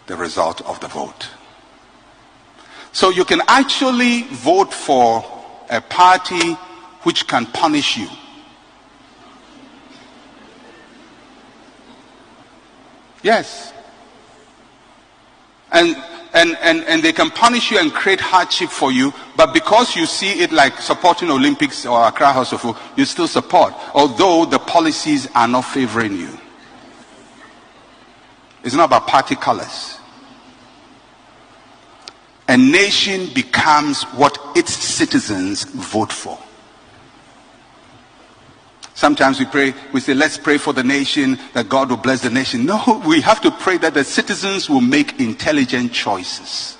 the result of the vote. So you can actually vote for a party which can punish you. Yes. And they can punish you and create hardship for you, but because you see it like supporting Olympics or Accra House of Folk, you still support, although the policies are not favoring you. It's not about party colors. A nation becomes what its citizens vote for. Sometimes we say, let's pray for the nation, that God will bless the nation. No, we have to pray that the citizens will make intelligent choices.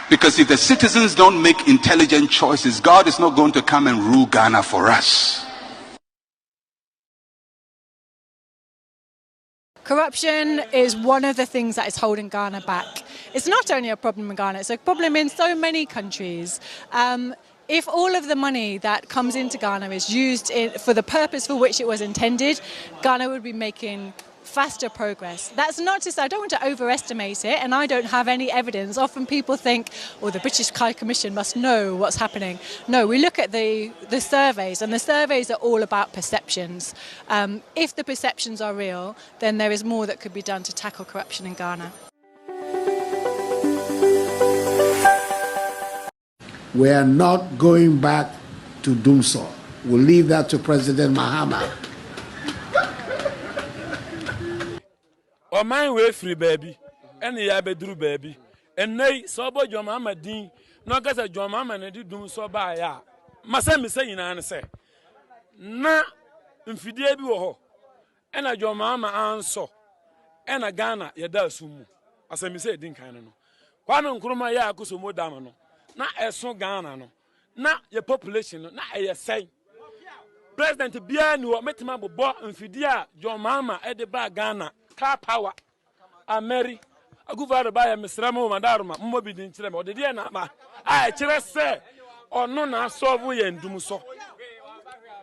Because if the citizens don't make intelligent choices, God is not going to come and rule Ghana for us. Corruption is one of the things that is holding Ghana back. It's not only a problem in Ghana, it's a problem in so many countries. If all of the money that comes into Ghana is used for the purpose for which it was intended, Ghana would be making faster progress. That's not to say, I don't want to overestimate it, and I don't have any evidence. Often people think, oh, the British High Commission must know what's happening. No, we look at the surveys, and the surveys are all about perceptions. If the perceptions are real, then there is more that could be done to tackle corruption in Ghana. We are not going back to do so. We'll leave that to President Mahama. O man way free baby, and ya bedru baby. And nay, so boy your mama din, no gas a your mama and did do so by ya. Masa me say in answer. Na mfidie bi wo ho. And a your mama answer. And a Ghana ya da sumu. As I say din kind no. Kwame Nkrumah ya akuso mo dam no. Na eso Ghana no. Na your population no. Na e say. President bia ni wo metima bobo mfidie a your mama e de ba Ghana. Car power Ameri aguvaro ba ya misramo madaruma mmobi din kire me odede na ma a kire se ono na solve ye ndum so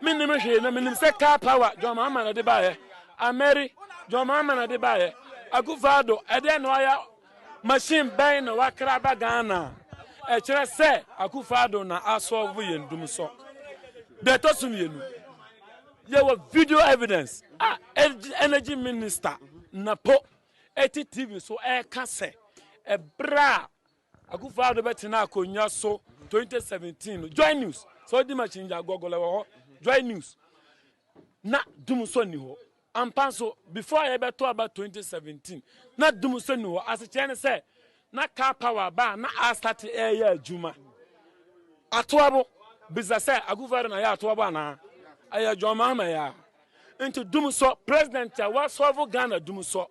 minim hwe na minim se car power joma ama na de ba ye Ameri joma ama na de ba ye aguvado ede no ya machine ben na wakra ba Ghana e kire se akufado na asolve ye ndum so de to sum ye nu there was video evidence energy minister Napo eti TV so kase bra akufa do betina akonya so 2017 join news so di machinja gogole wo join news na dum so ni ho ampa so before I beto about 2017 na dum so ni ho asechene say na car power ba na a start ya adwuma atoabo business say akufa na ya atoabo na aya joma ma ya into Dumso president wa solve Ghana Dumso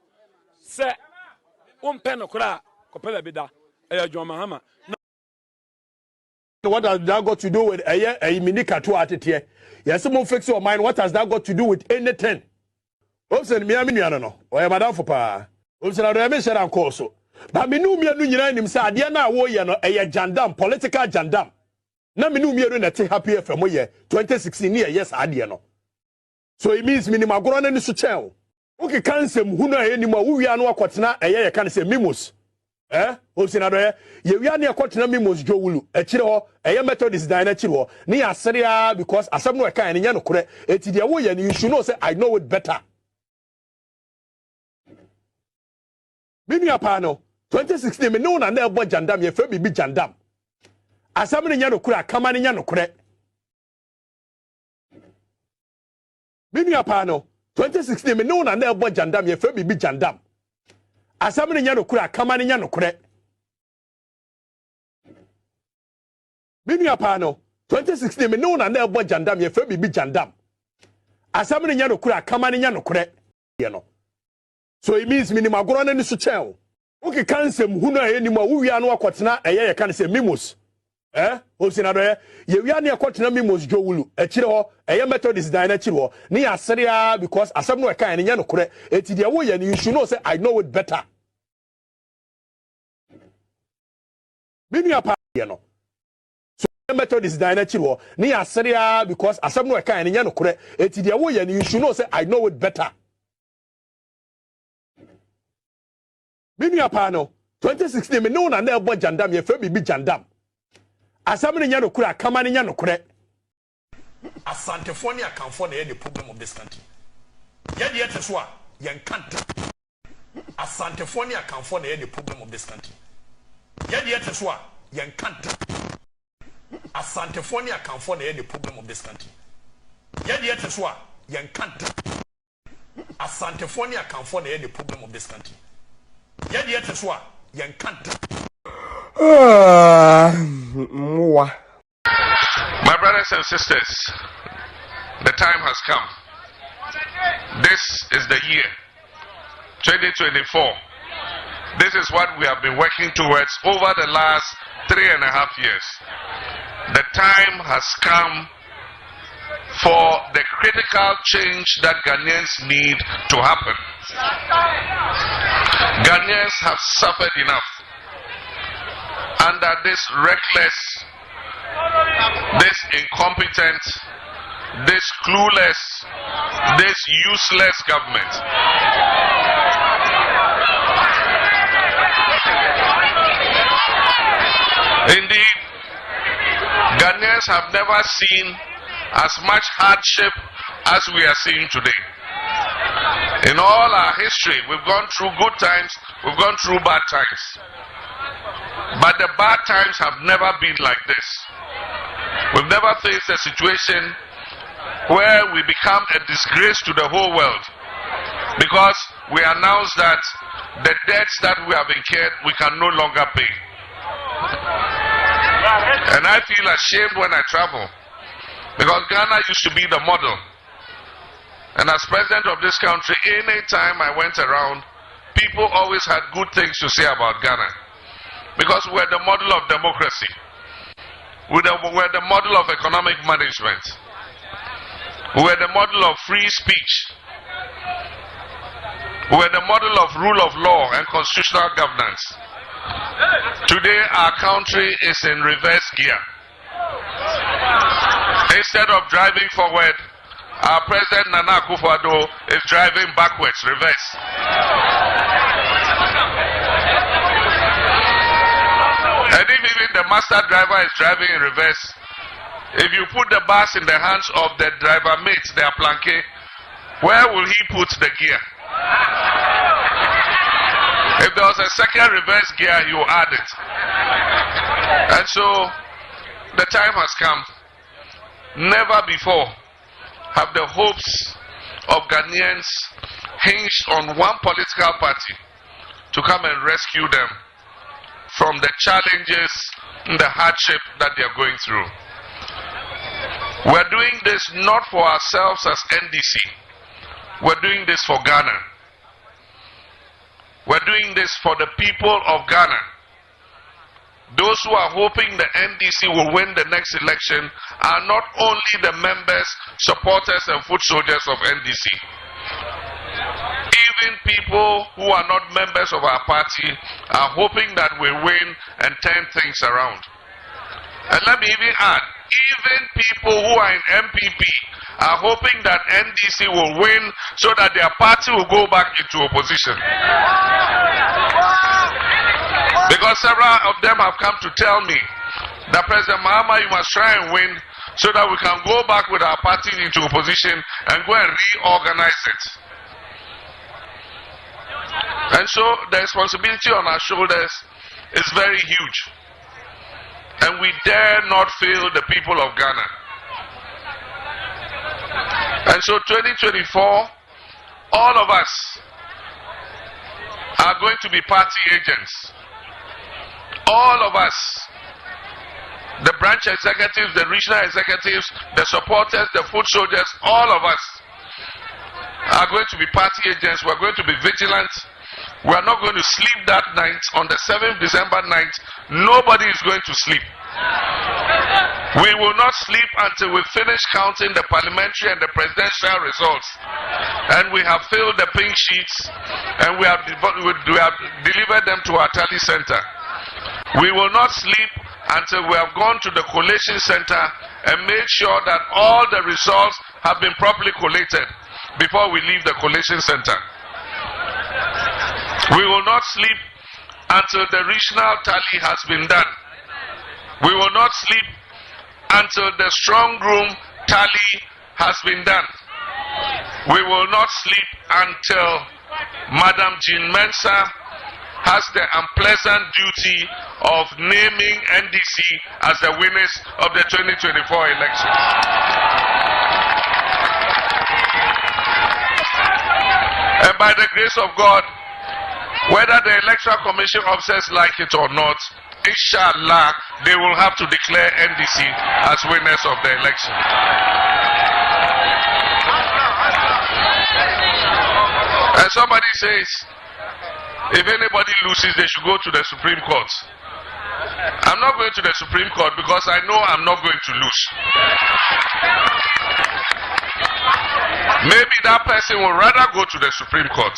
say umpe no kra kopela bida e John Mahama. What has that got to do with a mini katu atete? Yes, someone fix your mind. What has that got to do with anything? Obsen me ami nuano no. O madam for pa. Obsen ado me share am call so. But me nu mienu nyina nim say ade na wo ye no e Jandam, political Jandam. Na me nu mienu na te happy FM ye 2016 year yes ade no. So it means minimum agro na ni so chen. Okay, cancel hu na anim a wo wia no akotena eye ye kan say mimos. Obsen ado ye wia na akotena mimos jowulu. E kire ho eye Methodist dan na kire ho. Ni aseria because asem no e kan nya no kore. Eti de wo ye ni you should know say I know it better. Mimi apano 2016 me no na na ebo Jandam ye fe bibi Jandam. Asem no nya no kore akama nya no kore. Mimi apano 2016 me no na na ebo Jandam ye fe bibi Jandam. Asam ne nya no kura kama ne nya no kure. Mimi apano 2016 me no na na ebo Jandam ye fe bibi Jandam. Asam ne nya no kura kama ne nya no kure. Ye no. So it means minimum agro na ni so chen. Okay, cancel hu na anim a wo wia no akotena eye ye kan say mimos. Obsen ado ye wia na akotena mimos jowulu. E kire ho eye Methodist dan na kire ho. Ni aseria because asam no e kan ne nya no kure. Eti de wo ye ni you should know say I know it better. Mimi apa ye no. So Methodist dan na kire ho. Ni aseria because asam no e kan ne nya no kure. Eti de wo ye ni you should know say I know it better. Mimi apa no 2016 me no na na ebo Jandam ye fe bibi Jandam. Asam ne nya no kura kama ne nya no kure. Asantefo ne akanfo na ye the problem of this country. Ye de yete so a ye nkanta. Asantefo ne akanfo na ye the problem of this country. Ye de yete so a ye nkanta. Asantefo ne akanfo na ye the problem of this country. Ye de yete so a ye nkanta. Asantefo ne akanfo na ye the problem of this country. Ye de yete so a ye nkanta. My brothers and sisters, the time has come. This is the year 2024. This is what we have been working towards over the last 3.5 years. The time has come for the critical change that Ghanaians need to happen. Ghanaians have suffered enough under this reckless, this incompetent, this clueless, this useless government. Indeed, Ghanaians have never seen as much hardship as we are seeing today. In all our history, we've gone through good times, we've gone through bad times. But the bad times have never been like this. We've never faced a situation where we become a disgrace to the whole world because we announce that the debts that we have incurred, we can no longer pay. And I feel ashamed when I travel because Ghana used to be the model. And as president of this country, any time I went around, people always had good things to say about Ghana. Because we're the model of democracy. We're the model of economic management. We're the model of free speech. We're the model of rule of law and constitutional governance. Today, our country is in reverse gear. Instead of driving forward, our President Nana Akufo-Addo is driving backwards, reverse. And if even the master driver is driving in reverse, if you put the bus in the hands of the driver mate, the aplanque, where will he put the gear? If there was a second reverse gear, you add it. And so, the time has come. Never before have the hopes of Ghanaians hinged on one political party to come and rescue them from the challenges and the hardship that they are going through. We're doing this not for ourselves as NDC. We're doing this for Ghana. We're doing this for the people of Ghana. Those who are hoping the NDC will win the next election are not only the members, supporters, and foot soldiers of NDC. Even people who are not members of our party are hoping that we win and turn things around. And let me even add, even people who are in MPP are hoping that NDC will win so that their party will go back into opposition. Because several of them have come to tell me that President Mahama, you must try and win so that we can go back with our party into opposition and go and reorganize it. And so the responsibility on our shoulders is very huge. And we dare not fail the people of Ghana. And so 2024, all of us are going to be party agents. All of us, the branch executives, the regional executives, the supporters, the foot soldiers, all of us are going to be party agents. We're going to be vigilant. We are not going to sleep that night. On the 7th December night, nobody is going to sleep. We will not sleep until we finish counting the parliamentary and the presidential results. And we have filled the pink sheets and we have delivered them to our tally center. We will not sleep until we have gone to the collation center and made sure that all the results have been properly collated before we leave the collation center. We will not sleep until the regional tally has been done. We will not sleep until the strong room tally has been done. We will not sleep until Madam Jean Mensah has the unpleasant duty of naming NDC as the winners of the 2024 election. And by the grace of God, whether the Electoral Commission officers like it or not, inshallah, they will have to declare NDC as winners of the election. And somebody says, if anybody loses, they should go to the Supreme Court. I'm not going to the Supreme Court because I know I'm not going to lose. Maybe that person will rather go to the Supreme Court.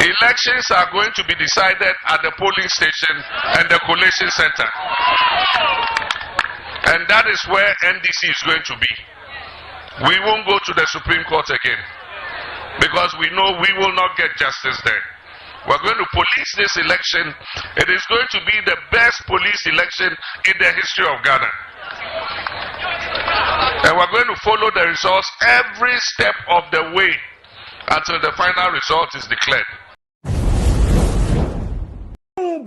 Elections are going to be decided at the polling station and the collation center. And that is where NDC is going to be. we won't go to the Supreme Court again, because we know we will not get justice there. We're going to police this election. It is going to be the best police election in the history of Ghana. And we're going to follow the results every step of the way until the final result is declared.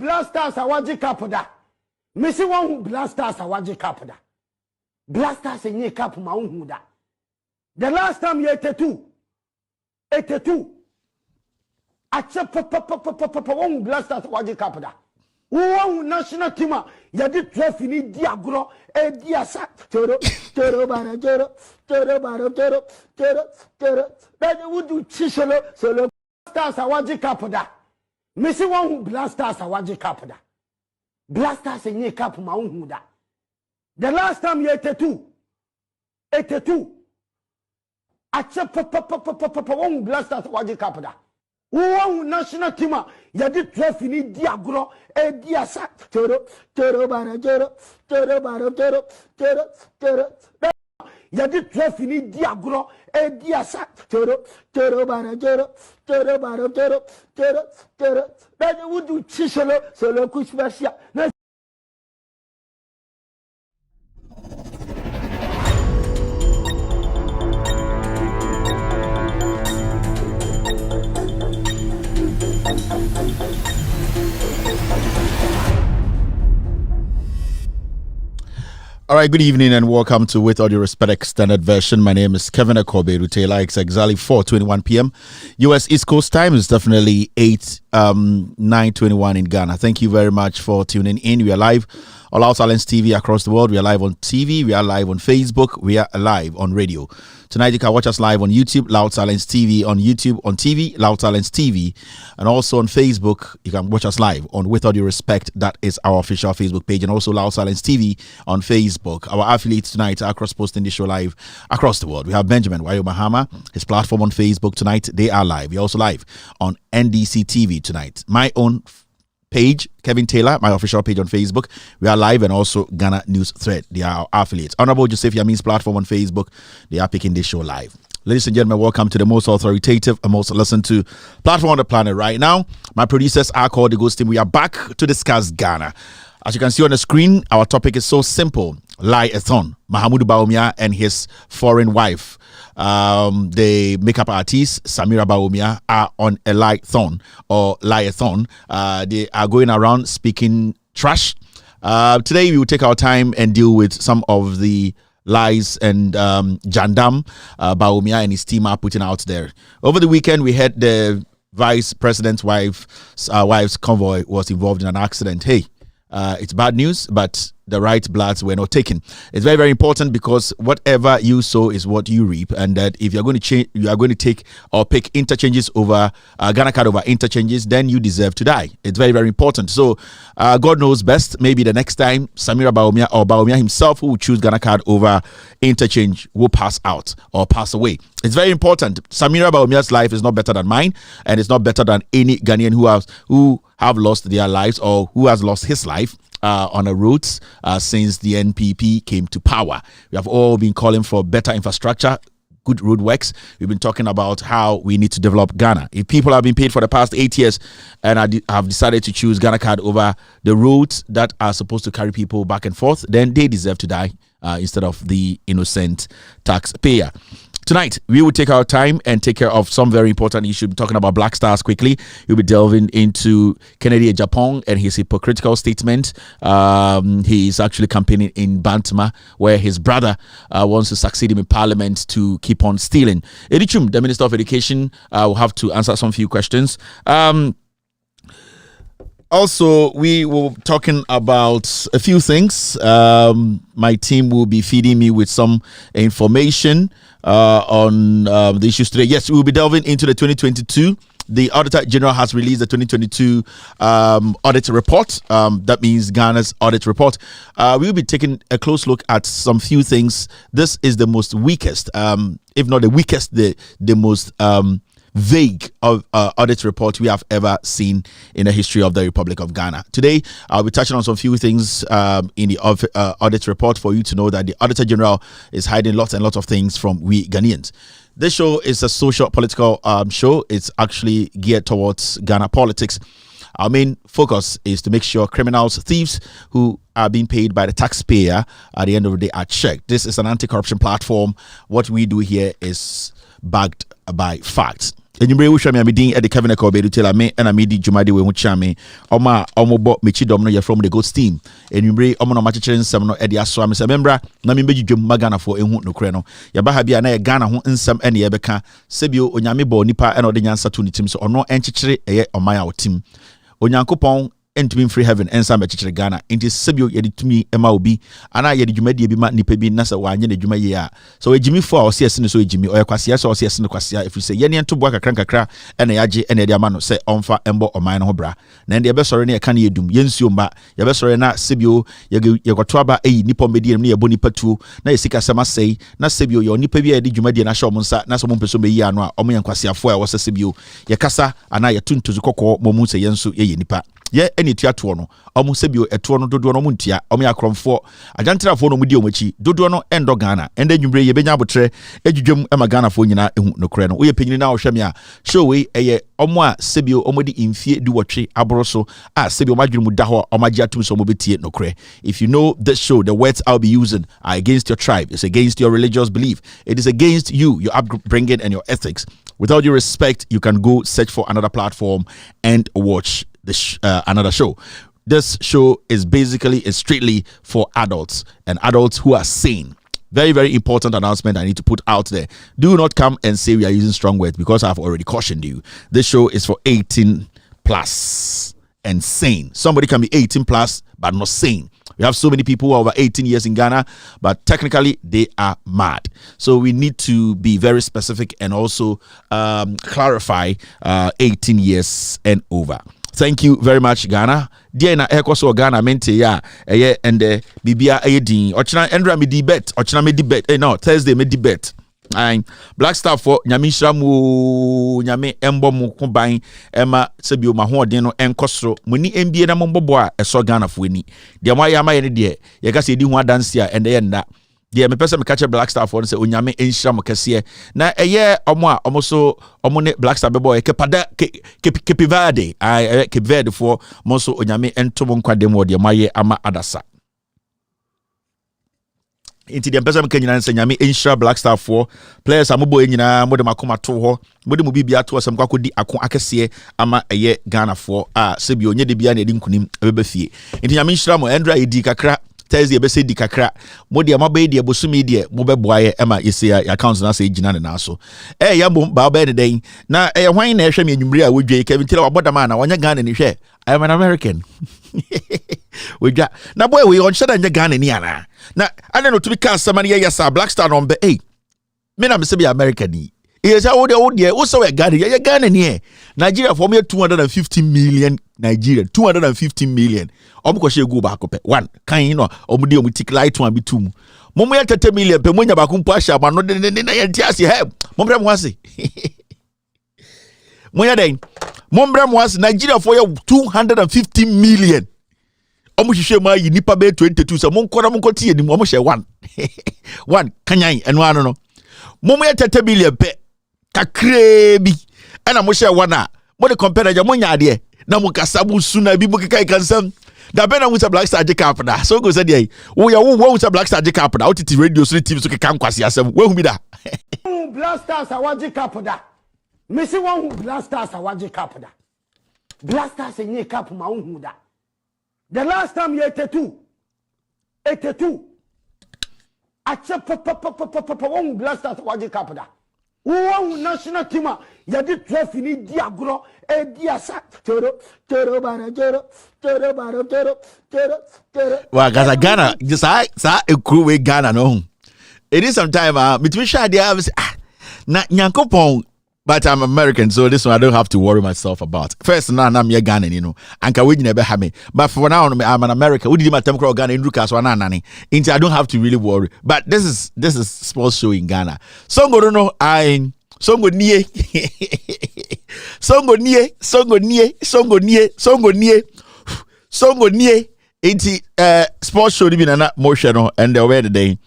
Blasters awaji kapoda. Missy one blasters awaji kapoda. Blasters in ye cap maunhuda. The last time you 82. One blasters awaji kapoda. One national team ya did trophy ni diagro e diasa toro bara toro. Then would do chisolo solo blasters awaji kapoda. Missy one blasters awaji kapoda. Blasters in ye cap maunhuda. The last time you 82. One blasters awaji kapoda. One national team ya did trophy ni diagro e diasa toro bara toro. Ya did trophy ni diagro e diasa toro bara toro. Then would do chisolo solo kushbasia. All right, good evening and welcome to With All Due Respect Extended Version. My name is Kevin Akobe Rutela. It's exactly 4:21 p.m. U.S. East Coast time is definitely 9:21 in Ghana. Thank you very much for tuning in. We are live on Loud Silence TV across the world. We are live on TV. We are live on Facebook. We are live on radio. Tonight you can watch us live on YouTube, Loud Silence TV, on YouTube, on TV, Loud Silence TV, and also on Facebook. You can watch us live on With All Due Respect. That is our official Facebook page, and also Loud Silence TV on Facebook. Our affiliates tonight are cross-posting the show live across the world. We have Benjamin Wayo Mahama, his platform on Facebook tonight. They are live. We're also live on NDC TV tonight. My own page, Kevin Taylor, my official page on Facebook. We are live, and also Ghana News Thread. They are our affiliates. Honorable Joseph Yamin's platform on Facebook. They are picking this show live. Ladies and gentlemen, welcome to the most authoritative and most listened to platform on the planet right now. My producers are called the Ghost Team. We are back to discuss Ghana. As you can see on the screen, our topic is so simple. A-Thon. Mahamudu Bawumia and his foreign wife, the makeup artist Samira Bawumia, are on a A-Thon. They are going around speaking trash. Today we will take our time and deal with some of the lies and Jandam Bawumia and his team are putting out there. Over the weekend, we had the vice president's wife's convoy was involved in an accident. Hey, it's bad news, but the right bloods were not taken. It's very, very important, because whatever you sow is what you reap, and that if you're going to change, you are going to take or pick interchanges over Ghana card over interchanges, then you deserve to die. It's very, very important. So God knows best. Maybe the next time Samira Bawumia or Bawumia himself, who will choose Ghana card over interchange, will pass out or pass away. It's very important. Samira Bawumia's life is not better than mine, and it's not better than any Ghanaian who have lost their lives or who has lost his life on the roads since the NPP came to power. We have all been calling for better infrastructure, good road works. We've been talking about how we need to develop Ghana. If people have been paid for the past 8 years and have decided to choose Ghana card over the roads that are supposed to carry people back and forth, then they deserve to die instead of the innocent taxpayer. Tonight, we will take our time and take care of some very important issues. We'll be talking about Black Stars quickly. We'll be delving into Kennedy Japan and his hypocritical statement. He is actually campaigning in Bantama, where his brother wants to succeed him in Parliament to keep on stealing. Edichum, the Minister of Education, will have to answer some few questions. Also, we were talking about a few things. My team will be feeding me with some information on the issues today. Yes, we will be delving into the 2022. The Auditor General has released the 2022 audit report. That means Ghana's audit report. We'll be taking a close look at some few things. This is the most weakest, if not the weakest, the most vague audit report we have ever seen in the history of the Republic of Ghana. Today, I'll be touching on some few things in the audit report for you to know that the Auditor General is hiding lots and lots of things from we Ghanaians. This show is a social political show. It's actually geared towards Ghana politics. Our main focus is to make sure criminals, thieves who are being paid by the taxpayer at the end of the day are checked. This is an anti-corruption platform. What we do here is backed by facts. Enyimre wo hwame amedin e de Kevin Ekobe tell me and amedi dwumade we hu chame oma omobo mechi dom no ye from the Ghost team. Enyimre omo no machechere nsem no e de aso am se membra na me begidwum magana fo ehu nokre no ye ba ha bia na ye Ghana ho nsem ene ye beka sebio onyame bo nipa ene ode nyansa to ni tim so ono enchechere eye oman a otim onyankopon entumi free heaven ensa mechechere Ghana enti sebio ye ditumi ema obi ana ye dwumade bi ma nipa bi na se wanye na dwuma ye a so ejimi fo a o se ese so ejimi o yakwase so o se ese kwase if you say ye ne nto boa kakra ena yaje ena de ama no se onfa embo oman no ho bra na ende ye be sore ne ye kan ye dum ye nsuo mba ye be sore na sebio ye goto aba eyi nipa medie ne ye boni patuo na ye sika sema sei na sebio ye nipa bi ye de dwumade na hye nsa na so mo mpeso meyi ano a omo yankwase afo a wo se sebio ye kasa ana ye tuntuzu kokko mo mu se ye nso ye nipa ye eni tiato no omo sebio eto no dodo no muntia omo yakromfo ajantrafo no mudi omachi dodo no endo Ghana ende nwumre ye benya abotre edwudwum ema Ghana fo nyina ehu nokre no wo penyini na wo hweme a show we eye omo a sebio omo di infie du wotwe aboroso a sebio madwuru mu da ho omaji atum so omo betie nokre. If you know this show, the words I'll be using are against your tribe, it's against your religious belief, it is against you, your upbringing and your ethics. Without your respect, you can go search for another platform and watch another show. This show is strictly for adults and adults who are sane. Very, very important announcement I need to put out there. Do not come and say we are using strong words because I've already cautioned you. This show is for 18 plus and sane. Somebody can be 18 plus but not sane. We have so many people who are over 18 years in Ghana, but technically they are mad. So we need to be very specific and also clarify 18 years and over. Thank you very much, Ghana. Dear na ekoso Ghana mente ya eye ende bibia ayedin. Ochina endra me debate. Ochina me debate. No, Thursday me debate. Black Star for nyame shramu nyame embo mu kuban ema sebio mahoden no enkosro muni mbie na mombobo a eso Ghana fo ani de mo ayama ye ne de ye ka se di hu adanse a ende ye nda de me pese me catch Black Star for se onyame enhira mo kese na eye omo a omo so omo ne Black Star bebo ye kepada kepivade kepivade for mo so onyame entomo nkwadem wo de mo aye ama adasa. Into the person can you say nyame enhira Black Star for players amobo nyina mo de makoma to ho mo de mo bibia to asem kwakodi akon akese ama eye Ghana for sebio nye de bia na edi nkunim ebeba fie into nyame enhira mo endra edi kakra Thursday be say di kakra mo de amabe de bosumi de mo beboaye ema yesi ya account na say gina na so ya bom ba ba de den na hwan na ehwe me anwumre a wodwe Kevin tell waboda man na wanya Ghana ni hwe I am an American. We na boy we on shada nya Ghana ni ana na ade no to be cast some yes Black Star number 8 me na me say be American ni e say wo de wo so we Ghana ya Ghana ni Nigeria for me 250 million Nigeria 250 million omukoshe go back up one kan no omudi omutik light one be two momo ya 30 million pe monya baku mpo ahia ma no de na ya tiase he mombre mo ase monya den mombre mo ase Nigeria for 250 million omuhihwe ma yi nipa be 22 so monkora monkotie ni mo hye one one kanyan eno ano no momo ya 30 million pe kakrebi ana mo hye one a mo de compare ja monya ade na mo kasabu suna bi mo kai kansam da bena with a Black Star Jacob da so go say dey wo ya wo with a Black Star Jacob da otiti radio so TV so kan kwase asem wo hu mi da Black Stars awaje cap da me se won hu Black Stars awaje cap da Black Stars enye cap ma hu da the last time you 82 ache papa won Black Stars awaje cap da wo national team ya di trophy ni di agro e di asa toro bara wa gaza Ghana sa ekruwe Ghana no it is sometime between shade na nyankopon but I'm American so this one I don't have to worry myself about first na me Ghana you know anka we nyina be ha me but for now I'm an American we did my time cross Ghana in Lucas one nani into I don't have to really worry but this is sports show in Ghana so go no I songo nie songo nie enti sports show ni na mo hwe no and the way the day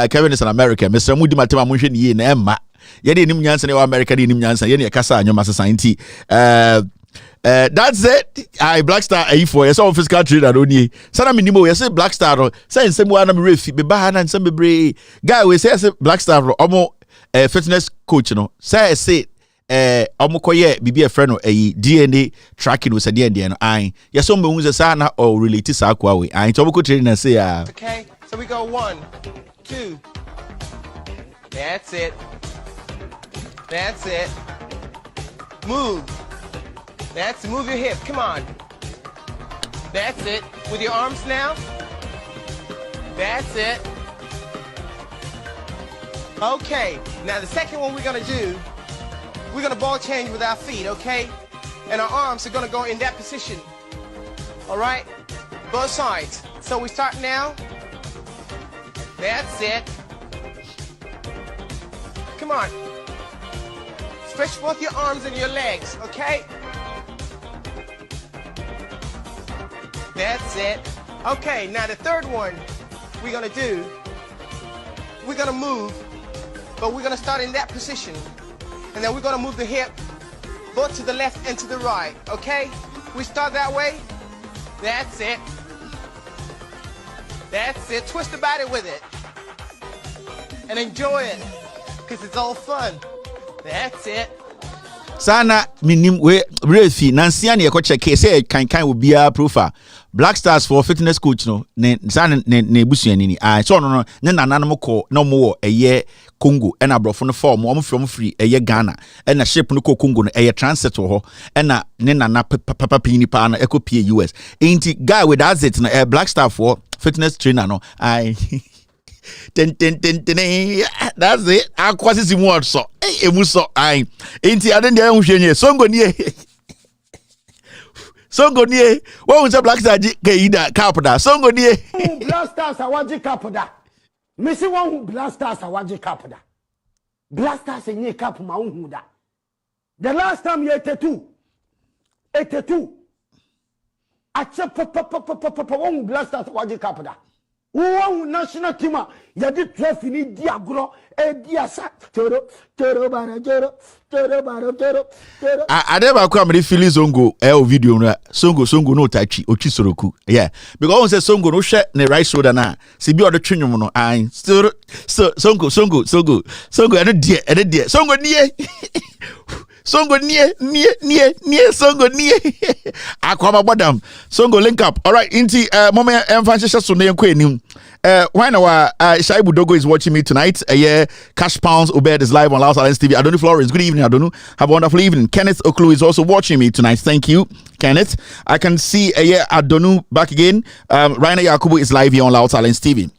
Kevin is an American Mr. Mudi Matema mo hwe ni na emma ye de nim nyansa ne wa America de nim nyansa ye ne kasa anyoma sesa enti that's it. I Black Star A4. Yes, all physical trainer don't you? Sana minimo. Yes, Black Star. Say nsem wa na me refi. Be ba na nsem bebre. Guy we say Black Star. Omo fitness coach no. Say omo koye bibi e friend no DNA tracking we say DNA no. Ai. Yes, omo hu say sana or relate sa kwa we. Ai. Omo ko trainer say Okay. So we go 1, 2. That's it. That's it. Move. That's it. Move your hip. Come on. That's it. With your arms now. That's it. Okay. Now the second one we're going to do, we're going to ball change with our feet, okay? And our arms are going to go in that position. All right? Both sides. So we start now. That's it. Come on. Stretch both your arms and your legs, okay? That's it. Okay, now the third one we're gonna do, we're gonna move, but we're gonna start in that position. And then we're gonna move the hip both to the left and to the right, okay? We start that way. That's it. That's it. Twist the body with it. And enjoy it, because it's all fun. That's it. Sana minim we refi nansia ne check say kan will be a profile Black Stars for fitness coach no ne sana ne busuani ni so no ne nananom ko no mo eye Congo and abrofo no form omo free eye Ghana and na ship no ko Congo no eye transit ho and na ne nana papa pini pa na ekopie US ain't guy with that it no Black Star for fitness trainer no ten that's it akwasi simu so emu so ai enti aden dia hwehwenye songo nie wo unse Black Star kaida kapda songo nie Black Stars awaji kapda mesi won Black Stars awaji kapda Black Stars nye kap ma hu da the last time you 82 acha papa won Black Stars awaji kapda One national team, ya di trophy ni diagro diasa toro bara toro bara. I never come with Philly Zongo video no songo no tachi ochi soroku yeah because on say songo no share ne right shoulder na se bi odo twinwum no ai songo ene die songo nie songo nie songo nie akwama bodam songo link up all right inti moment emphasis so na yenko enim why now Shaibu Dogo is watching me tonight Cash Pounds Obed is live on Laos Islands TV. Adoni Florence, good evening Adonu, have a wonderful evening. Kenneth Oklu is also watching me tonight, thank you Kenneth. I can see Adonu back again. Rainer Yakubu is live here on Laos Islands TV.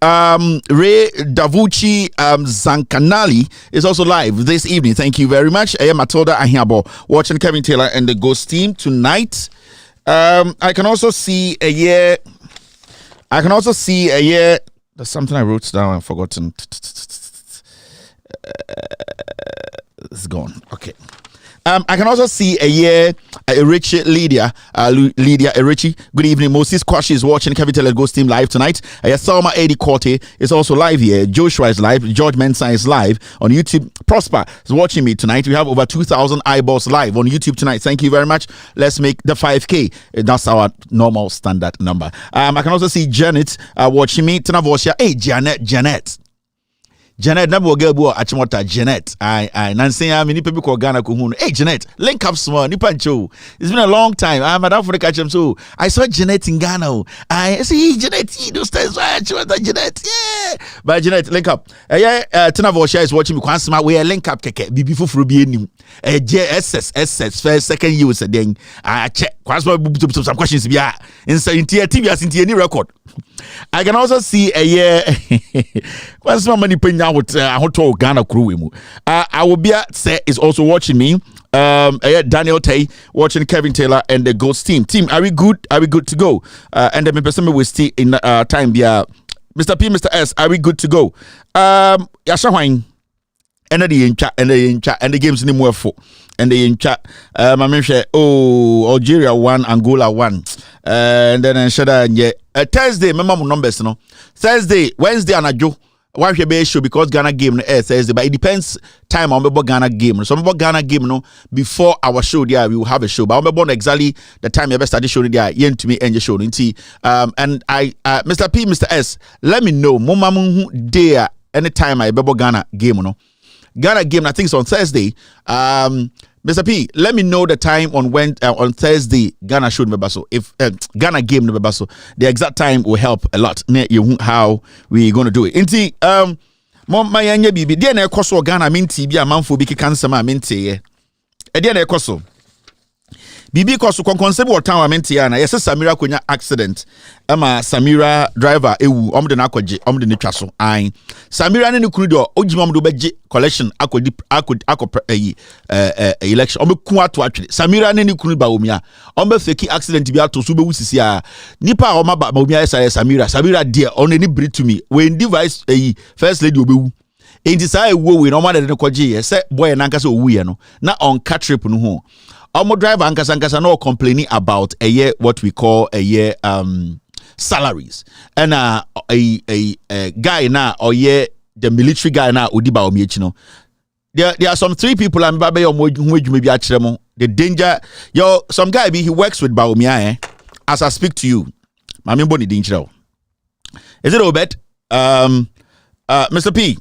Ray Davuchi Zankanali is also live this evening. Thank you very much. Matilda Ahiabo watching Kevin Taylor and the Ghost team tonight. I can also see there's something I wrote down and forgotten. It's gone. Okay. I can also see Richie Lydia Richie. Good evening. Moses Kwashi is watching Kevin Taylor Ghost team live tonight. Salma Eddie Corte is also live here. Joshua is live. George Mensah is live on YouTube. Prosper is watching me tonight. We have over 2,000 eyeballs live on YouTube tonight. Thank you very much. Let's make the 5K. That's our normal standard number. I can also see Janet watching me. Tanavosia. Hey, Janet. Janet Nabo Gelbo Achimota Janet. I Nancy Amini Pebico Ghana Kuhun. Hey Janet, link up small, Nipancho. It's been a long time. I'm at Africa catch him so I saw Janet in Ghana. I see Janet, those times why Janet. Yeah. But Janet, link up. Tinavosha is watching me Kwansma we link up keke before Frubi nim. JSS first second year was a ding. I check Kwansma some questions be in TV as in any record. I can also see Kwansma money with Ghana crew. I will be is also watching me. Daniel Tay watching Kevin Taylor and the Ghost team. Team, are we good? Are we good to go? And then person will stay in time. Mr. P, Mr. S, are we good to go? Yasha Wine. and the games in the for and the incha Algeria 1 Angola 1 and then Thursday remember my numbers no Thursday Wednesday and ajo why should be show because Ghana game no Thursday but it depends time on Ghana game so Ghana game no before our show there we will have a show but I'm exactly the time you best start show there yen to me and show and I Mr. P Mr. S let me know mama there anytime I bebo Ghana game no Ghana game I think it's on Thursday Mr. P, let me know the time on Thursday Ghana show me so if Ghana game me so the exact time will help a lot how we going to do it. Inti my yanya bibi dey na ekoso Ghana minti bi amanfo bi keka nsema minti ye. E dey na ekoso. Bibi koso konkonse bi town minti ya na yes Samira konya accident. Ama Samira driver ewu omde na akwaje omde ne twaso an Samira ne kunu do ogima omde beje collection akodi election omeku ato atwe Samira ne kunu ba omia ombe fake accident bi ato so be wusisi a nipa a omaba ba omia yesa Samira dear on any bring to me when device first lady obewu enti sa ewu we no ma de ne kwaje ye se boy na nkasa owu ye no na on car trip no ho omo driver nkasa no complaining about a year what we call a year salaries and a guy na or yeah the military guy na odiba omiech no there are some 3 people and babe maybe the danger some guy he works with Baumia as I speak to you mami boni danger is it Obed Mr. P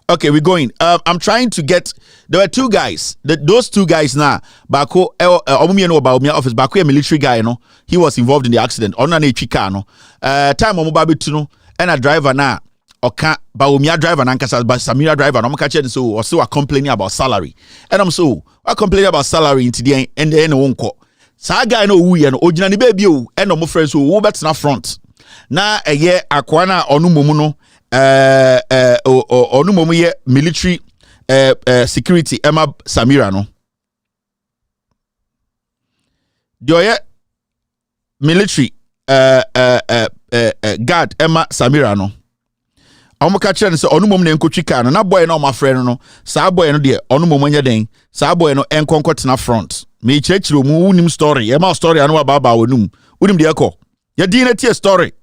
okay, we're going. I'm trying to get. There were 2 guys. Those 2 guys now. Bako, about my office. Bako, a military guy, no. He was involved in the accident. On an Chicano. Time on mobile tuno and a driver now. Oka Baumia driver nankasa, but Samira driver. I'm catching so complaining about salary. And I'm I complaining about salary into the end. The end won't call. Saga no we and originally baby and no friends who that's not front. Na a year akwana onu momuno. Onu momu ye military security Emma Samira no Doye military guard Emma Samira no omo ka kire se onu momu na enkotwika no na boy na o ma friend no sa boy no de onu momu nya den sa boy no enkonkotena front me chechiro mu unim story Emma story anu baba wonum unim de ekọ ya din na tie story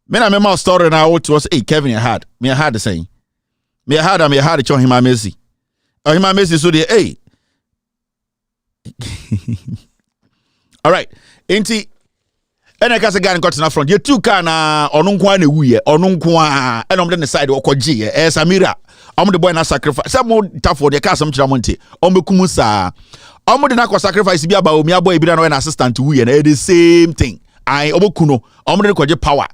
men I remember story now what was Kevin had the saying me had to show him my mercy or him my mercy so the all right enti and I guess again got in front you 2 car na onunkwa na wu ye onunkwa and on the side okoji Samira the boy na sacrifice some more tough for the car some chiamonte omekum sa de na sacrifice bi aba omi aboy bi na no assistant wu ye na the same thing I obokuno omre kwaje power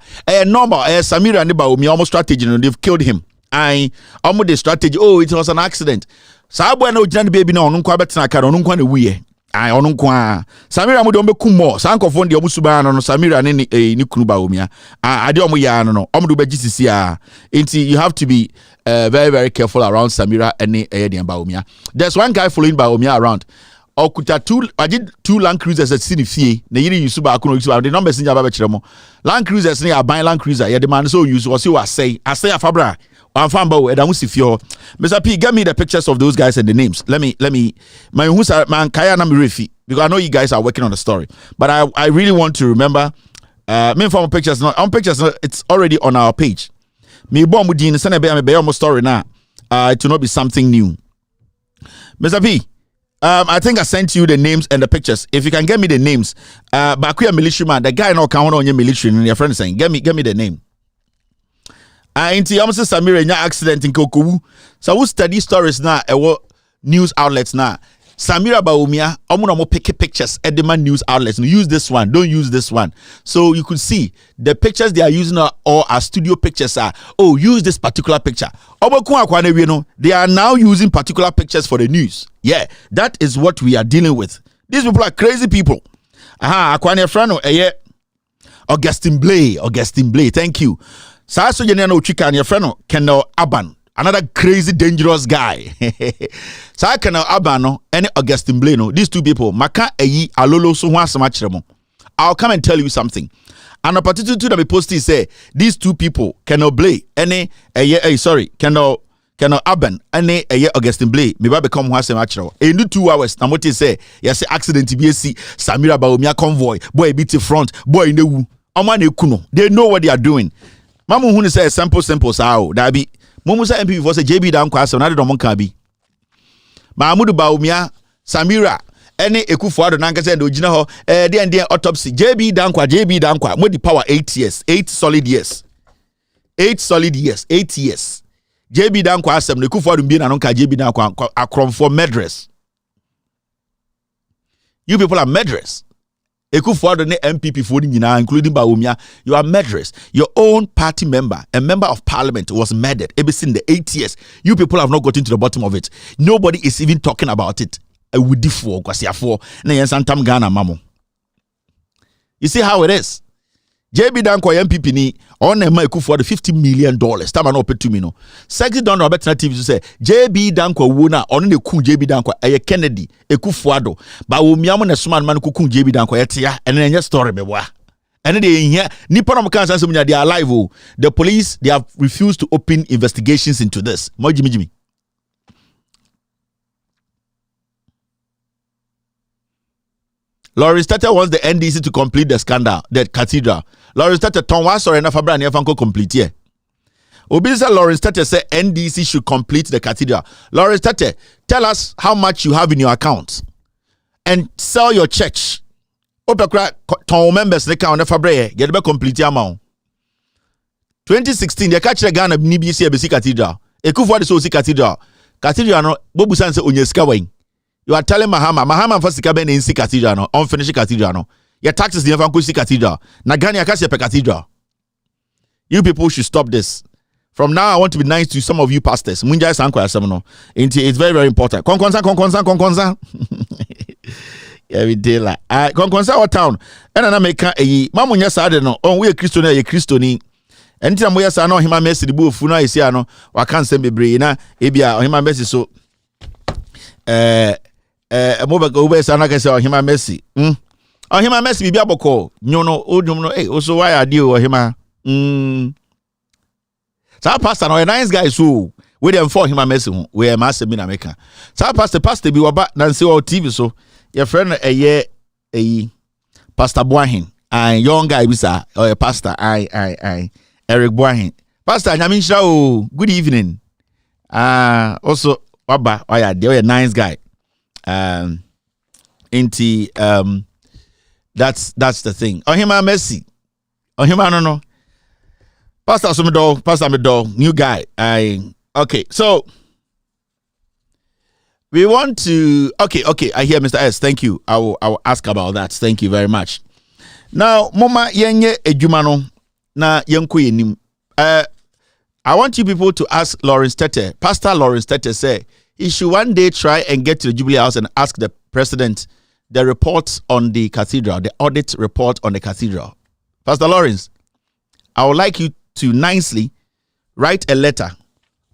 normal Samira ne Baomi almost strategy no they've killed him I almost the strategy it was an accident sa boy na ogina baby na onu nkwa betena aka onu nkwa na wuye onu nkwa Samira mo de ombekum mo sa nkofo de omusuba no Samira ne ni kunu Baomi ade omo ya no omo do begisisi enti you have to be very very careful around Samira and the Baomi. There's one guy following Baomi around Okuta 2 Land Cruisers at City Fee. The yiri use ba akuno use the numbers in Jaba Chiremo. Land Cruisers near buy Land Cruiser. Yeah, the man so use was you say a Fabra. I'm Fambo and Amusifio. Mr. P, get me the pictures of those guys and the names. Let me my who's man Kaya Namirifi because I know you guys are working on the story. But I really want to remember me from pictures not on pictures it's already on our page. Me bomb with the Senate be almost story now. It will not be something new. Mr. P. I think I sent you the names and the pictures. If you can get me the names, Bakuya military the guy no count on your military and your friend saying, get me the name. Inti almost Samira in accident in Kokowu. So we study stories now, news outlets now. Samira Baumia, I'm pick pictures at the man news outlets. Use this one, don't use this one. So you could see the pictures they are using are studio pictures use this particular picture. They are now using particular pictures for the news. Yeah, that is what we are dealing with. These people are crazy people. Augustine Blay, thank you. Saso Yenano Chika and your friend Kendall Aban. Another crazy, dangerous guy. So I can Abano and Augustine Bleno. These 2 people, Maka Eyi Alolo Suwa Samachemo. I'll come and tell you something. And a particular to the posting say these two people cannot blame any cannot Aben any Augustine Blay me ba become one sem actual. In 2 hours na moti say yes accident be see Samira Baumia convoy boy beat the front boy in the wu oman ekuno. They know what they are doing. Mamu hu say simple sao da bi mumu say MP before say JB dan kwa so na de don kan bi Mahmoud Baumia Samira any Ekufuado nanka say do gina ho de autopsy JB dan kwa modi power 8 years 8 solid years 8 years JB dan kwa asem ne Ekufuado mbi na no ka JB dan kwa akrom for murderers. You people are murderers. Ekufuado ne MPP for nyina including Baumia, you are murderers. Your own party member, a member of parliament was murdered ever since the 8 years. You people have not gotten to the bottom of it. Nobody is even talking about it. You see how it is. JB Danko MPP ni on a mic for the $50 million. Time no pay to me no. Sexy don Robert TV say JB Danko wona on the kun JB Danko a Kennedy Ekufuado. Ba wo miamo na suman man ku kun JB Danko yetia and then story me wa. And they here nipa no kan say they are alive. The police they have refused to open investigations into this. Mo Jimmy. Lawrence Tete wants the NDC to complete the scandal, the cathedral. Lawrence Tete ton was sorry enough for near fanko complete here. Obisa Lawrence Tete say NDC should complete the cathedral. Lawrence Tete, tell us how much you have in your account and sell your church. Opekra ton members they can never break get be complete amount. 2016 they catch the Ghana ni bi see cathedral. Ekufuado so see cathedral. Cathedral no bobusan say onyeska wen. You are telling Mahama for sika ben in cathedral no, unfinished cathedral no. Your taxes never go see cathedral. Nagani akasi pe cathedral. You people should stop this. From now, I want to be nice to some of you pastors. Munja sanko asem no. It's very, very important. Konkonsa. Yeah, we deal like konkonsa what town. And na make a mamunya sade no. On we Christo na ye Christo ni. Anytime we say no hima mercy the bu fu na isi ano. Wa kan sem bebre na ebia hima mercy so mobile ube sana kese ohima Messi ohima Messi bibia boko nyono odum no also why are you ohima sa pastor no a nice guy so we dem for ohima Messi ho we am asem na meka sa pastor bi oba na nse o TV so your friend Pastor Boahin and young guy bisa or pastor I Eric Boahin pastor nyaminhira o good evening also Waba, oh yeah, they're a nice guy. That's the thing. Oh him Messi. Oh him no. Pastor Medo, new guy. Okay, so we want to okay, I hear Mr. S. Thank you. I will ask about that. Thank you very much. Now, Moma yenye ejumano na yenko yenim. I want you people to ask Lawrence Tete. Pastor Lawrence Tete say he should one day try and get to the Jubilee House and ask the president the report on the cathedral, the audit report on the cathedral. Pastor Lawrence, I would like you to nicely write a letter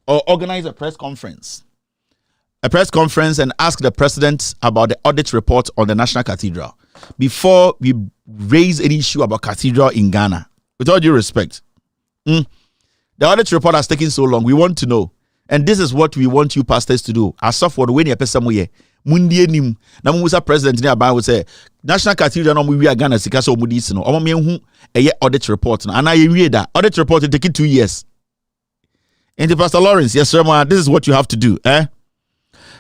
or organize a press conference and ask the president about the audit report on the National Cathedral before we raise any issue about cathedral in Ghana. With all due respect. The audit report has taken so long. We want to know. And this is what we want you pastors to do. As of what when you person we mundi enim na musa president ni aba would say National Cathedral no we are Ghana sika so mudi isi no. Omo me hu eye audit report no. And I read that audit report it take 2 years. And Pastor Lawrence, yes sir, man, this is what you have to do, eh?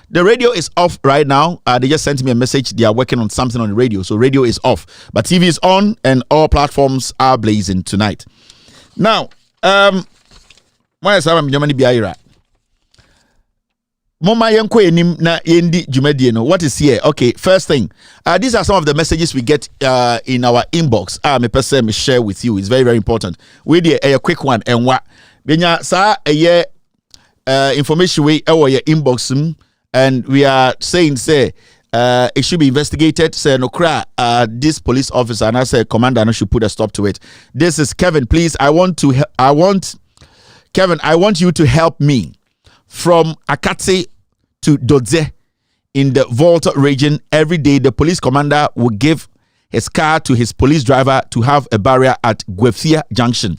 The radio is off right now. They just sent me a message. They are working on something on the radio. So radio is off. But TV is on and all platforms are blazing tonight. Now, why is Mama Biaira? Mama Yanko enim na yendi jumedie no. What is here? Okay, first thing. These are some of the messages we get in our inbox. Me person share with you. It's very, very important. We did a quick one and what benya sa information we your inbox and we are saying say it should be investigated. Say no cry this police officer and I say commander no should put a stop to it. This is Kevin. Please, Kevin, I want you to help me from Akatse to Dodze in the Volta region. Every day, the police commander will give his car to his police driver to have a barrier at Gwefia Junction,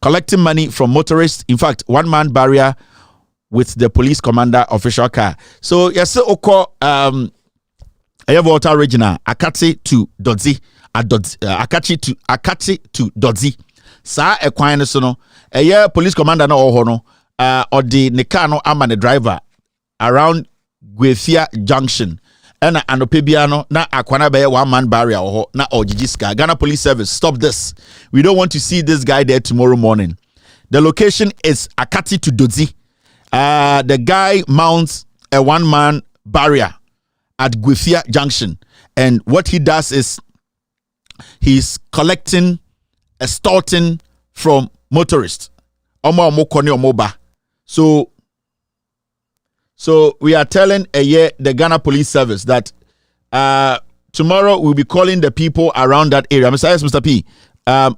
collecting money from motorists. In fact, one-man barrier with the police commander official car. So yes, oko Volta Regional Akati to Dodzi, Akati to Dodzi. Sa ekwan no so no police commander no oho no or the car no ama the driver around Gwefia Junction. And anopebiano na akwana be one-man barrier oho na ojijiska. Ghana Police Service, stop this. We don't want to see this guy there tomorrow morning. The location is Akati to Dodzi. The guy mounts a one-man barrier at Gwefia Junction, and what he does is he's collecting, extorting from motorists. So we are telling the Ghana Police Service that tomorrow we'll be calling the people around that area. Mr. P,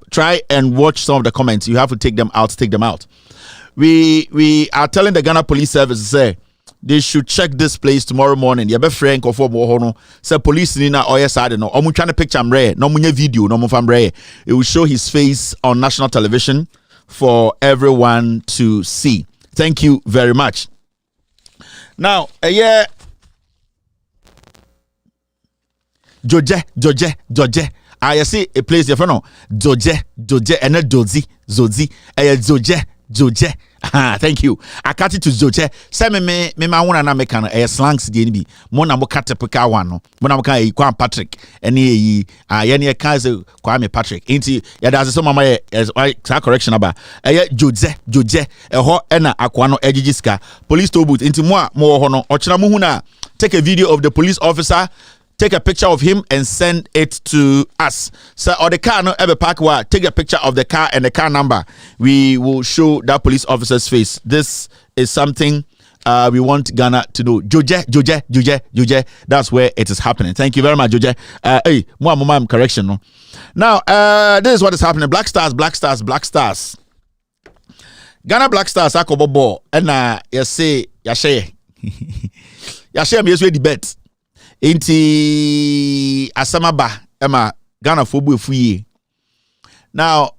try and watch some of the comments. You have to take them out. We are telling the Ghana Police Service, say they should check this place tomorrow morning. You be frank of what say police nina or yes I don't know. Omu trying to picture mre, no munye video, no mufamre. It will show his face on national television for everyone to see. Thank you very much. Now, Joje. I see a place you know. Joje, and not Zozi. Joje. Thank you. Akati to Joje. Say me wanna na make an slangs DNB. Mona mo kate peka wano. Mona mo ka Kwame Patrick. Eni yeni ka se Kwame Patrick. Inti ya da so mama correction aba. Joje. Eho ena akwano ejijiska. Police toll booth. Inti mo ho no. Ochina mu hu na take a video of the police officer. Take a picture of him and send it to us. So, or the car no ever park where take a picture of the car and the car number. We will show that police officer's face. This is something we want Ghana to know. Joje. That's where it is happening. Thank you very much, Joje. Hey, more correction. No? Now, this is what is happening. Black Stars. Ghana Black Stars akobobo and yashe me yeswe the bet. Inti asamaba ema Ghana fobu efuye. Now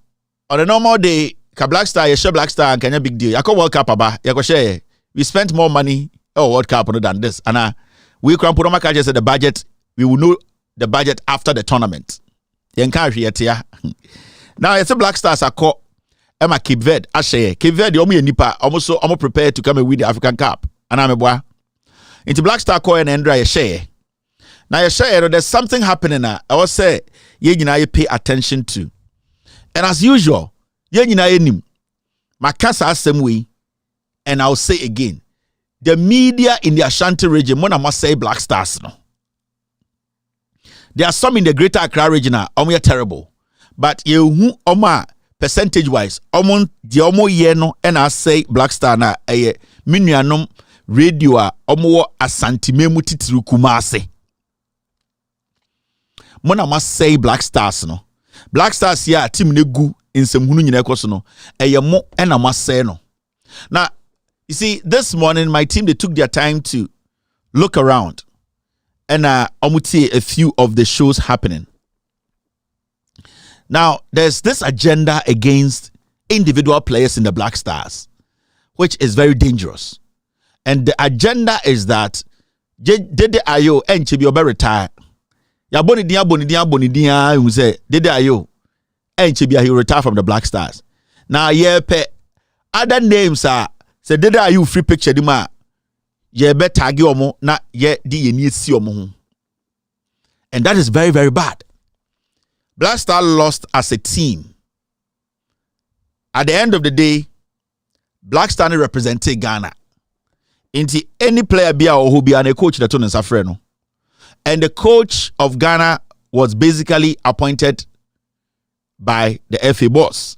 on a normal day, ka Black Star, you share Black Star and Kenya big deal. Yako World Cup aba, yako share. We spent more money World Cup than this. And we can put on my catch the budget. We will know the budget after the tournament. Now it's a Black Stars ako ema Cape Verde ashare. Cape Verde omu nipa almost prepared to come and win the African Cup. And I'm a boy. Into Black Star ko and Andrea share. Now you share there's something happening now. I will say you pay attention to. And as usual, you my cancer same way. And I'll say again, the media in the Ashanti region, I must say Black Stars no. There are some in the Greater Accra region are terrible. But you percentage wise, the yeno and I say Black Star na minuanum radio omo Asante memu titru Kumase. Mona must say Black Stars no. Black Stars here team ne gu in some hunu nyina ekoso no. Mo and I must say no. Now, you see, this morning my team they took their time to look around and omuti a few of the shows happening. Now, there's this agenda against individual players in the Black Stars, which is very dangerous. And the agenda is that Dede Ayo and Chibi Obe retire. Ya bonidia you say Dede Ayo and Chibi he retire from the Black Stars. Now other names are say Dede Ayo free picture di ma ye be tag omo na ye di yeni si omo. And that is very, very bad. Black Star lost as a team. At the end of the day, Black Star represented Ghana. Into any player be or who be a coach that turns Safreno. And the coach of Ghana was basically appointed by the FA boss.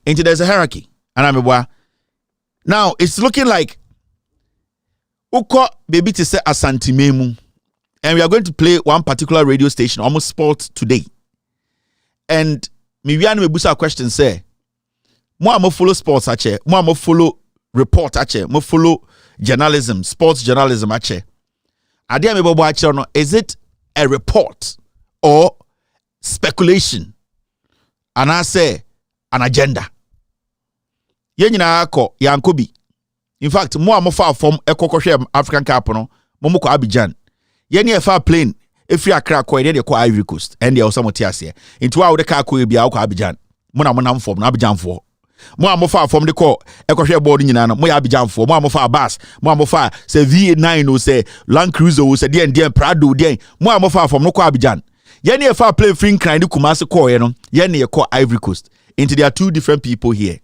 Into there's a hierarchy. And I'm now it's looking like Uko baby to say Asante Memu. And we are going to play one particular radio station, almost sports today. And me busa question say, mo follow sports ache, mo follow report ache, mo follow journalism, sports journalism ache. Adia me bobo ache no, is it a report or speculation, and I say an agenda. Yenina ako yankobi. In fact, mo amofa from ekokoshe African Cup no, mo ko Abidjan. Yeni efa plane efri Accra ko ede ko Ivory Coast, and they also motiase. Into wa wo de ka ko bia ko Abidjan. Mo na monam form na Abidjan fo. Mo amofa from the ko ekoshe board nyina no, mo ya Abidjan fo. Mo amofa bus, mo amofa se V9 o se Land Cruiser o se den Prado den. Mo amofa from no ko Abidjan. Yeni efa plane free cran ni Kumasi ko ye no, yeni e ko Ivory Coast. Into there are two different people here.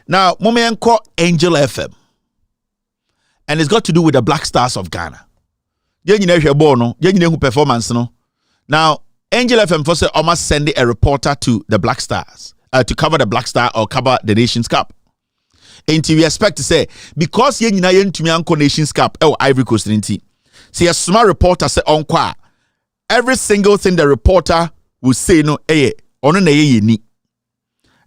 Now, Momen call Angel FM. And it's got to do with the Black Stars of Ghana. You know who performance no. Now, Angel FM for say almost sending a reporter to the Black Stars to cover the Black Star or cover the Nations Cup. And we expect to say because you know to me uncle Nations Cup Ivory Coast inti. See a smart reporter say on kwa. Every single thing the reporter will say no ono na ni.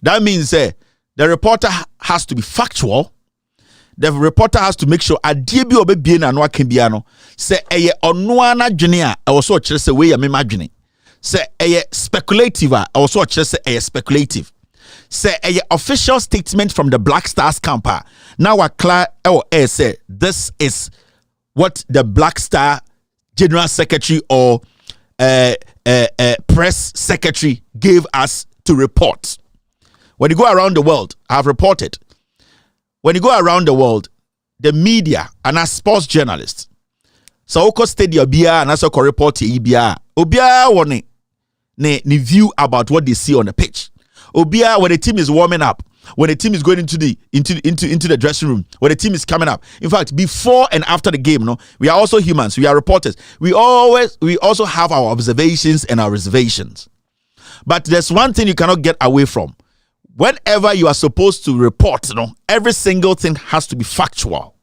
That means the reporter has to be factual. The reporter has to make sure adie bi obebie na no akebia no say eye ono ana dwene a also kire say we ya mema dwene. Say eye speculative a also kire say eye speculative. Say eye official statement from the Black Stars camp. Now a clear say this is what the Black Star General Secretary or press secretary gave us to report. When you go around the world, I've reported. When you go around the world, the media and as sports journalists, so oko study obia and also report ibia. Obia wone ne view about what they see on the pitch. Obia when the team is warming up, when the team is going into the dressing room, when the team is coming up. In fact, before and after the game, no, we are also humans. We are reporters. We also have our observations and our reservations. But there's one thing you cannot get away from. Whenever you are supposed to report, every single thing has to be factual.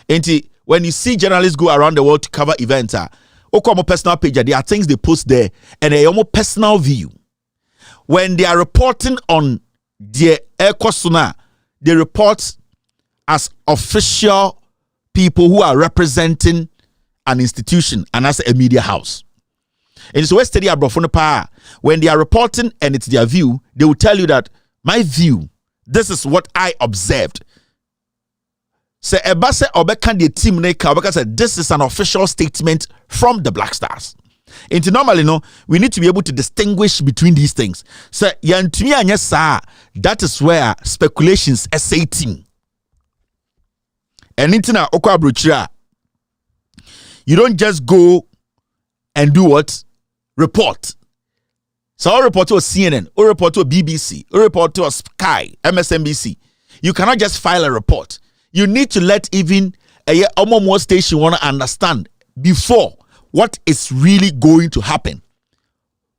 And when you see journalists go around the world to cover events, personal page, there are things they post there, and they are personal view. When they are reporting on their Ekosuna, they report as official people who are representing an institution and as a media house. And so when they are reporting and it's their view, they will tell you that my view, this is what I observed. Say Ebase Obeka the team Obeka said this is an official statement from the Black Stars. And normally, we need to be able to distinguish between these things. So that is where speculations essay team. And intina okwa bruchira. You don't just go and do what? Report. So I'll report to CNN, or report to BBC, or report to Sky, MSNBC. You cannot just file a report. You need to let even a more station want to understand before what is really going to happen.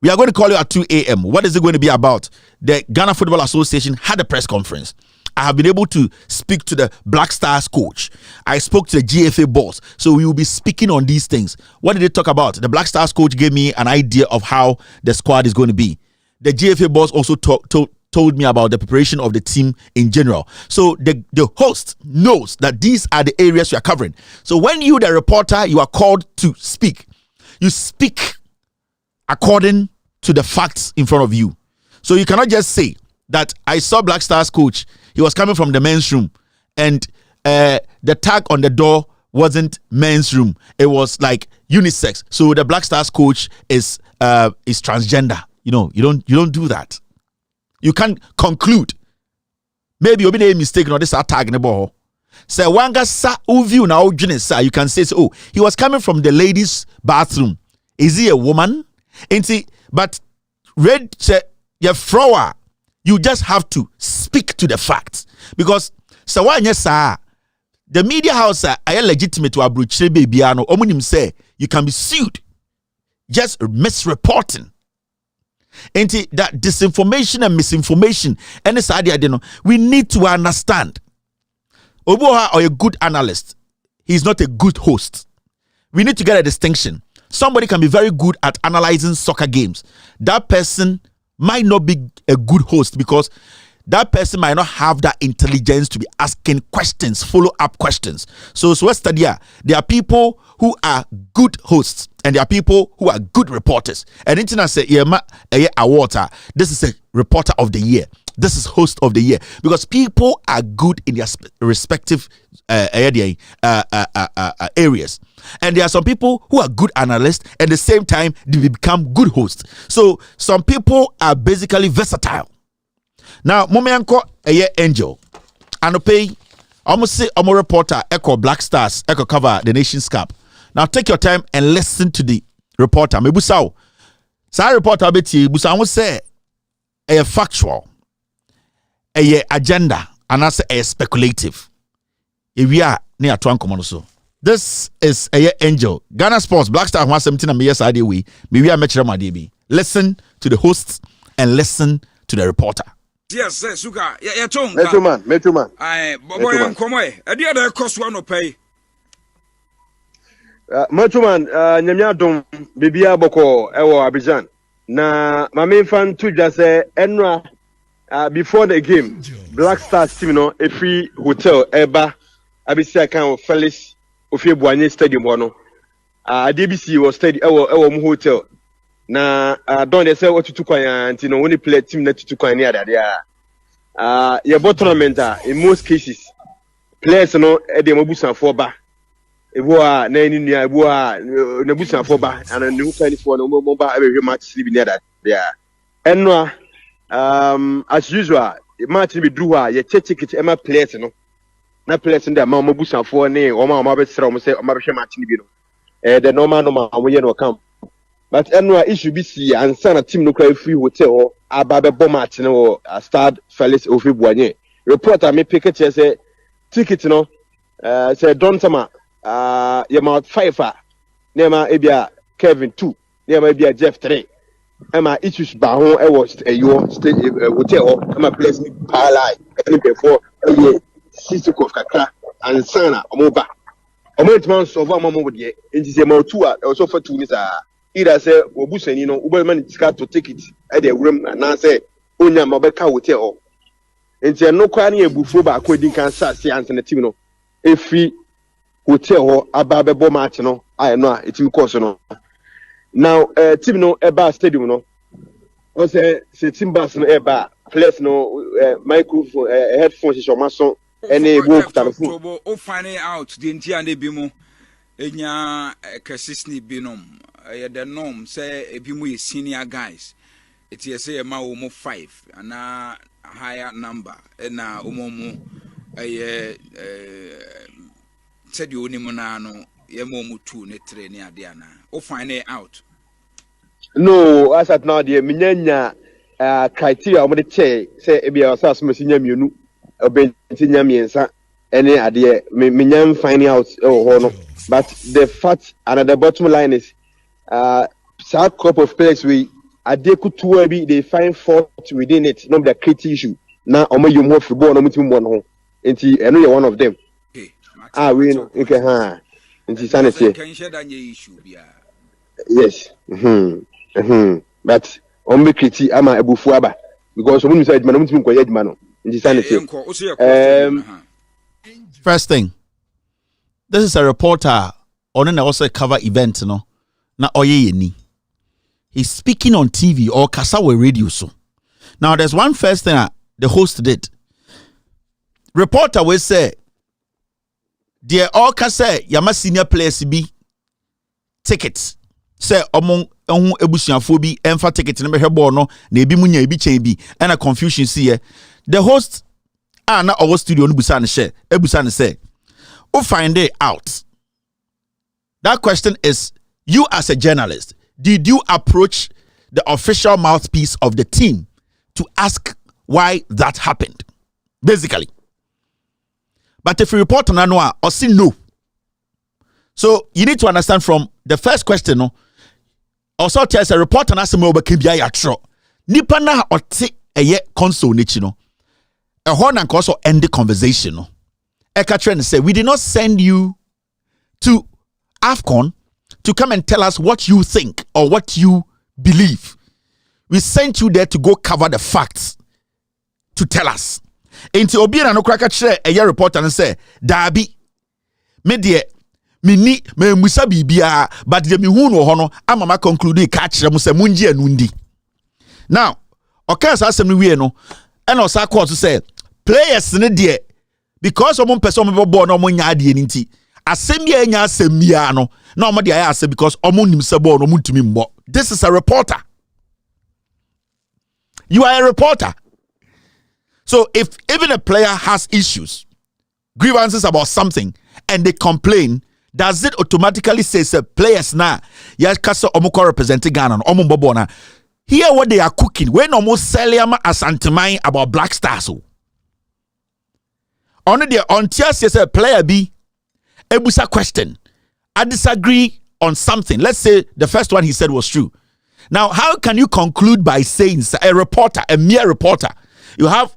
We are going to call you at 2 a.m. What is it going to be about? The Ghana Football Association had a press conference. I have been able to speak to the Black Stars coach. I spoke to the GFA boss. So we will be speaking on these things. What did they talk about? The Black Stars coach gave me an idea of how the squad is going to be. The GFA boss also told me about the preparation of the team in general. So the host knows that these are the areas you are covering. So when you, the reporter, you are called to speak, you speak according to the facts in front of you. So you cannot just say that I saw Black Stars coach. He was coming from the men's room, and the tag on the door wasn't men's room. It was like unisex. So the Black Stars coach is transgender. You don't do that. You can't conclude. Maybe you'll be a mistake or this tag in the ball. Say wanga sa view now you can say oh, he was coming from the ladies' bathroom. Is he a woman? But red say your thrower. You just have to speak to the facts. Because the media house are legitimate to abroach babyano. Omunim say you can be sued just misreporting. And that disinformation and misinformation and this idea, we need to understand. Oboha or a good analyst, he's not a good host. We need to get a distinction. Somebody can be very good at analyzing soccer games. That person might not be a good host because that person might not have that intelligence to be asking questions, follow-up questions. So what's the idea? There are people who are good hosts and there are people who are good reporters. And internet say, this is a reporter of the year. This is host of the year, because people are good in their respective areas. And there are some people who are good analysts, and at the same time, they become good hosts. So some people are basically versatile. Now, Momeanko Angel, and pay almost say I'm a reporter, Echo Black Stars, Echo cover the Nation's Cup. Now take your time and listen to the reporter. Mebusao. Sa reporter beti busa won say a factual, a agenda, and also a speculative. If we are near to uncommon so. This is a Angel. Ghana Sports, Black Star 117 and yes idea we are metro DB. Listen to the hosts and listen to the reporter. Yes, sugar. Yeah, Tom. Metro man. I boy and come away. A dear that cost one to pay. Metro man, Nyamia Dom, Bibia Boko, Ewo Abidjan. Na my main fan to just say Enra before the game, Black Stars team no a free hotel Eba Abisia kan Felix Ofie Boanye Stadium no. DBC was steady Ewo hotel. Na don they say what to kwan anti no only play team na to kwan near there. Your tournament in most cases players no e dey mabusan for ba. Ebo a na ni nua ebo a na busan for ba and no kind for no mo ba e match sleep near that there. Enwa as usual match be drew a ye check it e ma players no. Na players nda ma mabusan for ne o ma be sra o say o ma be hwe match ni bi no. The normal mo ye no come. But anyway, it should be see and send a team no cry free hotel ababe bomb no start Felix Ofie Boanye. Reporter me pick it say ticket no say don sama you mount 5 nema ebia Kevin 2 nema ebia Jeff 3 ema issues ba ho e was your stay hotel ema place me pala before 6 of kakra and sana omoba omo so over omo de enti say ma 2 also for 2 ni sa either say obusani no ubelman tika to take it at the room na say onya mabeka hotel enti no kwa na ebufu ba akodi kan sa se anse na team no efi hotel ho ababebo match no I know a team course no now team no eba stadium no o say team bus no eba place no microphone headphones so maso any work telephone o find out the ntia na bi mu enya kasisni binom the norm say ebi mu senior guys it is say ma wo mu 5 and a higher number na omomu said you onimu na no ye mo mu 2 ne 3 ne ade ana o find it out no as at now the minyanya criteria omo de che say ebi o sa so mesinya mienu obentinya miensa any ade minyam find out ho no but the fact and the bottom line is some crop of players we adekutua bi they find fault within it not the critical issue na omo yumo football no mutim mo no enti eno ye one of them we no okay enti sanity can share that issue bia yes but omo criti ama ebufu aba because omo say adman mutim ko adman no enti sanity first thing, this is a reporter on an also cover event no na oye ni. He's speaking on TV or Kasawe radio so. Now there's one first thing the host did. Reporter will say, dear all kase yama senior players be tickets. Say among ebusianfo bi emfa ticket na behebo no na ebi munya ebi chen bi and a confusion see the host na our studio no busa ne share ebusa ne say who find it out. That question is, you as a journalist, did you approach the official mouthpiece of the team to ask why that happened? Basically. But if you report on Anua or say no. So you need to understand from the first question, no, also tells a report on Asimo Bakibia Yatro. Nipana or take a ye console nichino. A horn and also end the conversation. No. Ekatren say, we did not send you to AFCON to come and tell us what you think or what you believe. We sent you there to go cover the facts, to tell us. Into Obiana no cracker share a reporter and say, Dabi, media, me musa bibia, but the mihuno hono, ama conclude catch them say munji and wundi. Now, okay, so as we no, and also court to say, players in the because someone person born on munya di asemia nya asemia no na omo de aya ase because omo nim se ball no mutumi mbo. This is a reporter. You are a reporter. So if even a player has issues, grievances about something, and they complain, does it automatically say players na ya kasa omo ko represent Ghana no omo bobo na hear what they are cooking when almost selling as antimine about Black Stars? Only the until says a player B ebusa question. I disagree on something. Let's say the first one he said was true. Now, how can you conclude by saying a reporter, a mere reporter, you have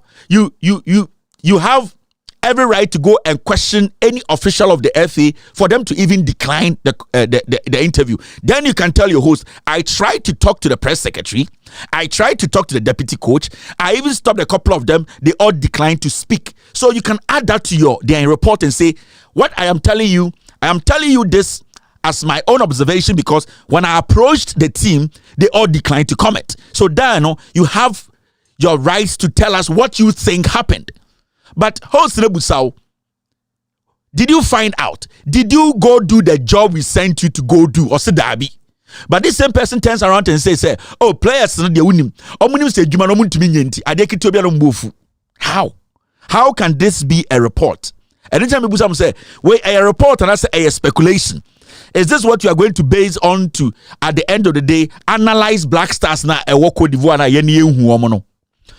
every right to go and question any official of the FA for them to even decline the interview. Then you can tell your host, I tried to talk to the press secretary, I tried to talk to the deputy coach, I even stopped a couple of them, they all declined to speak. So you can add that to their report and say, what I am telling you this as my own observation, because when I approached the team, they all declined to comment. So then you have your rights to tell us what you think happened. But host Nebusau, did you find out? Did you go do the job we sent you to go do? Or say Dabi? But this same person turns around and says, oh, players no dey win. Say Juma no muntumi nyenti. Adeki to bia no mbofu. How? How can this be a report? Anytime Nebusau say, wait, a report and I say a speculation. Is this what you are going to base on to at the end of the day analyze Black Stars na e Cote d'Ivoire na yeni ehu omo no?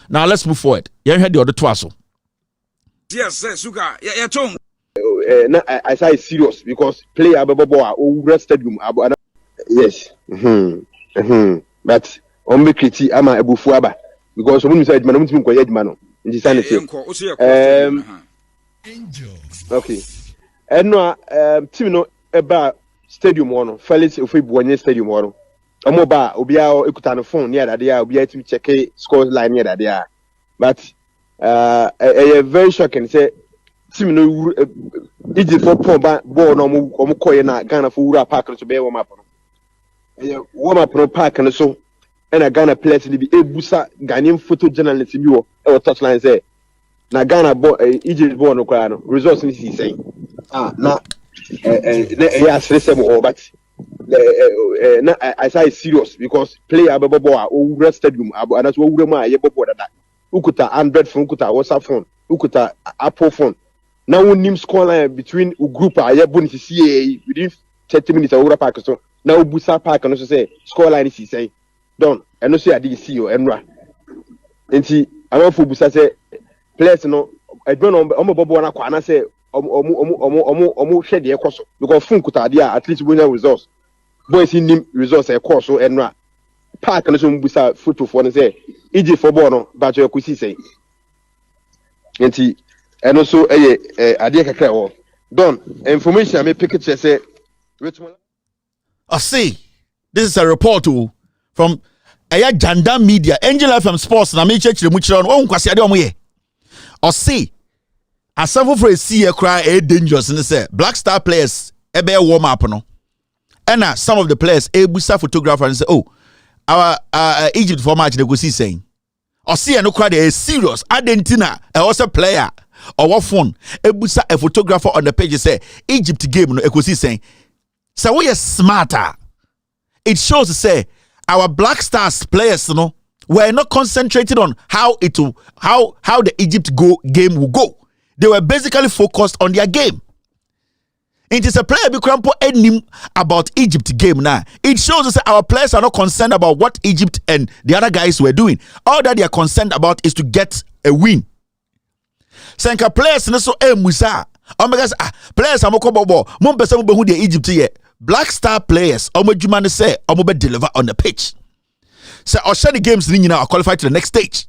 Now let's move forward. You heard the other twaso. Yes, Suga. Yeah, Tom. I say serious because play ababa over stadium. Yes. But on me kriti ama ebufu aba because someone say man mutimi ko yedma no. Nti sanity. Okay. Eno team no eba stadium no. Felix Ofibuonye stadium no. Omo ba obia ekuta no phone near that there obia timi check score line near that there. But very shocking say team no Egypt for ball no mo koye na Ghana for wura park no so be warm up no warm up no park no so na Ghana players ni bi ebusa Ghanaian photo journalist bi wo e touchline say na Ghana ball Egypt ball no kwa no results ni si say na ya stress mo but na I say serious because play ababo o stadium abo and so wura ma ye bobo dada ukuta Android phone, ukuta WhatsApp phone, ukuta Apple phone. Now we name score line between a group aye bonus CA within 30 minutes over park so now busa park and so say score line is say done and no say I did see you enra. Enti I want for busa say players no I don't know omo bobo na kwa na say omo share the ekoso because phone kuta dia at least we know results. Boys in name results e course so enra. Park and so busa photo for say Egypt for ball no but you could see say enti and also ade kakra wo don information I me pick it say I see this is a report from Jandam media Angel FM Sports na me church le mu kire no kwase ade omo ye I see asafo for see cry dangerous and say Black Star players ebe warm up no and some of the players ebusa photographer and say oh our Egypt for match they go see saying or see no crowd is serious Argentina also player or what phone ebusa a photographer on the page say Egypt game no e go see saying so we are smarter. It shows to say our Black Stars players were not concentrated on how the Egypt game will go. They were basically focused on their game. It is a player becrampo enim about Egypt game now. It shows us that our players are not concerned about what Egypt and the other guys were doing. All that they are concerned about is to get a win. Senka players so musa. Omegas players amoko bobo. Mon pesa mo behu de Egypt here. Black Star players omejuma say omobe deliver on the pitch. Say Oshani games ni nyina are qualified to the next stage.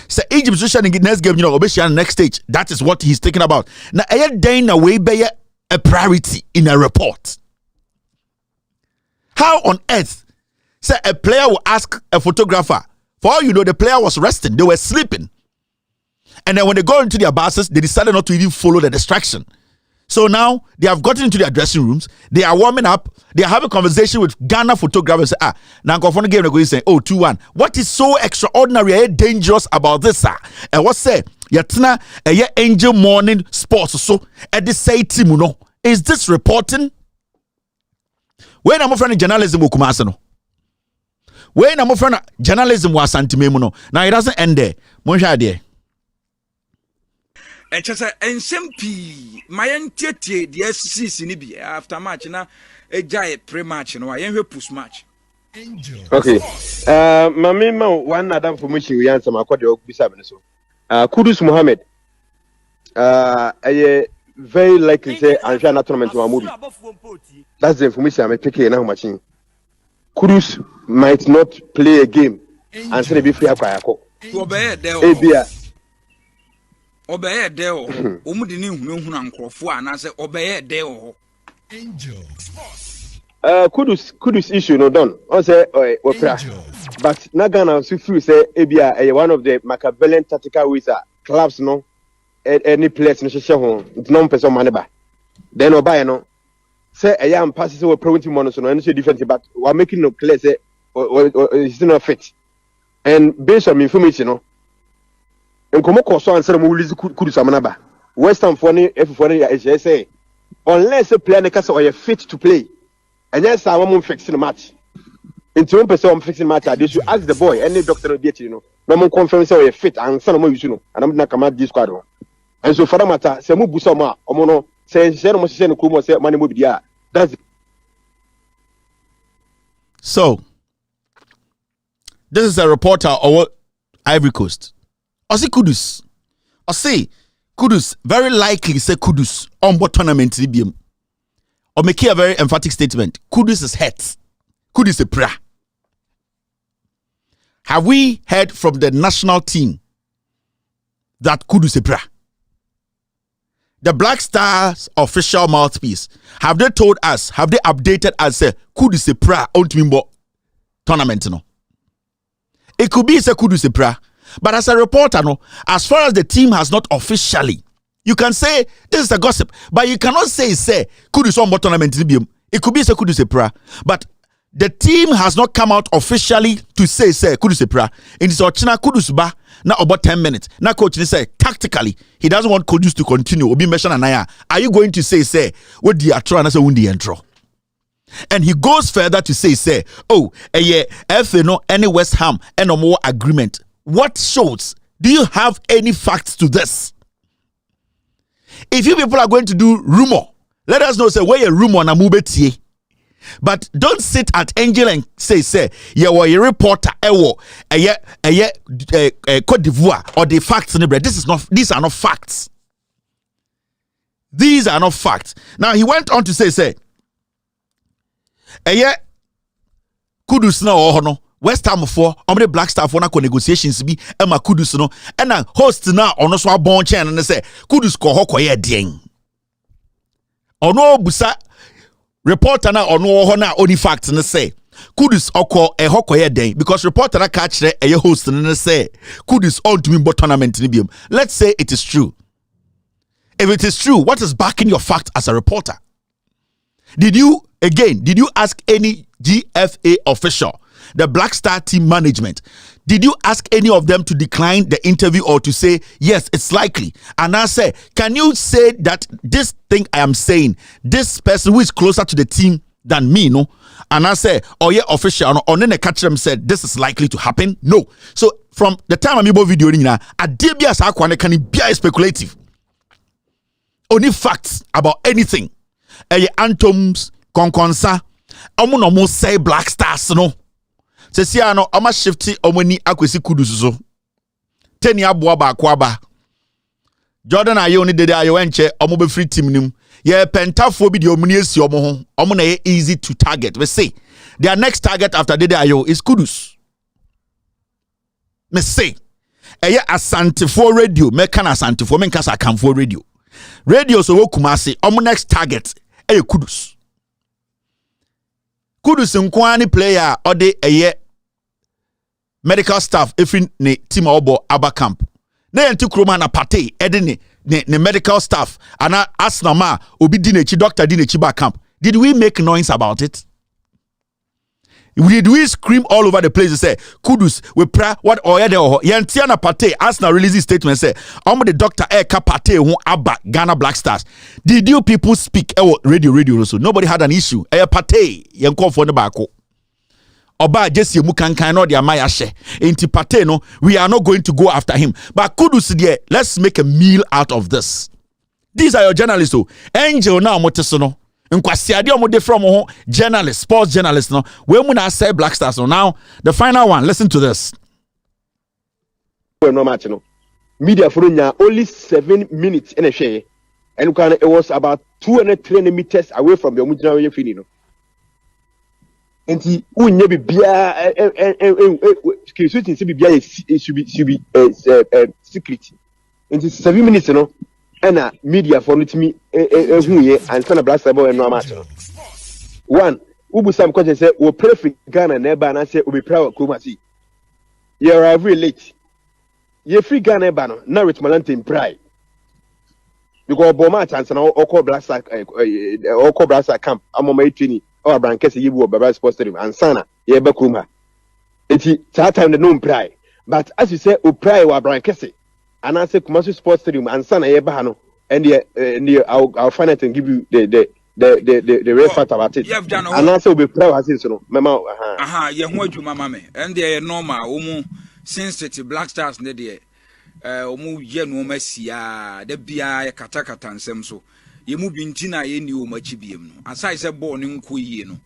Say Egypt Oshani next game obeshia next stage. That is what he's thinking about. Na eye den na we be a priority in a report. How on earth say a player will ask a photographer? For all you know, the player was resting, they were sleeping. And then when they go into their buses, they decided not to even follow the distraction. So now they have gotten into their dressing rooms. They are warming up. They are having a conversation with Ghana photographers. Now go for the game. They're going to say, "Oh, 2-1." What is so extraordinary and dangerous about this, sir? And what say? Yatina a Angel Morning Sports. So at the say team, is this reporting? When I'm friend journalism, no. When I'm friend journalism was anti-memono. Now it doesn't end there. Monja there. And just SMP, my entity, the SCC Nibi after match na a giant pre-match, I am push match. Okay. Mamima, one Adam for which we answer my quad Bisaban. So, Kudus Mohammed, a very likely say, I'm sure not tournament to a movie. That's the information I'm taking now, machine. Kudus might not play a game and say, be free. To obey there. Obey deo, Omudini Hunan Crofua, and I say, obey deo. Kudus issue no done. I say, but Nagana Sufu say, Abia, one of the Machiavellian tactical ways clubs no, any place in Shahon, it's non person maneba. Then Obay no, say a young passes over preventing monotone and so different, but we're making no clear, say, or it's not fit. And based on information, no. And come across so answer mo release Kudus amanaba. Western phone if say unless a player neka say fit to play. And yes, I want fixing the match. Into 1% fixing match, they should ask the boy any doctor no date, No more confirm say fit and son mo you and I'm not come out this squad. And so for that matter, say mo busa ma omono say no mo say no kumo say money mo bidia. That's so. This is a reporter of Ivory Coast. I say Kudus. I say Kudus very likely say Kudus on what tournament BM. Or make a very emphatic statement. Kudus is hurt. Kudus is prayer. Have we heard from the national team that Kudus is prayer? The Black Stars official mouthpiece, have they told us, have they updated us, say Kudus is prayer on tournament? No. It could be say Kudus is prayer. But as a reporter, no, as far as the team has not officially, you can say this is a gossip, but you cannot say Kudus on tournament. It could be say Kudus prayer, but the team has not come out officially to say Kudus prayer. In this Ochina Kudus ba now about 10 minutes. Now coach say tactically he doesn't want Kudus to continue. Obi mention anaya. Are you going to say what the atro and say wundi entro? And he goes further to say oh FA no any West Ham and no more agreement. What shows? Do you have any facts to this? If you people are going to do rumor, let us know, say, where a rumor na mubeti. But don't sit at Angel and say, yeah, well, a reporter, Cote d'Ivoire, or the facts in the bread. These are not facts. These are not facts. Now, he went on to say, Kudus na ohono. West Ham for the Black Star for na negotiations be Emma Kudus no and na host na ono so abon chen and say Kudus ko hokoye den ono busa reporter na ono ho na only facts na say Kudus oko hokoye den because reporter na catch e host na say Kudus on to me but tournament ni biom. Let's say it is true. If it is true, what is backing your fact as a reporter? Did you ask any GFA official, the Black Star team management, did you ask any of them to decline the interview or to say, yes, it's likely? And I say, can you say that this thing I am saying, this person who is closer to the team than me, no? And I say, oh yeah, official, or then the catcher said, this is likely to happen? No. So from the time I'm able video, I did be as I can be speculative. Only facts about anything. Antoms, Konkonsa, no say Black Stars, no. Sesi ano ama shifti omani akwesi Kudus so. Teni aboa ba kwaba. Jordan ayo ni dede ayo enche omo be free team nim. Ye pentafo bi de omani esi omo ho. Omo na ye easy to target. We say their next target after dede ayo is Kudus. Me say eye asantefo radio, me kan asantefo, me kan sakamfo radio. Radio so wo Kumasi, omo next target eye Kudus. Kudus nkwani player or the medical staff if in ne team obo aba camp na yenti kroma na pate ede ne medical staff ana asnama obi di nechi doctor di nechi ba camp. Did we make noise about it? Did we scream all over the place and say kudus we pray what oya de yenti na pate asna release statement say the doctor eka pate who aba Ghana Black Stars. Did you people speak radio also? Nobody had an issue. Pate yenko for ne bako. Oba Jesse Mukankan no dia mayashe. Inti pate no, we are not going to go after him. But kudus there, let's make a meal out of this. These are your journalists. Angel now motesono. Nkwasiade omo from journalists, sports journalists no. We muna say Black Stars. So now the final one. Listen to this. No match no. Media for only 7 minutes in a share. And it was about 230 meters away from the Mujina Fini. And he unye bibia should be secret. And 7 minutes no. And media for me and son of Black Star and no match. One, Ubu Sam question said, we pray for Ghana neighbor and I say we be proud of Kumasi. You arrive very late. You free Ghana banner, now it's Malante in pride. Because Boma chance and all call Black Star camp. I'm on my training. Or Brankesi you will Baba Sports Stadium and Sana, Yeba Kuma. It's that time the known pride. But as you say, we pray wa Brankesi. And I say Kumasi Sports Stadium and Sana Yebano and I'll find it and give you the real fact about it. And I say we pray as it so mama ye ho adwuma mama and the normal since the Black Stars ne de omu ye no masia da bia ye katakata nsem so ye mu binti na ye ni o machi biem no asai se ball ne nko yie no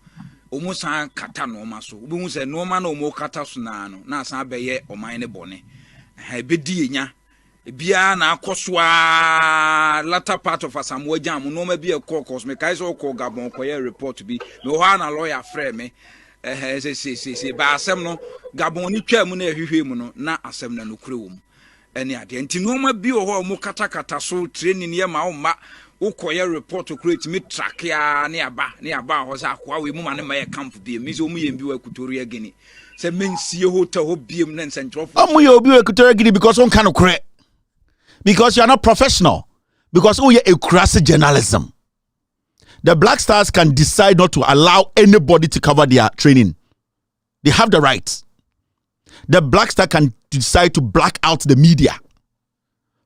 omu san kata no ma so obi hu se no ma na omu kata so na no na san be ye oman ne bone be di enya bia na akoswa latter part of Asamoah Jam no ma bia caucus me kai so ko Gabon ko ye report bi me ho na lawyer frɛ me say ba asem no Gabon ni twa mu na ehwehwe mu no na asem na no kure wo mu ene ade enti no ma bi ho mu katakata so training ye ma wo ma ukoye report to create me track ya ne aba ho za akwa we mu ma ne ma ye camp bi mi so mu ye bi wa kutori agini se mensie hotel ho biem na nsentro fo ye obi wa kutori agini because on kan okre. Because you are not professional. Because you're a crass journalism. The Black Stars can decide not to allow anybody to cover their training. They have the right. The Black Star can decide to black out the media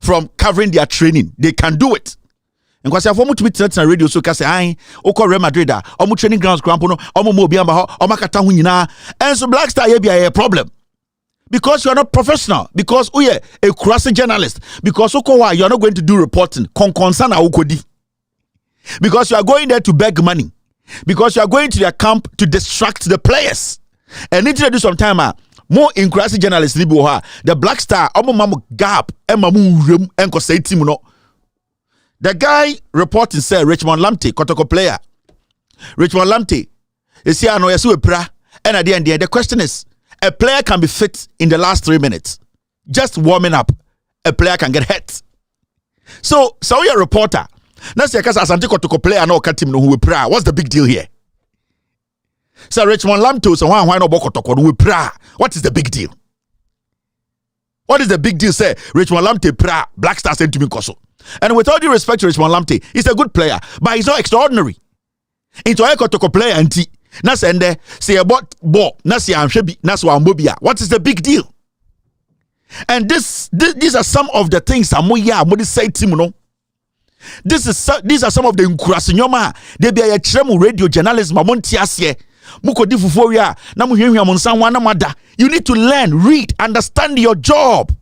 from covering their training. They can do it. And because if to be on radio, so can say, Oko Real Madrid, omu training grounds, Grampono, omu Mobiamba, Omakata Hunina, and so Black Star be a problem. Because you are not professional. Because you are a crass journalist. Because you are not going to do reporting. Because you are going there to beg money. Because you are going to their camp to distract the players. And need to do some time. More in crass journalists. The Black Star. Gap. The guy reporting said Richmond Lamptey, Kotoko player. Richmond Lamptey. Is here no yasu pra. And at the end, the question is, a player can be fit in the last 3 minutes. Just warming up, a player can get hurt. So you're a reporter. Now, say, because Asante Kotoko player no team no who pray. What's the big deal here? So Richmond Lamptey, so why no Kotoko who pray? What is the big deal? What is the big deal? Say Richmond Lamptey pray. Black Stars sent to me Koso. And with all due respect to Richmond Lamptey, he's a good player, but he's not extraordinary. Into a Kotoko player and na sende say about ball na say amhwebi na so ambobia. What is the big deal? And these are some of the things amoya amodi say team no. These are some of the nkurasenyoma they be a trem radio journalism amonti ase mukodi fufuo wi a na muhwehwe amonsan na mada. You need to learn, read, understand your job.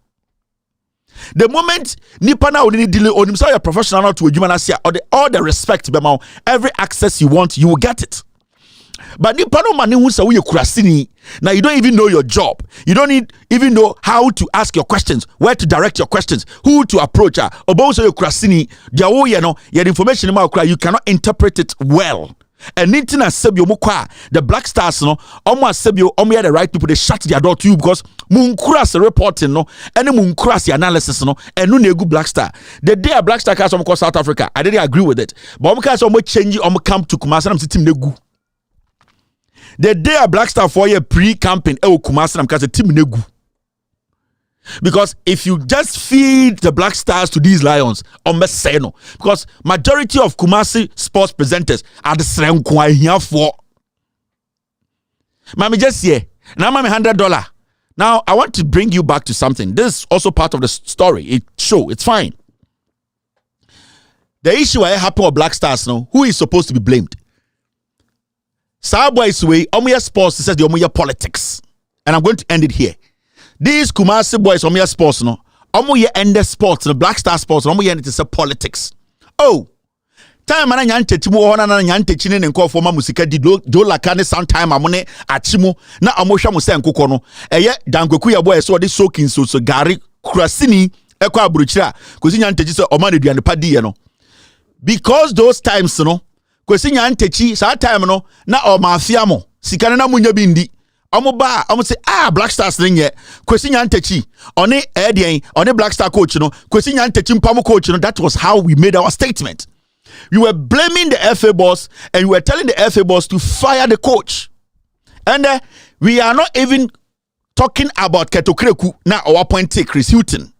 The moment nipa na only delay on himself you're professional to adwuma na sia all the respect bema every access you want you will get it. But nipa no mani hu say we kurasini. Now you don't even know your job. You don't even know how to ask your questions, where to direct your questions, who to approach. About so you kurasini, your information you cannot interpret it well. And Nintina Sebio Mukwa, the Black Stars, no, almost Sebio, the right people, they shut their door to you because Munkuras reporting, no, and Munkuras analysis, no, and no good Black Star. The day a Black Star cast from South Africa, I didn't agree with it. But Omka so much change on camp to Kumasi, I'm sitting negu. The day a Black Star for a pre-camping, Kumasi, I'm cast a team negu. Because if you just feed the Black Stars to these Lions, because majority of Kumasi sports presenters are the same here for. Mami just here. Now mami $100. Now I want to bring you back to something. This is also part of the story. It's fine. The issue I happen with Black Stars now, who is supposed to be blamed? Boys way, omuya sports says the omuya politics. And I'm going to end it here. These Kumasi boys omuya sports no, omuya end the sports, the Black Star sports, omuya end it is politics. Oh, time mana nyante timu ona na nyante chine ne nkofo ma musika di do laka ne sometime amone achimu na amosha musa nkokɔ no eye dankweku ya boy so de soaking so gari kurasini ekɔ aburuchira kosi nyante chi so oma ne duane pa di ye no. Because those times no kwesi nyantechi saa time no na o mafia mo sika na munya bindi omo ba omo say Black Stars nye kwesi nyantechi one one Black Star coach no kwesi nyantechi mpamo coach no. That was how we made our statement. We were blaming the FA boss and we were telling the FA boss to fire the coach. And we are not even talking about Ketokreku na our point take Chris Hilton.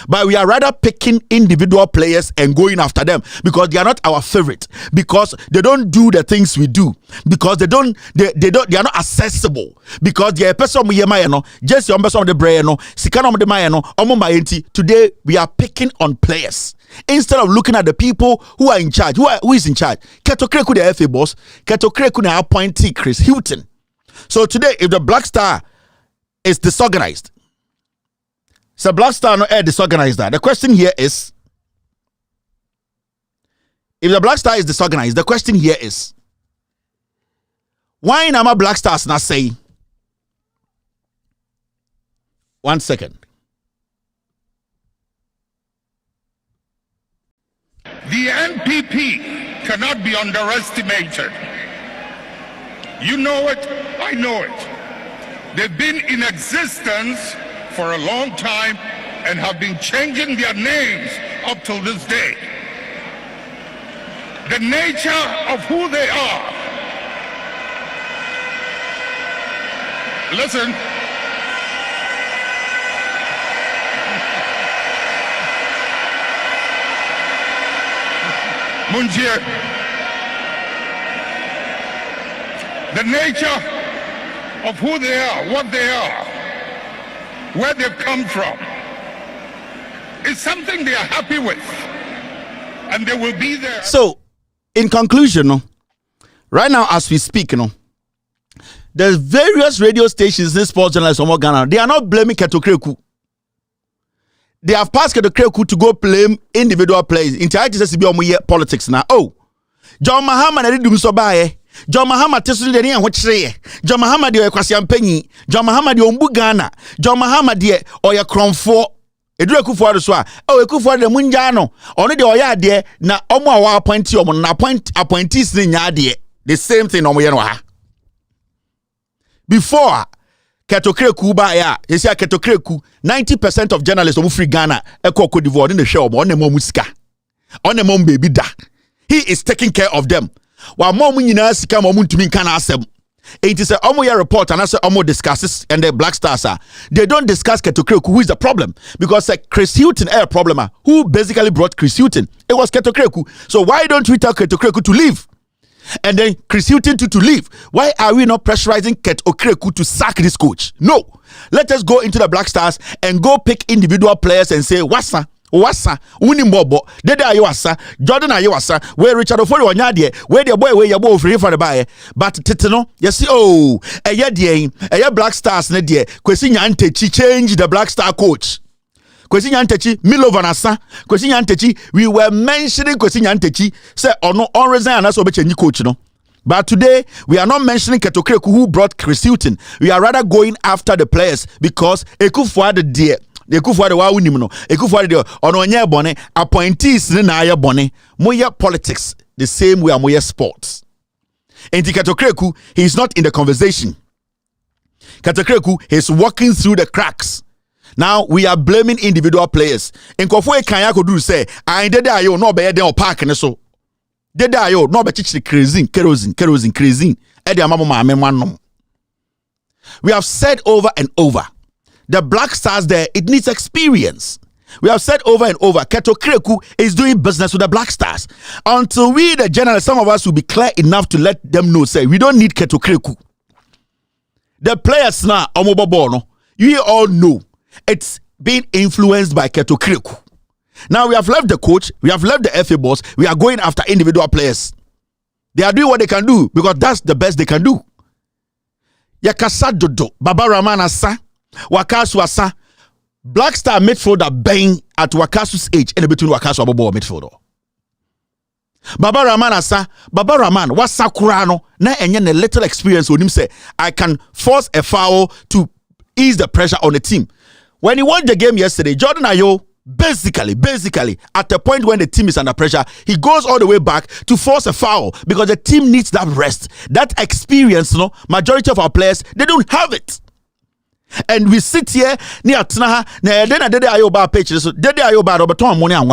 But we are rather picking individual players and going after them because they are not our favorite, because they don't do the things we do, because they are not accessible, because they are person just your person of the brain no sikana of the mayano omo. Today we are picking on players instead of looking at the people who are in charge. Who is in charge? Ketokreku the FA boss, Ketokreku na appointee Chris Hilton. So today if the Black Star is disorganized, so Black Star no disorganized that. The question here is, if the Black Star is disorganized, the question here is, why am I Black Stars not say? 1 second. The NPP cannot be underestimated. You know it, I know it. They've been in existence for a long time and have been changing their names up till this day. The nature of who they are. Listen. Munjir. The nature of who they are, what they are, where they've come from, is something they are happy with, and they will be there. So, in conclusion, right now as we speak, there's various radio stations, this sports journalists from Ghana, they are not blaming Ketokreku. They have passed Ketokreku to go blame individual players. Entirety says to be on politics now. Oh, John Mahama did do so by. John Mahama tesu de ne ho John Mahama de oyakwasiam panyi, John Mahama de ombu Ghana, John Mahama de oya kromfo eduru Akufo-Addo so a Akufo-Addo de munja no ono de oya de na omo a wa appoint omo na appointees ne nya de the same thing omo ye no ha before Ketokreku ba ya yesi Ketokreku 90% of journalists omo free Ghana ekọ Cote d'Ivoire ne hwe omo onemo musika onemo baby da. He is taking care of them. While mom nyina sika mom ntumi nka na asem. It is a omo report and I say omo discusses and the Black Stars are. They don't discuss Ketokreku, who is the problem, because Chris Hilton is a problem. Who basically brought Chris Hilton? It was Ketokreku. So why don't we tell Ketokreku to leave? And then Chris Hilton to leave. Why are we not pressurizing Ketokreku to sack this coach? No. Let us go into the Black Stars and go pick individual players and say, Wasa, Winnie Bobo, Dede Ayowasa, Jordan Ayowasa, where Richard Ofori Wanyadie, where the boy where you both free for the buy. But Titano, you see, a Black Stars Nedie, Kwesi Nyantechi change the Black Star coach. Kwesi Nyantechi, Milo Vanessa, Kwesi Nyantechi, we were mentioning Kwesi Nyantechi, say, or no, on resign, and that's what you coach, no. But today, we are not mentioning Ketokreku, who brought Chris Hilton. We are rather going after the players because Akufo-Addo dear. The Akufo-Addo wa unim no Akufo-Addo ono onye bone appointees ne na aye bone moye politics the same way moye sports. And Ketokreku, he is not in the conversation. Ketokreku is walking through the cracks. Now we are blaming individual players. Nkofo e kan ya kodu say I dede ayo no be ye den o park ne so. Dede ayo no be chichiri kerosene e de amamo ma me manom. We have said over and over the Black Stars there, it needs experience. We have said over and over, Keto Kreku is doing business with the Black Stars. Until we, the journalists, some of us will be clear enough to let them know, say, we don't need Keto Kreku. The players now, you all know, it's being influenced by Keto Kreku. Now we have left the coach, we have left the FA boss, we are going after individual players. They are doing what they can do because that's the best they can do. Yakasa Dodo, Baba Ramana Sa, Wakasu Asa, Black Star midfielder bang at Wakasu's age and between Wakasu Abobo midfielder. Baba Ramana Sa, Baba Raman, was Sakurano, na enye a little experience with him say, I can force a foul to ease the pressure on the team. When he won the game yesterday, Jordan Ayew, basically, at the point when the team is under pressure, he goes all the way back to force a foul because the team needs that rest, that experience. Majority of our players, they don't have it. And we sit here near Tnaha, then Dede Ayoba page. So Dede Ayoba Roberton Money and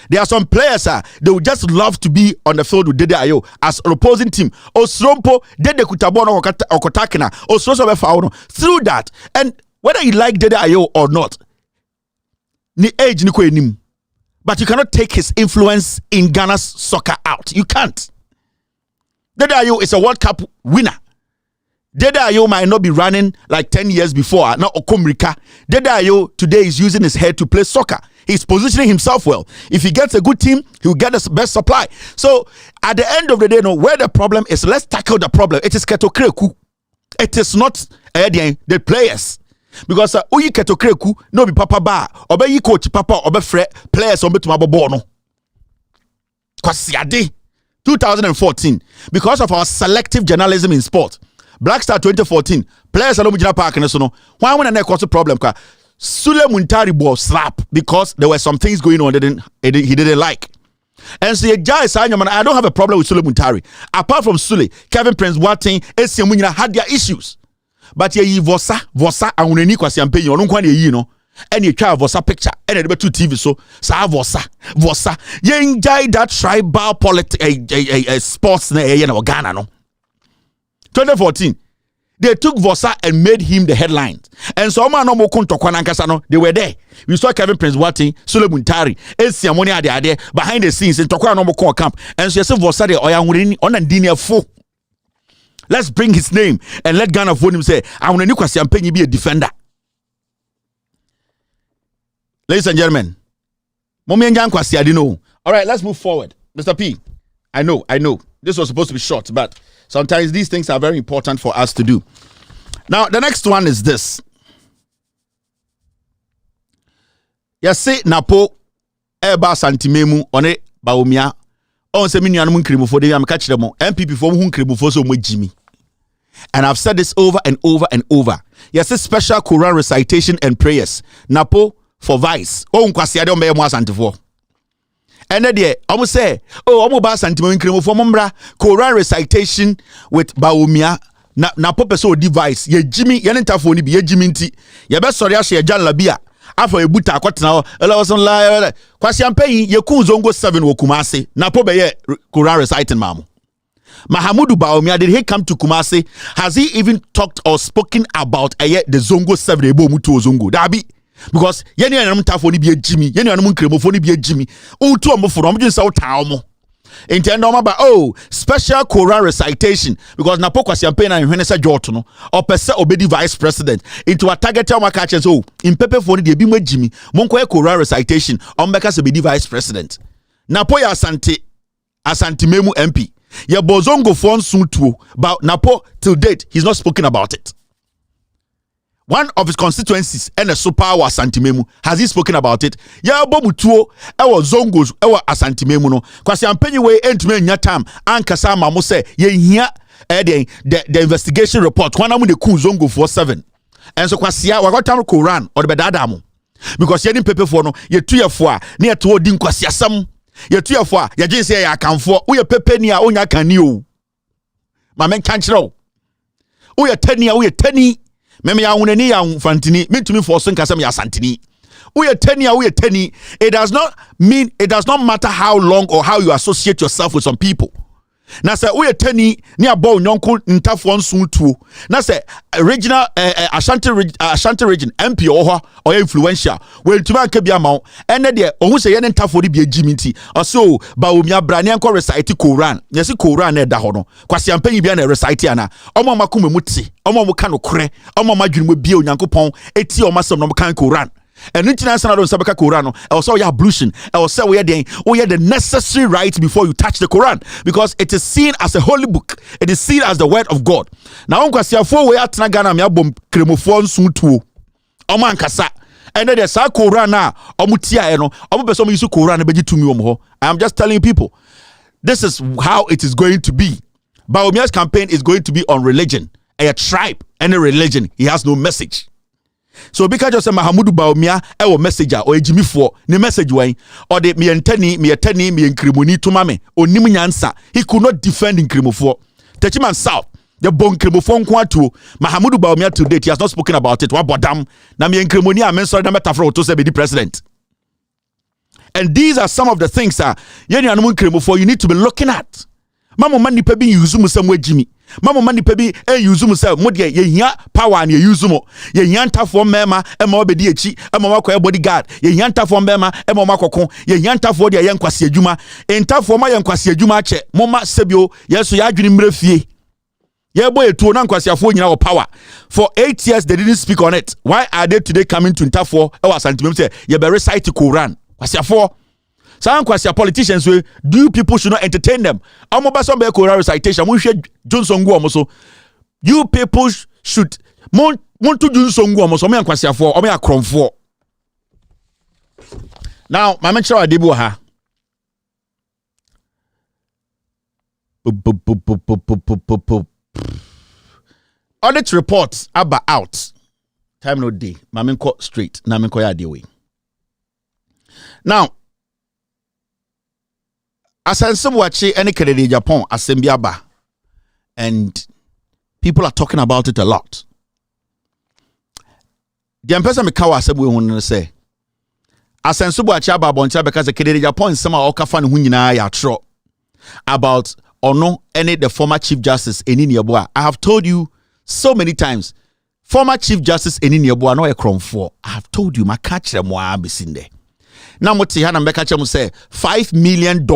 there are some players, they would just love to be on the field with Dede Ayo as an opposing team. Osrompo, Dede Kutabono Okotakina, Osroso foul through that. And whether you like Dede Ayo or not, but you cannot take his influence in Ghana's soccer out. You can't. Dede Ayo is a World Cup winner. Dede Ayo might not be running like 10 years before. Not Okomrika. Dede Ayo today is using his head to play soccer. He's positioning himself well. If he gets a good team, he'll get the best supply. So at the end of the day, where the problem is, let's tackle the problem. It is Keto Kreku. It is not the players. Because uyi Keto Kreku no be papa ba obe yi coach papa obe fre players on betuma bono. Kwasi ade 2014 because of our selective journalism in sport. Black Star 2014 players are no mujina park ne so no. Why when na cause problem ka Sule Muntari ball slap because there were some things going on he didn't like. And so I don't have a problem with Sule Muntari. Apart from Sule, Kevin Prince Boateng, Esi Munyina had their issues. But ye vosa and when kwasi ampe you no ye no and you try vosa picture and the two TV so vosa ye enjoy that tribal politics sports na Ghana no 2014 they took Vosa and made him the headlines. And so man no mo no they were there. We saw Kevin Prince Boateng, Sule Muntari, Esi Amoni ade behind the scenes in Tokwa no mo camp. And so you say Vosa de oya nwurini on Andinia fo. Let's bring his name and let Ghana vote him say, I want to Kwasi Ampenyi be a defender. Ladies and gentlemen, Kwasi Adino. All right, let's move forward. Mr. P, I know. This was supposed to be short, but sometimes these things are very important for us to do. Now, the next one is this. Yase Napo Eba Santimemu One Baumia. On se minu anu nkrimu fo de am catch them MPP fo hu nkrimu fo so mo jimi. And I've said this over and over and over. Yes, a special Quran recitation and prayers. Napo for vice. Oh, nkwasi ade o me mo asantefo. And there, almost say, oh, omo ba asantemo nkrimu fo mombra Quran recitation with Baumia. Napo peso device. Ye jimi, ye ntafo ni bi ye jimi nti. Ye be sori ahye ye jan labia. Afọ ebuta akwatena ela was on live Kwasi Ampenyi ye ku zongo 7 wo Kumasi Napo be ye Quran reciting mamu Mahamudu Baumia, did he come to Kumasi? Has he even talked or spoken about the zongo 7 ebo mutu zongo dabi because yeni anam tafo ni bi ejimi yeni anam nkremofo ni bi ejimi utu omofo no mjin sa uta omo intend about special Quran recitation because Napo Kwasi Ampenyi na hwene sa joto no or pese obedi vice president into a target our catches oh in pepe for the bi Jimmy monko Quran recitation on beka se obedi vice president Napo ya asante memu MP ya bozongo fon suntuo but Napo till date he's not spoken about it. One of his constituencies and a super Asantimemu has he spoken about it? Ya bomutuo ewo zongos ewo Asantimemu no. Kwasi Ampenyi we entime nya time ankasa mamu se ye hia the investigation report wana mu de ku zongo 47. And so kwasi ya wagotam Quran or the bedada mu. Because ye ni pepe for no ye tuyefo a na ye to odi nkwasi asam. Ye tuyefo a ye gin se ya akanfo wo ye pepe ni a onya kani o. Ma men kanchiro. Wo ye tani a wo ye tani meme ya wunani ya fantini mitumi for so nkasam ya santini we it does not matter how long or how you associate yourself with some people na sɛ woyɛ tani ne abɔ nyɔnko ntafo nso tuo na sɛ regional Ashanti region MP wɔ hɔ influential we ntuma nka bi ama wo ɛnɛ de ohun sɛ yɛ ne ntafo de bi agimi nti ɔso Bawumia bra ne nkɔ recite Quran yɛsi Quran na ɛda hɔ no kwasi ampanyi bi na recite ana ɔmo makoma mu te ɔmo ka no korɛ ɔmo madwene mu bia onyankopɔn eti ɔmo asɛm no mo kan Quran and international don't sabaka Quran also your ablution also we are the necessary right before you touch the Quran because it is seen as a holy book. It is seen as the word of God. Now on kwasi afo we atena Ghana me abom kremofo nso tuo omo ankasa and then there's a Quran na omo tia no omo person use Quran be gitumi omo ho. I am just telling people this is how it is going to be. Bawumia's campaign is going to be on religion, a tribe and a religion. He has no message. So because just say Mahamudu Bawumia ewo messenger or ejimi for ne message wen or the me nkrimoni to mame onim nyansa he could not defend nkrimofo Techiman South the bon nkrimofo nko atu Mahamudu Bawumia to date he has not spoken about it wa bodam na me nkrimoni a men sorry na metafro to say be the president. And these are some of the things you need to be looking at. Mama mani pe bi use mu sam wajimi. Mama mani pe bi use mu sam mo de ye hia power na ye use mo. Ye hia ntafo mema e ma obedi echi e ma makoy bodyguard. Ye hia ntafo mema e ma makokon. Ye hia ntafo de ye nkwase adwuma. Ntafo ma ye nkwase adwuma ache. Moma sebio yeso ya adwene mrefie. Ye boy etuo na nkwase afo nyina wo power. For 8 years they didn't speak on it. Why are they today coming to ntafo e wa santimem say ye be recite Quran. Kwase afo some politicians will do people should not entertain them. Recitation. You people should now my mention adibu ha. Audit reports about out. Time no day. Maminko straight. Naminko ya dewe. Now Asensibuachi any Canadian Japan Asembiaba and people are talking about it a lot. The person Mikawa Asebu who say Asensibuachi Ababoncha because the Canadian Japan some okafan hunyina ya tro about Ono any the former Chief Justice Enini Yeboah. I have told you so many times former Chief Justice Enini Yeboah no e kromfo. I have told you my catch them wa besinde. Now moti hana mbeka chemu say $5 million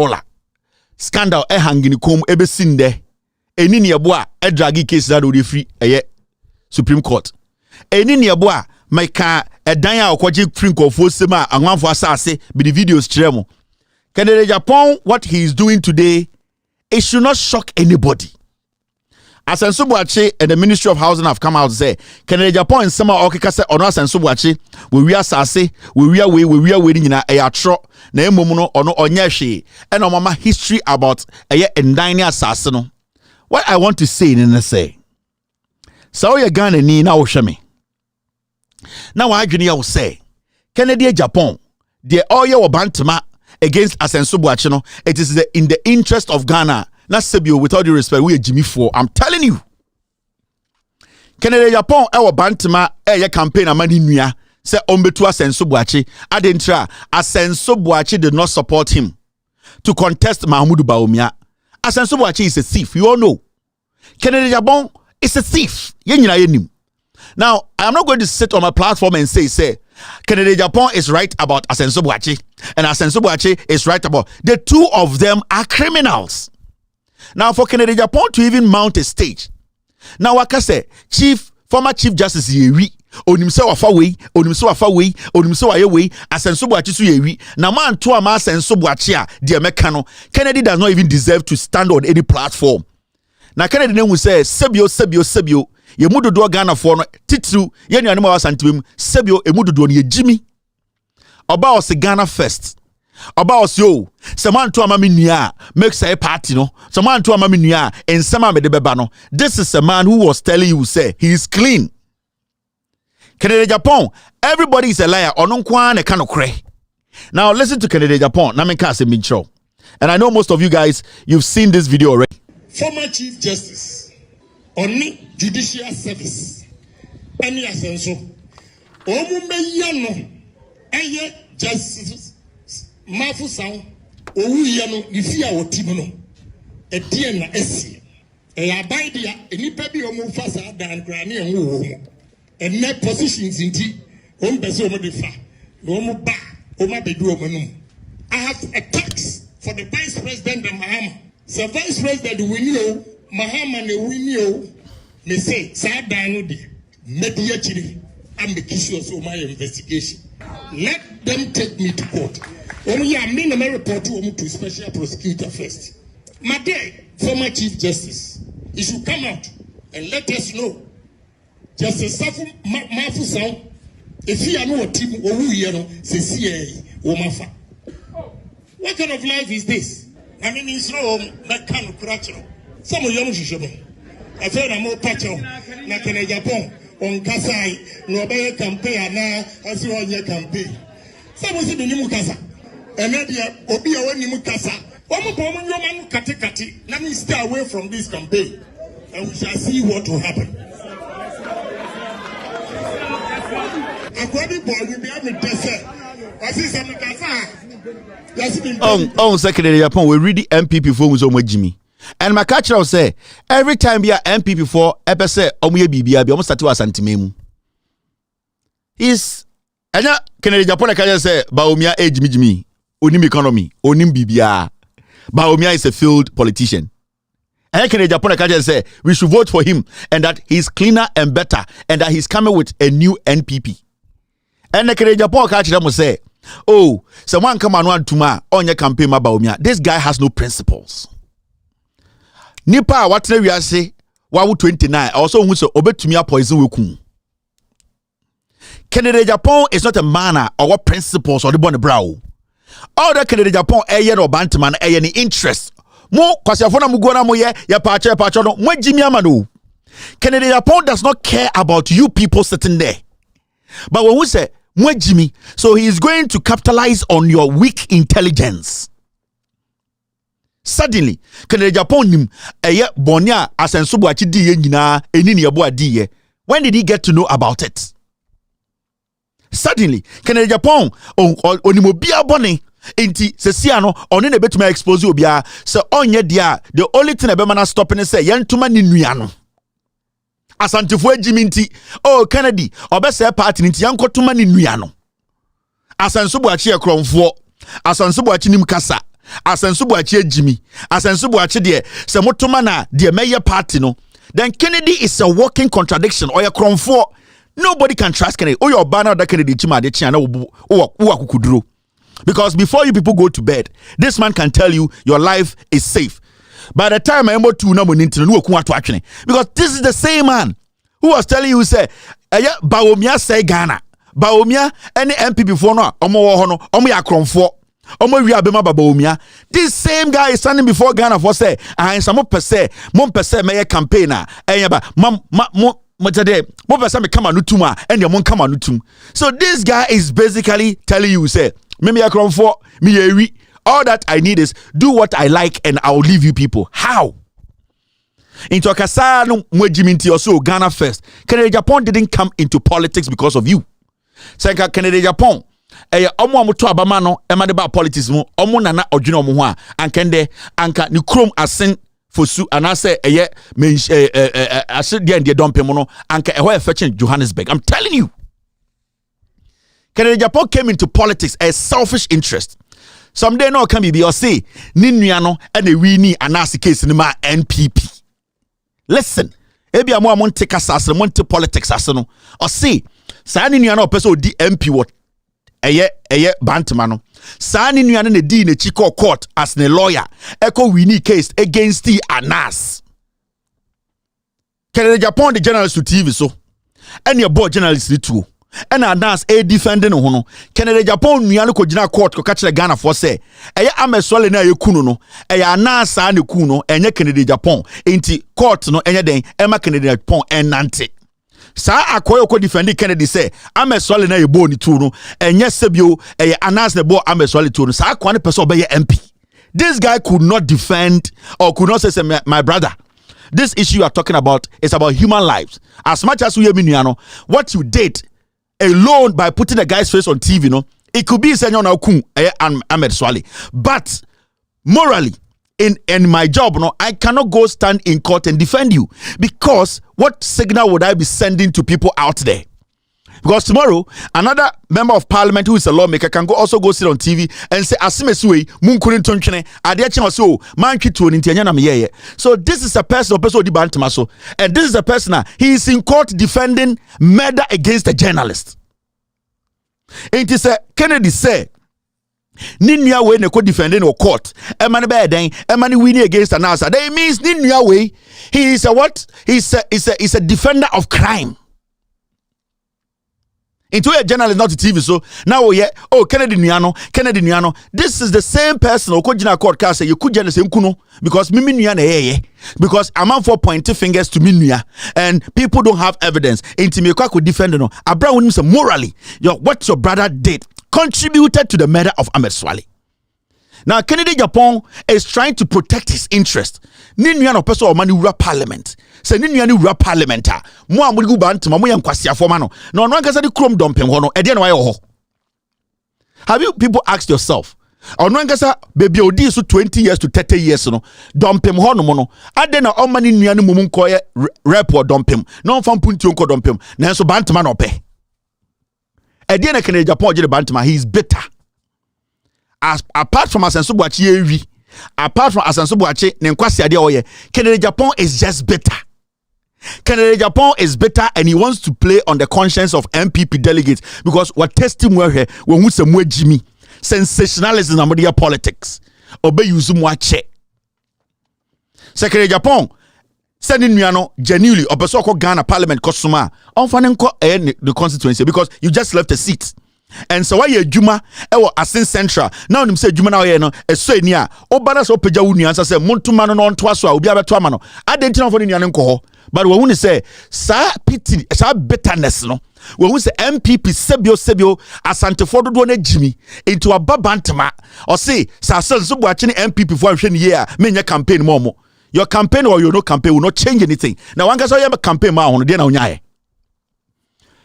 scandal hangini kom ebesinde enini yeboa dragi case that do free Supreme Court enini yeboa maika edan a okoje free nkofo sema anwanfo asase be the videos chiremo Canada Japan what he is doing today it should not shock anybody. Asensubuachi and the Ministry of Housing have come out to say Canada Japan in summer okeka say ono Asensubuachi we asase we nyina ayatro na emom no ono onye hwe and mama history about endine asase no. What I want to say in say so you Ghana ni na wo hwe me na wa adwene ya wo say Canada Japan the oil bantama against Asensubuachi no it is in the interest of Ghana. Not Sebio, with all due respect, we are Jimmy for. I'm telling you. Canada Japan, our bantama, campaign, a money near, say Ombetua Asensubuachi, Adentra, Asensubuachi did not support him to contest Mahamudu Bawumia. Asensubuachi is a thief, you all know. Canada Japan is a thief. Now, I'm not going to sit on my platform and say, Canada Japan is right about Asensubuachi, and Asensubuachi is right about the two of them are criminals. Now for Canada Japan to even mount a stage. Now what I say, former Chief Justice Yewi, onimse wafawe, onimse wayewe, Asensubuachi su yewi. Now man to ama Asensubuachi a dear mekano. Kennedy does not even deserve to stand on any platform. Now Kennedy name will say sebio. Ye mudu do Ghana for no titru ye nuanema wasantim sebio emudu do ye Jimmy. Oba was Ghana first. About yo, someone to a mammy makes a party no, someone to a mammy and some me de bebano. This is a man who was telling you, say, he is clean. Canada Japan, everybody is a liar, or no one a kind of cray. Now listen to Canada Japan, Namikase Mincho. And I know most of you guys, you've seen this video already. Former Chief Justice, only Judicial Service, any asenso, Omume Yano, and Justice. Mafu sound owu ya no ifia wotimo no a DNA esi. A abidia, a nipabi omufasa dan granny and womb. And net positions in tea, home bezo modifa, no ba, oma bedu omanum. I have a tax for the vice president of Mahama. So vice president we know, Mahama ne we know, me say, sad download, media chili, and the issues of my investigation. Let them take me to court. Only I mean a report to special prosecutor first. My dear former Chief Justice, he should come out and let us know. Justice Safu Mafusan, if he are no team or who you know, say Womafa. What kind of life is this? I mean, it's Rome, that kind of culture. Some of you should be. I feel I'm more patcho, like in Japan, on Kasai, no better campaign now, as you on your campaign. Some was in the Nimukasa, and Nadia Obia Nimukasa. Omo Kati, let me stay away from this campaign, and we shall see what will happen. Secretary Japan, we read the MPP forms on Jimmy. And my catcher will say, every time we are MPP for episode, Omuye BBI, almost at 2 santimemu. Is Anya Kennedy Japan can say, Baumia age Jimmy, Onim economy, Onim BBI. Baumia is a failed politician. And Kennedy Japan can say, we should vote for him and that he's cleaner and better and that he's coming with a new NPP. And the Kennedy Japan catcher will say, oh, someone come and want to ma on your campaign, Baumia. This guy has no principles. Nipa what we are say, Wawu 29, also who so obetumia poison wukum. Kennedy Japan is not a manner or what principles or the bonne brow. All the Kennedy Japan air or bantman any interest. Mo kwasiafona mugona moye ya pacha no mo Jimmy Amano. Kennedy Japan does not care about you people sitting there. But when we say mo Jimmy, so he is going to capitalize on your weak intelligence. Suddenly, Kennedy Japan nim eye bonia asensubu achi di ye nyina enini yebo adi ye. When did he get to know about it? Suddenly, Kennedy Japan onimobia boni enti sesia no oni na betuma expose obia se onye dia the only thing ebema stopping say yentuma ni nua no. Asantefo agimi nti oh Kennedy obese party nti yankotuma ni nua no. Asensubu achi ekromfo, asensubu achi nim kasa. Asensubu achi Jimmy, asensubu achi de se motoma na de meye party no. Then Kennedy is a walking contradiction or a cromfo. Nobody can trust Kennedy. Oh, your banner that Kennedy chima de chiana kukuduro. Because before you people go to bed, this man can tell you your life is safe. By the time I'm to no because this is the same man who was telling you say, Baumia say Ghana, Baumia any MP before no, omo ya cromfo. This same guy is standing before Ghana for say, and some per se, mom per se may campaigner, so this guy is basically telling you, say, maybe I come for me. All that I need is do what I like and I'll leave you people. How? Into a Kasano Mwejiminti or so Ghana first. Kennedy Japan didn't come into politics because of you. Senka Kennedy Japan. Omo amuto abamano emade ba politics mu omo nana odwene omo ho a ankende anka ni krom asen fosu anase ase de ande dompem no anka eho efetchen Johannesburg. I'm telling you, Kennedy Japan came into politics as selfish interest. Someday no can be or say ni nua no and a wini anase case ni ma NPP. Listen, ebi amo amonte kasa monte politics aseno or say sa ni nua no person di MP what eye bantman. Sani nuane ne di ne chiko court as a lawyer. Echo winning case against the Anas. Kennedy Japan the journalist to TV so. And your board journalist too. And Anas a defending hono. Kennedy Japan nuane ko jina court ko catch the Ghana for say. Eye amesole na ye kuno no. Eye Anas sa ne kuno enye Kennedy Japan. Inti court no enye den ema Kennedy Japan enante. Sa akoyo ko defend Kennedy say amesole na ye bo ni tu no enye sebio Anas ne bo amesole tu no sa akwane person obeye MP. This guy could not defend or could not say my brother, this issue you are talking about is about human lives. As much as we know what you did alone by putting the guy's face on TV, no, it could be Senyor Naukun Ahmed Swale, but morally in my job, no, I cannot go stand in court and defend you, because what signal would I be sending to people out there? Because tomorrow, another member of parliament who is a lawmaker can also go sit on TV and say, "Asimesui, munkurin tonchene, adiachen so man kitu nintianya na miyeye." So this is a person di bantimaso, and this is a person he is in court defending murder against a journalist. It is a Kennedy say, "Ninya way ne ko defending or court. Emani be den, emani winning against an answer." That means ninya way he is a what? He's a defender of crime. Into a journalist, not a TV. So now, Kennedy Niano. This is the same person who could court case say you could journalist kuno because Mimi Niana because I'm on 4 pointing fingers to Minia and people don't have evidence. Into me could defend no. Abraham say morally, what your brother did contributed to the murder of Ahmed Swale. Now, Kennedy Japan is trying to protect his interest. Ninuya no person or mani ura parliament. Say ninuya ni ura parliamenta. Mo amuligu bantima mo yankwasi afoma no. No no ankasa di krom dompem ho no. E dey na why ho. Have you people asked yourself? Ono ankasa baby odi so 20 years to 30 years no. Dompem ho no mo no. Ade na o mani nuya ni mum nkoye rep or dompem. No fam punti onko dompem. Na so bantima no pe. E dey na Kennedy Japan je bantima, he is bitter. Apart from Asenso Boachi ewi, apart from Asenso Boachi ne nkwasi ade oye, Kennedy Japan is just bitter. Kennedy Japan is bitter and he wants to play on the conscience of MPP delegates because what testimony here when we say Jimmy sensationalism in media politics. Obe use mwache. Kennedy Japan sending nuano genuinely obeso ko Ghana Parliament kosuma onfane nko the constituency because you just left a seat. And so why you Juma ewo Asin Central now nim say Juma na we no eso eni a obara so peja wunu ansa say montuma no nto aso a obi abeto ama no adentina fo ne nuane nko ho but we wunu say sa pity sa bitterness no we wunu say MPP sebio asantefo dodo na jimi into ababantama or say sa so buache ne MPP fo ahwe ne ye a menye campaign mo your campaign or your no campaign will not change anything now one so your campaign ma ho no de na onyaye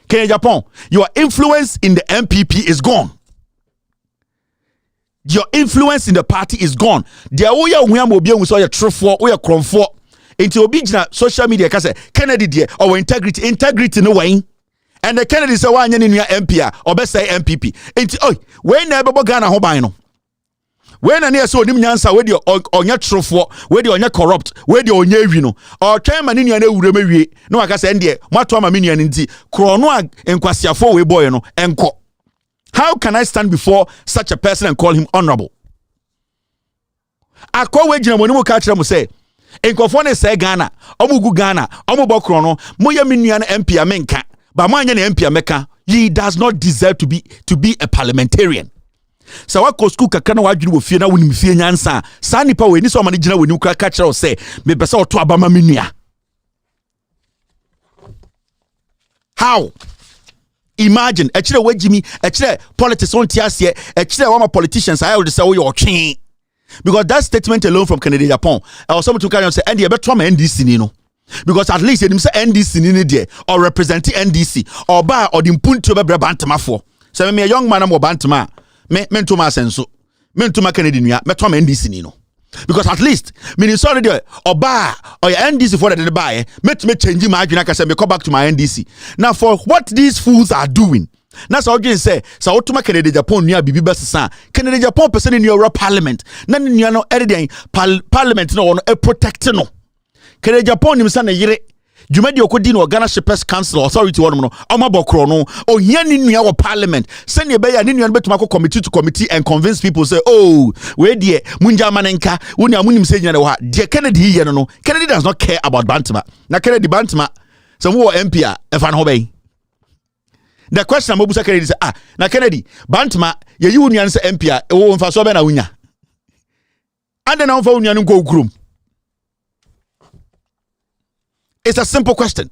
Kenya Japan, your influence in the MPP is gone. Your influence in the party is gone. There we are obi we saw your true for we are crom for into obijina social media ka say Kennedy there or integrity no way. And the Kennedy say wa anya ne nua MP or be say MPP. Into we na ebe Ghana ho ban no. When na so onim nyansa we de onya trofo we de onya corrupt we de onya ewi no o twen ma ne nua na ewure mawie no aka say ndie mato ma me nua nti krono a enkwasiafo we boy no enko. How can I stand before such a person and call him honorable? Akwa we gina moni mo ka kire mo say enkofo ne say Ghana omugu Ghana omubọ krono mo ya me nua na MP amenka ba mo anya na MP ameka. He does not deserve to be a parliamentarian. So what school kakana wadwiri wo fie na wonim fie nyansa sa nipa we ni so ma ne gina woni kra ka kire o say me pese o to abama menua. How? Imagine a chire wajimi a chire politics on tiasie a chire wa politicians I would say we otwe because that statement alone from Kennedy Japan or someone to carry on say and e beto ma NDC ni no because at least him say NDC ni there or representing NDC or ba or the mpuntu be bantama so me a young man am bantama me ntoma asenso me ntoma Kennedy nua me to ma NDC ni no because at least me sorry there oba or NDC for the buy me change my adwena ka say me come back to my NDC now for what these fools are doing na so you say so otoma Kennedy Japan nua bibi besesa Kennedy Japan person in your parliament na nua no erden parliament no no protect no Kennedy Japan nim sa na yire Jumedi okodi no Ghana Shippers Council Authority wono no omabokro no ohia ni nua wo parliament sene be ya ni nua betuma ko committee to committee and convince people say oh we die munja manenka woni amunim se nyane wo ha de Kennedy ye no Kennedy does not care about Bantama na Kennedy Bantama some wo MP a efa no be the question am obusa Kennedy say na Kennedy Bantama ye yi wonu say MP a wo mfa so be na wunya ande na mfa wonu nko okurum. It's a simple question.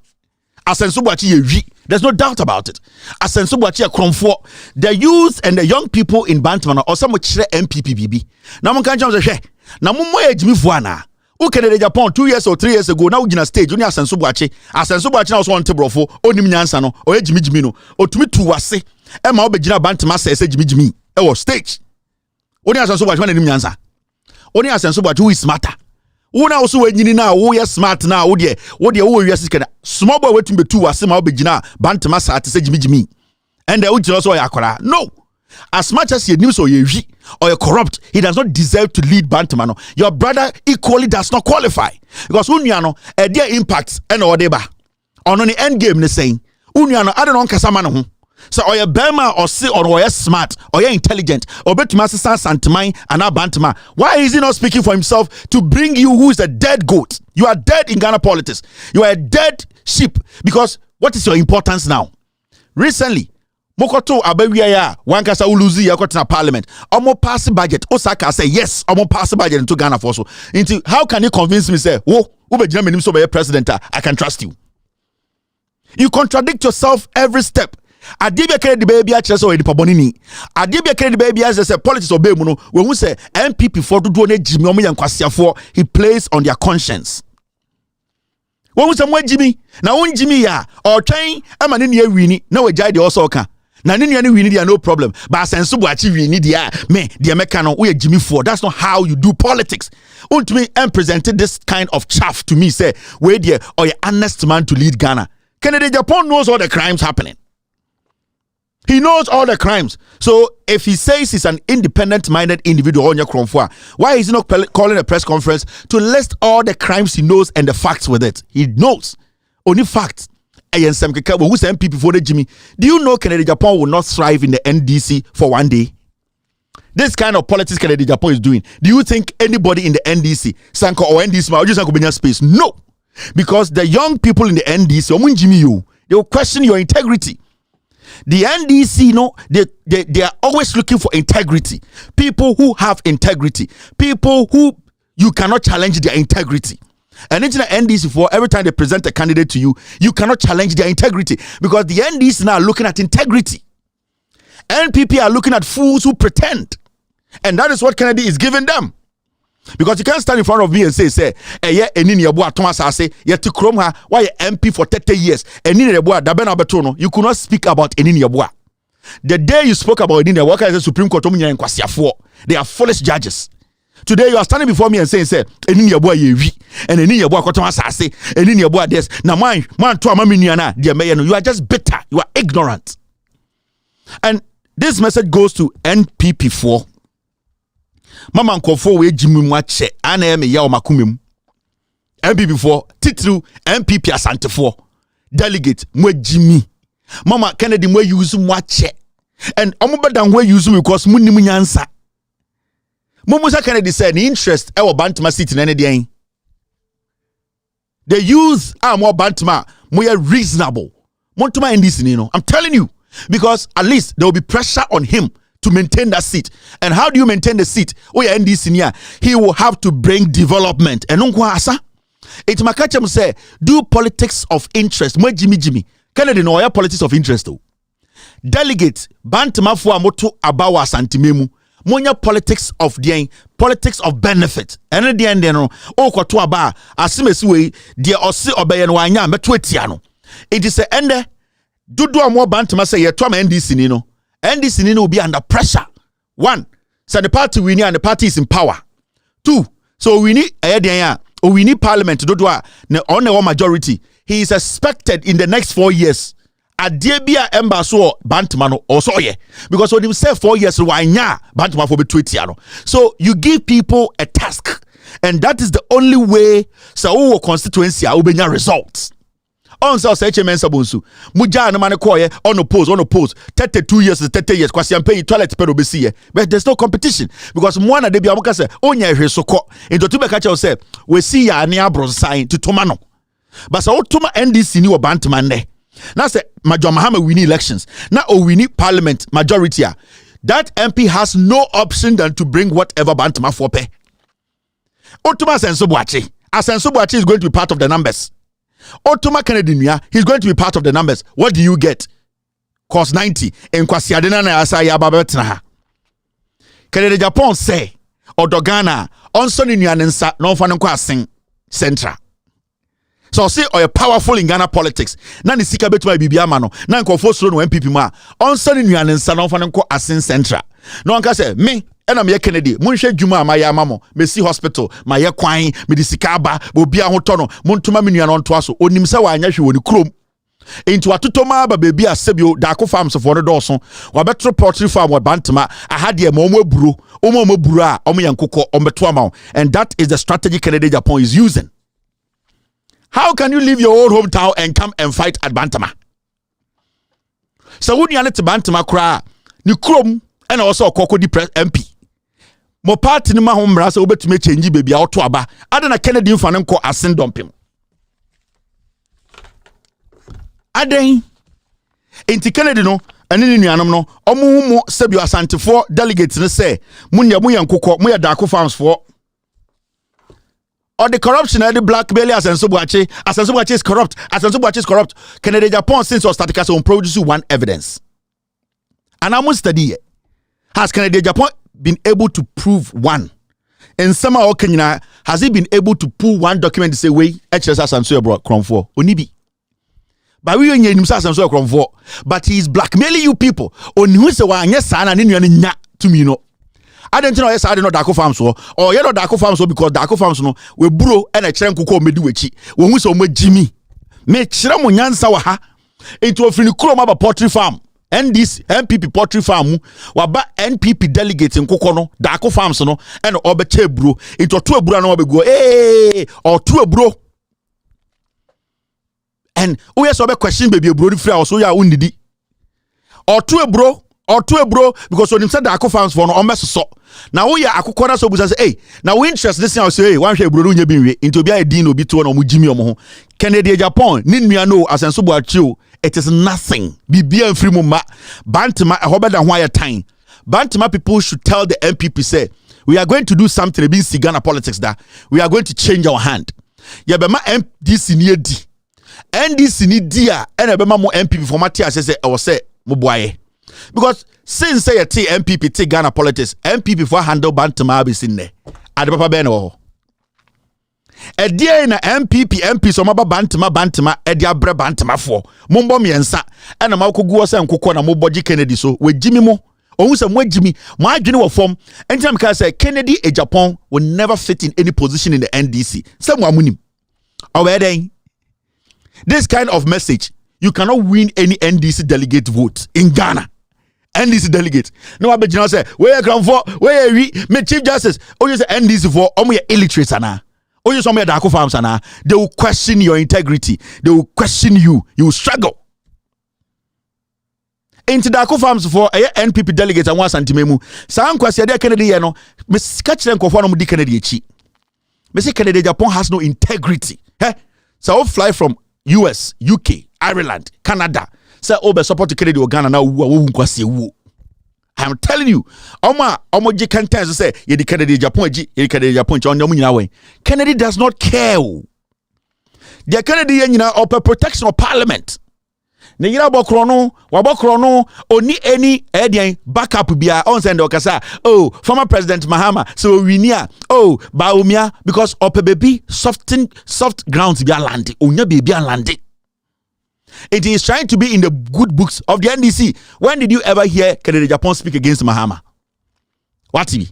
Asenso Boachi yewi. There's no doubt about it. Asenso Boachi akromfo. The youth and the young people in Bantama or some chire MPP bibi. Na mo kan jam say na mo mo ejimi fo ana. U Kennedy Japan 2 years or 3 years ago na ugina stage oni Asenso Boachi. Asenso Boachi na so on tebrofo onim nyansa no o ejimi no. Otumi tu wase. E ma obegina Bantama say ejimi. E wo stage. Oni Asenso Boachi na nim nyansa. Only Asenso Boachi who is smarter. Who now also when you now who is smart now, who is small boy waiting be two asema obejina bantama sa ate say Jimmy. And the uji also yakora. No. As much as you news or you corrupt, he does not deserve to lead Bantamano. Your brother equally does not qualify. Because Unyano, a dear impacts and odeba. On the end game, they saying, Unyano, I don't know Casamano. So, or you Burma or see or you smart or you intelligent or bet Master Santamai and now Bantama. Why is he not speaking for himself to bring you who is a dead goat? You are dead in Ghana politics. You are a dead sheep because what is your importance now? Recently, Mokoto abewia ya wankasa uluzi ya kotena parliament. Omo pass budget. Osaka say yes, omo pass budget into Ghana for so. Into how can you convince me say, "Oh, ube jina me so be president, I can trust you." You contradict yourself every step. Adibia kere di baby a chese o edi pabonini. Adibia kere di baby as say politics obey mu no. We hu say MPP for do na Jimmy omo yankwasiafo, he plays on their conscience. We hu say mo Jimmy, na won Jimmy ya or twen ama ne ne awini na we jai de also ka. Na nini we need no problem. But Asenso Boachi we need me the American we Jimmy for. That's not how you do politics. Ultimately, and presented this kind of chaff to me. Say, wait there or an honest man to lead Ghana. Kennedy Japan knows all the crimes happening. He knows all the crimes. So if he says he's an independent-minded individual on your Kromfwa, why is he not calling a press conference to list all the crimes he knows and the facts with it? He knows only facts. Who's MPP for the Jimmy? Do you know Kennedy Japan will not thrive in the NDC for one day? This kind of politics Kennedy Japan is doing. Do you think anybody in the NDC, Sanko or NDC, will just go space? No, because the young people in the NDC, they will question your integrity. The NDC, they are always looking for integrity. People who have integrity. People who you cannot challenge their integrity. And into the NDC for every time they present a candidate to you, you cannot challenge their integrity because the NDC now are looking at integrity. NPP are looking at fools who pretend. And that is what Kennedy is giving them. Because you can't stand in front of me and say, yeah, Thomas say, to Chrome her, why MP for 30 years? You could not speak about Enini Yabua. The day you spoke about Enini Yabua, the Supreme Court, they are foolish judges. Today you are standing before me and saying, "Enini yeboa yewi, and enini yeboa kotoma sase, enini yeboa des." Na man to amaminiana, dear mayor, you are just bitter, you are ignorant. And this message goes to NPP4. Mama nkofo we jimu mwache, ana eme ya omakumim. NPP4, titru NPP asante4. Delegate mwe jimi. Mama Kennedy mwe yuzu mwache. And omubada mwe yuzu because muni munyansa. Mumusa Kennedy said the interest ewa Bantama seat in any day. The youth are more Bantama, more reasonable. Montuma in this, I'm telling you, because at least there will be pressure on him to maintain that seat. And how do you maintain the seat? Oh yeah, in this senior, he will have to bring development. And asa, it makachem say do politics of interest. Mo Jimmy Kennedy no ya politics of interest though. Delegate Bantama for moto abawa santimemu. Monya politics of the politics of benefit. And at the end, kwato aba asimesi we the osi obeyen wanya metwetiano. It is a ende dudu amwo Bantama say ye to NDC NDC will be under pressure. One, so the party we need and the party is in power. Two, so we need we need parliament to do on the majority. He is expected in the next 4 years. Adebia embassy Bantama also yeah, because when you say 4 years why nya Bantama for be 20 ano. So you give people a task, and that is the only way so constituency ubenya results. On so say chemensa bonsu muja no man koye on oppose 32 years 30 years kwasi ampe toilet pe obesi, but there's no competition because mwana de bia mo ka say onya hwesoko into to be ka say we see ya ne abronsan to tomano but so toma NDC ni wo Bantama ne now say Major Mahama we need elections now we need parliament majority. That MP has no option than to bring whatever Bantama for pay. Otuma Asenso Boachi is going to be part of the numbers. Otuma Kennedy, he's going to be part of the numbers. What do you get? Cost 90. En kwasi adena na asa ya babetna. Kennedy Japan say Odogana onso ni nuanensa no fa nkwa asen central. So say or a powerful in Ghana politics. Na ni sika betuma bibia ma no. Na nkofo soro no MPP ma. Onso ni nuanensa no fa nkwa asen central. No anka say me ena me Kennedy monhwe dwuma ma ya mamo Messi Hospital ma ye kwan me di sika ba obi a hoto no montoma me nua no nto aso onim se wa anya hwe woni krom into atutoma ba baby asebio Dako farms for the doso wa betro poultry farm wa bantama ahade ma omo aburo omo aburo a omo yankoko ombeto ama and that is the strategy Kennedy Japan is using. How can you leave your old hometown and come and fight at Bantama? So when you are to Bantama kra ni krom and also okoko di MP mo party ni ma ho mra so obetumi change baby a oto aba adana Kennedy mfa nko asendompem aden enti Kennedy no ene ni nuanom no omo sebio asantefo delegates ne say munya nkokɔ muya Dako farms for or the corruption and the blackmail Asensubuachi is corrupt. Kennedy Japan since or started on produce one evidence. And I must study it. Has Kennedy Japan been able to prove one? In somehow Kenya has he been able to pull one document to say way HSS Asensu brought Cronfor Onibi. But we Asensu Cronfor. But he is blackmailing you people. On who say wa yes and nya to me no. I don't know yes I don't know Dako farms or you know Dako farms because Dako farms no we bro and a chren kuko medu wechi we hu so mo Jimmy me kire mo nyansa wa ha into ofini kroma ba poultry farm and this MPP poultry farm wa ba NPP delegate nkoko no Dako farms no and obeche bro into to eburo na obego or to eburo and we yes obe question baby eburo free also ya unidi or to eburo because when him said Dako farms for no omeso so now we are akukora so busa say hey now we interest this thing say hey wan hwe bro nya binwe into bia edin obi to na omujimi omo ho Kennedy Japan ni nua no Asensubuachi it is nothing bibia mfiri mu ma bantama ehobeda ho ayetan bantama people should tell the MPP say we are going to do something about Ghana politics that we are going to change our hand ya be ma MDC ni edi NDC ni dia ena be ma mo MPP format ya say e wo say mo boaye. Because since say MPP take Ghana politics, MPP for handle bantama be sin there. Ade papa be no. E dia na MP so maba bantama e dia bre bantama for. Mombo miensa e na makogu ose nkokɔ na moboji Kennedy so we jimi mo. Ohun se mo jimi mo adwene wo form. Anytime can say Kennedy a Japan will never fit in any position in the NDC. Say mo amunim. Aweden. This kind of message you cannot win any NDC delegate vote in Ghana. NDC delegate. No abegina say, where come for? Where we me Chief Justice? Oh, you say NDC for omo ye illiterate ana. Oh, you some me Dako farms ana. They will question your integrity. They will question you. You will struggle. Into Dako farms for a NPP delegate and one santimemu. San kwasi ade Kennedy ye no. Me catch them ko for no di Kennedy echi. Me say Kennedy Japan has no integrity. Hey, so I fly from US, UK, Ireland, Canada. Say obe support Kennedy Ghana na wo nkwase wo. I'm telling you, omo je kantan say ye di Kennedy Japan ji, ye Kennedy Japan chi onyo nyina wen. Kennedy does not care. The Kennedy ye nyina open protection of parliament. Ne yira bokro no, wa bokro no oni any edian backup bia on send okasa. Oh, former President Mahama so we near. Oh, Baumia because ope baby soft grounds bia land. Onya baby land. It is trying to be in the good books of the NDC. When did you ever hear Kennedy Japan speak against Mahama? What he?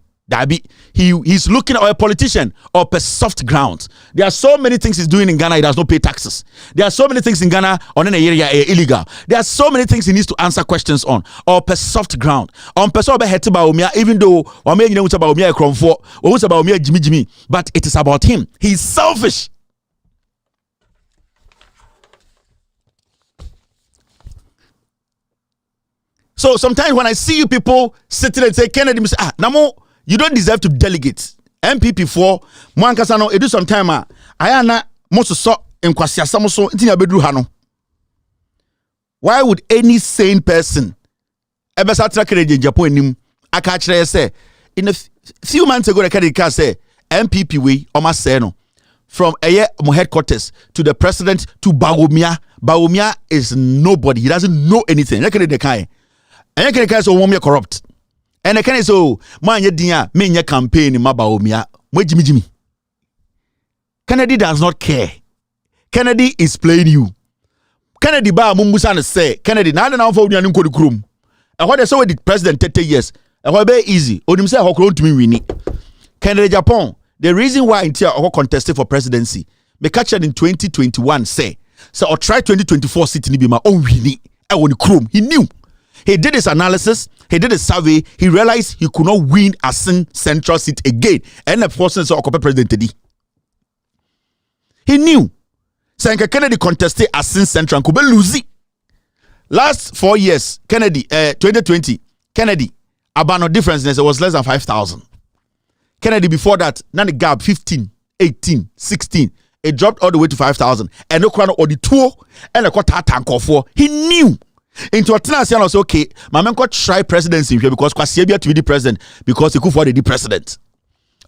He's looking at a politician up a soft ground. There are so many things he's doing in Ghana. He does not pay taxes. There are so many things in Ghana on an area illegal. There are so many things he needs to answer questions on. Up a soft ground. On person even though Jimmy, but it is about him. He's selfish. So sometimes when I see you people sitting and say Kennedy, Namo, you don't deserve to delegate. MPP for Mwankasano, it do some time. Ayana most so in Kwasia Samoso, Tia Bedru Hano. Why would any sane person ever start tracking in Japan? I catch say in a few months ago, the Kennedy say MPP way almost say no. From headquarters to the president to Baumia. Baumia is nobody. He doesn't know anything. And you can say woman corrupt. And I can say so man ye dia me nye campaign ma Baumia. Mo Jimmy. Kennedy does not care. Kennedy is playing you. Kennedy ba mumbusa na say Kennedy na na for unu nkodi krum. And what they say with the president 30 years. Very easy. Onim say hokro ntumi wini. Canada Japan. The reason why Intia or contested for presidency, me catch in 2021 say, so or try 2024 sit ni be my own wini. I want chrome. He knew. He did his analysis, he did his survey, he realized he could not win a central seat again. And the person saw president today. He knew. Sanka Kennedy contested a central and could lose it. Last 4 years, Kennedy, 2020, Kennedy, about no difference, it was less than 5,000. Kennedy before that, now the gap 15, 18, 16. It dropped all the way to 5,000. And no crown or the tour and a quarter tank of 4. He knew. Into a tenancy and also okay, my man could try presidency here because Kwasiebia to be the president because he could for the president.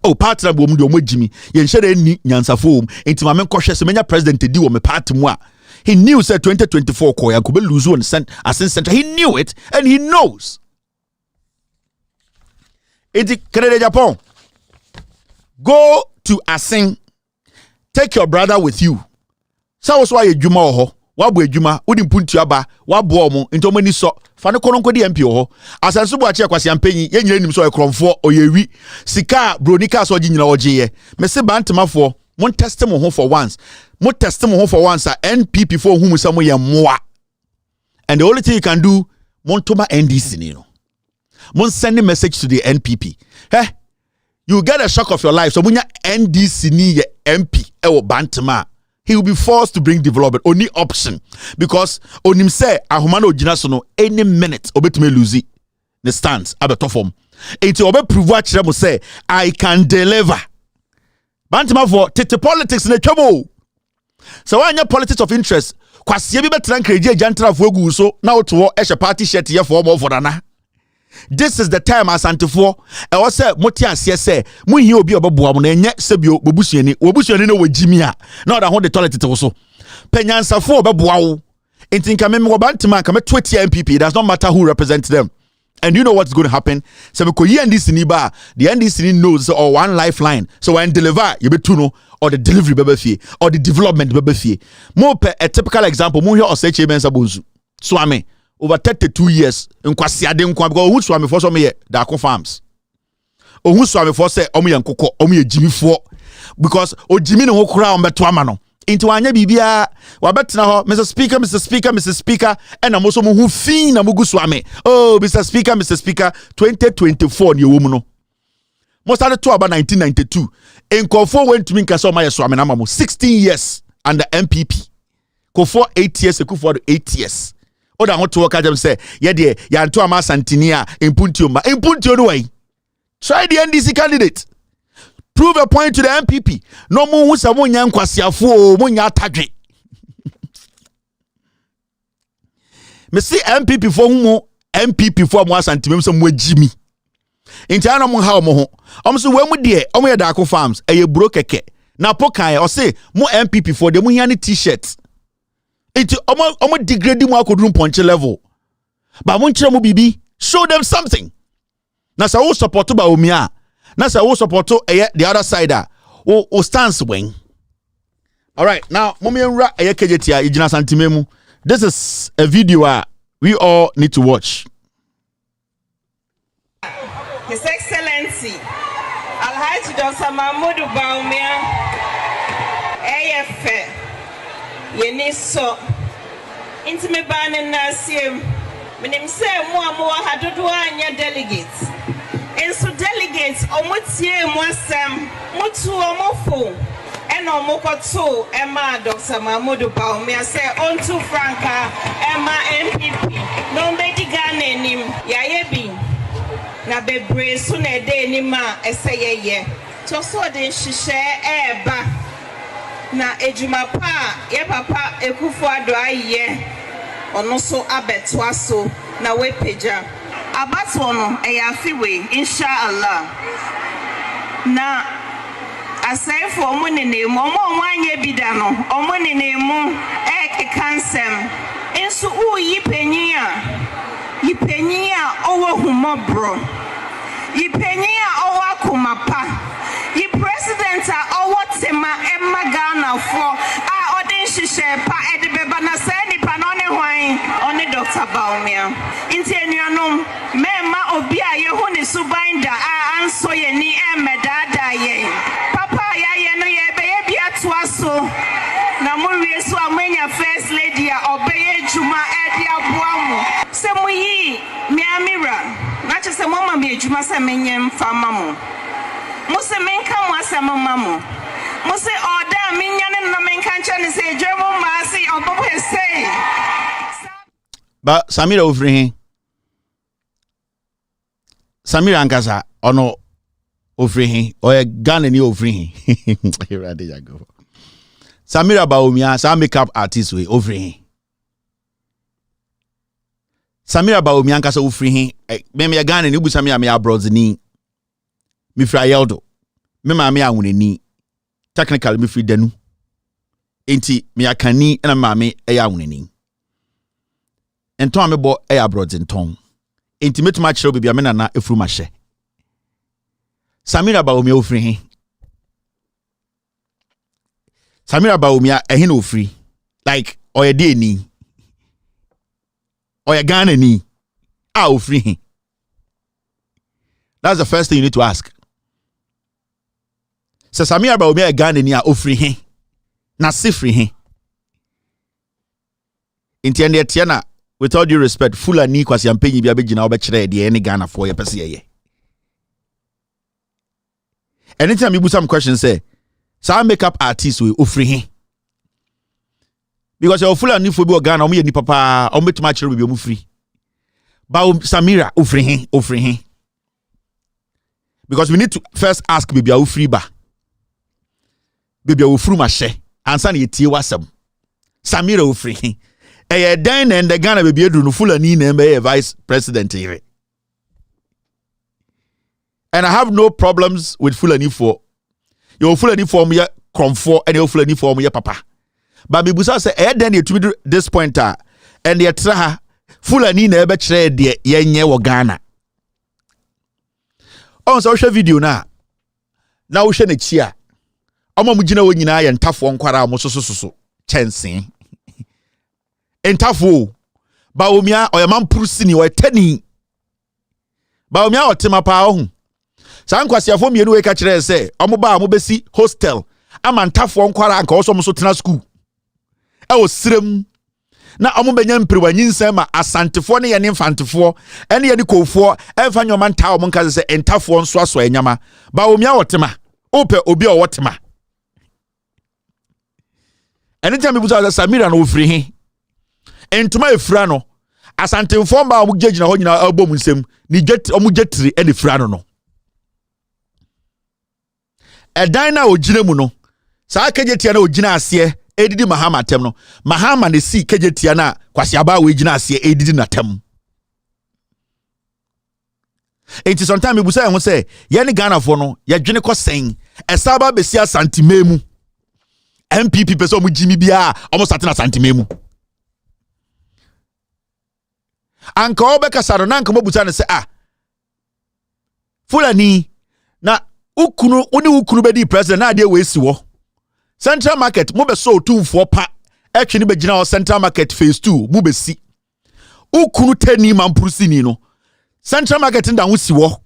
Oh, partner woman do mo Jimmy. Yen share any nyansa form into my man cautious many president to do on me party moi. He knew said 2024 koya could lose one cent as center. He knew it and he knows. It's Canada Japan. Go to Asin. Take your brother with you. So was why you juma oho. Wabu ejuma udi mpunti aba wabu omo into mani so fane kono nkodi MP oho asansu bu achi akwasi ampenyi ye nyire nim so ekromfo oyewi sika bronika so oji nyina oje ye mese bantemafo mon test mo ho for once mo test mo ho for once NPP for hu musa mo ye moa and the only thing you can do mon toma NDC ni no mon send a message to the NPP you get a shock of your life so munya NDC ni ye MP ewo bantema. He will be forced to bring development. Only option. Because on him say, Ahumano Jinasono, any minute, obetime lose the stance, abeto form. It will prove what Chemo say, I can deliver. Bantima for tete politics in the trouble. So when your politics of interest, Kwasiebi betran kreje jantra fuegu so now to esha party shirt here for more for dana. This is the time as antifo e wo say motia se mu hi obi oboboa mo na enye sebio bobusuani no wajimia na da ho de toilet te so penyansafo oboboa wo entinka me me bantima ka me 20 MPP. It does not matter who represents them. And you know what's going to happen? So because NDC ni ba, the NDC knows or one lifeline. So when deliver you be tuno or the delivery bebe fie or the development bebe fie. Mo per a typical example mo here oseche bensa bonzu. Swame over 32 years in kwasiade nkwa because who swame for some here Dako farms. O who swame for say omo ye nkoko omo ye jimi for because o jimi no kura o beto ama no into anya bibia wa betena ho Mr. Speaker and am also mo hu fin na mugu swame oh Mr. Speaker 2024 ni wo mu no mo started to about 1992 enkofo went to me nkaso ma ye swame na mamo 16 years under MPP ko for 8 years ko for 8 years oda ho to ka jam say ye de ya nto ama santinia impuntio no way try the NDC candidate. Prove a point to the MPP. No more who sa monya nkwasiafo monya atadwe. Me see MPP for who MPP for mo asantimem so mo jimi. Nti ana mo ha mo ho. So we mu de omo ye Dako farms eye bro keke. Na pokan o say mo MPP for de mo hia ni t-shirt. Nti omo degrade mo akoduru punch level. Ba mo nkyere mo bibi, show them something. Na sa wo support ba omia. Now, so we support the other side. O stance wing. All right, now, this is a video we all need to watch. His Excellency Alhaji Dr. Mahmoud Baumia, AF Yeniso, Intime Banen Nasim, Minim say more Hadudua delegates. And so delegates omotie mwasem mutu omofo ena omokoto ema Dr. Mahmoud Baumia say onto Franca ema MPP no mbedi gane nim yayebi na bebre so na de nima eseyeye to so de hihye eba na ejuma pa ye papa Ekufuado aye ono so abetwa so na we peja abatono eyafiwe inshallah na asefo omunenemu omwanye bidano omunenemu kansem enso yipenya owo humobro yipenya owo akumapa yi president owo tema emagana for odin hihye pa edebeba na sani pa no ne hwan one Dr. Baumia inti enuanom mema obi a ye hu ni so me adwuma sɛ menyɛ mfa ma mo. Mo se menka mo asɛm ma mo. Mo se ɔda menya ne no menka nkyɛ ne sɛ adwuma ma se ɔbɔbɔ sei. Ba Samira ofrihin. Samira ankasa ono ofrihin or Ghana ni ofrihin. Samira Baumia sa makeup artist we ofrihin. Samira Baumia ankasa ofrihin. Me Ghana ni bu Samira me abroad ni. Me fra yeldo. Me ma me awuneni. Technical me free denu. Enti me akani na ma me eya awuneni. Enton amebo e abroad enton. Enti metuma kire obi bia me nana efuru ma hye. Samira Baumia ofri. Samira Baumia ehe na ofri. Like oyede ni. Oya Ghana ni. Ofri. That's the first thing you need to ask. So Samira Baumia Ghana ni ofri. Na sifri he. Enti ende tiana with all due respect, Fulani kwasi ampenyi bia begina obekire de any Ghana for ye pese ye. Anytime you put some questions say, so makeup artist we ofri he. Because your Fulani for be Ghana, omo ye ni papa, omo betuma kire be omo free. Ba Samira ofri he. Because we need to first ask baby a free ba. Baby a ofru ma hye, ansa na ye tie wasem. Samira ofri he. Dan and the Ghana baby do no Fulani na vice president here. And I have no problems with Fulani for. Your Fulani for me comfort and your Fulani for me papa. But me busa say then you to this point and the tra Fulani na be kire de yenye wo Ghana. On social video na wo hwe na chia. Omo mu gina wo nyina ye ntafo nkwara mo so chensen. Entafo Baumia oyamam prusini o etani Baumia otema pa ho sankwasiafo mienu we ka kire se omoba mo besi hostel amantafo nkwara anka oso mo so tena school e o sirem na omo benya mprewanyinsem ma asantefo ne ye ne mfantefo ene ye ne kofo emfa nyoma nta o mo nka se entafo nso aso anyama Baumia otema ope obi o wotema anytime people say Samira no ofri he entuma efra no asantemfo mba omu gejina ho nyina album nsem ni jet omu jetri e ne fra no edan na ogina mu no saa kejetia na ogina ase edidi mahama tem no mahama ne si kejetia na kwasi aba we gina ase edidi na tem enti sometime ibusa ye ho se ye ne Ghana fo no ye dwene ko sen esaba besi asantememu MPP pese omu jimi bia omu satina asantememu anka obeka saro na anka mobuta ne se Fulani na ukunu bedi president na ade we si wo Central Market mo be so tumfo pa etwe ne begina o Central Market phase 2 mo be si ukunu tani mampurusini no Central Market nda ho si wo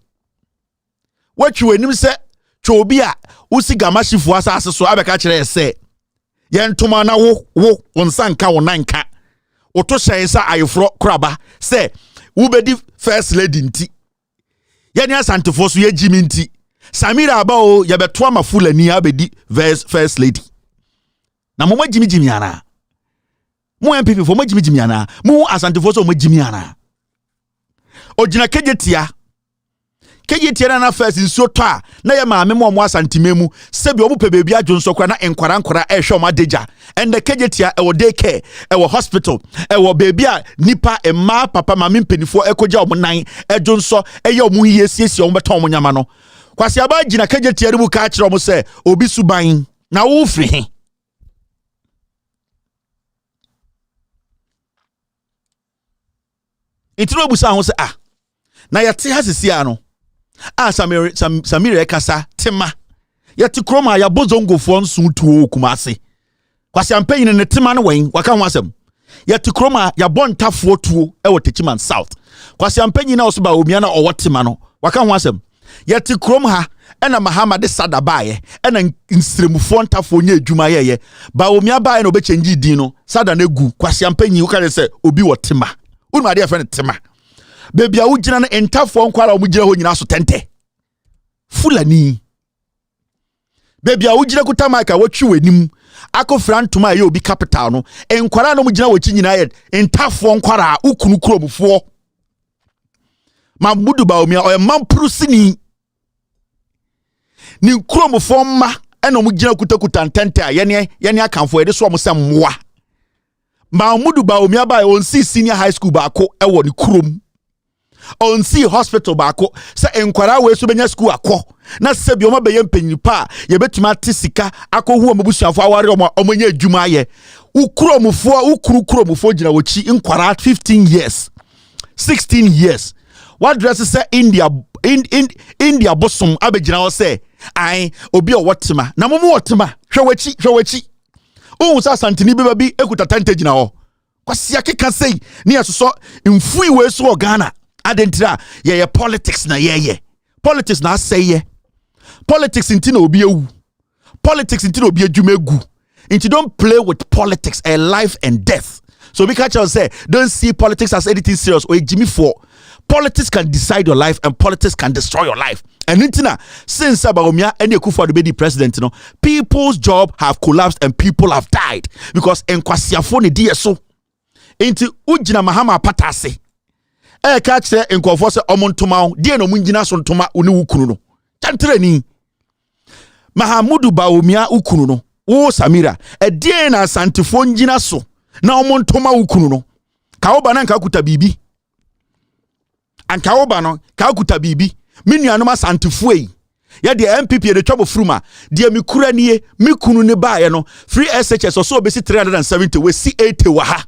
watwe anim se twe obi a usi gamashifo asase so abeka kire se ye ntoma na wo wonsanka wonanka oto shensa ayefro kraba say ubedi first lady nti yani asantefo so ye jimi nti Samira aba o ye beto ama Fulani abedi first lady na mo jimi ana mo MPP fo mo jimi ana mo asantefo so mo jimi ana ogina kejetia na first nso to a na ye maame mo asantememu sebi omu pe bebi adwonso kwa na enkwara ehwe omu adeja and the kejetia e wo daycare e wo hospital e wo bebi a nipa emma papa maame mpenifo ekoja omu nan edwonso eye omu hiesiesie omu beton omu nyama no kwasi aba gina kejetia ri bu ka akire omu se obi suban na wo firi he itiro busa ho se na yate hasisi ano Samira kasa tema yati kroma ya bozongo fo nso tuo kumase kwasi ampanyin ne tema no wen waka ho asem yati kroma ya bontafo tuo e wotechiman south kwasi ampanyin na oso ba omia na owotema no waka ho asem yati krom ha ena Muhammad Sadabaye ena nsremufo ntafo nya adwuma yeye ba omia bae na obechengi din no sada na gu kwasi ampanyin wo kare se obi wotema unu ade afa ne tema baby a wugina no entafo nkwara omugina ho nyina so tente fulani baby a wugina kuta mike a watwi wanim akofra ntoma a ye obi capital no enkwara no mugina wachi nyina ye entafo nkwara ukunu kromfo Mamudu Baumia or a mamprusini ni kromfo ma eno mugina kutakuta ntente a yene akanfo ye de so mo sem moa Mamudu Baumia ba on see senior high school baako ewo ni krom on see hospital baako se enkwara we so benya school akọ na se bi o ma beye mpanyinipa ye betuma tisika akọhu omabusuafo aware omonya adwuma ye ukuru kromfo gina wochi enkwara 15 years 16 years what dress say India bosom abegina wo say ai obi o wotema na momo wotema hwewachi o sa santini beba bi ekuta tante gina ho kwasia keka sei ne yasoso mfui we so Ghana adentira ye politics na ye politics na say ye politics inti na obi ewu politics inti na obi adwuma egu inti don't play with politics a life and death so we catch us say don't see politics as anything serious or Jimmy for politics can decide your life and politics can destroy your life and intina since Abaomia and Akufo to be the president people's job have collapsed and people have died because enkwasiafo ne die so inti ugina mahama patase catch say enkofo se omontoma die no mungina so ntoma oni wukunu no tantrani Mahamudu Baumia ukunu no wo Samira die na santifo ngina so na omontoma wukunu no kaoba na nka kuta bibi ankaoba no ka kuta bibi minuanom asantifo yi ya de MPP de twabo fruma de mikura nie mikunu ne baaye no free SHS so obesi 370 we si 80 wa ha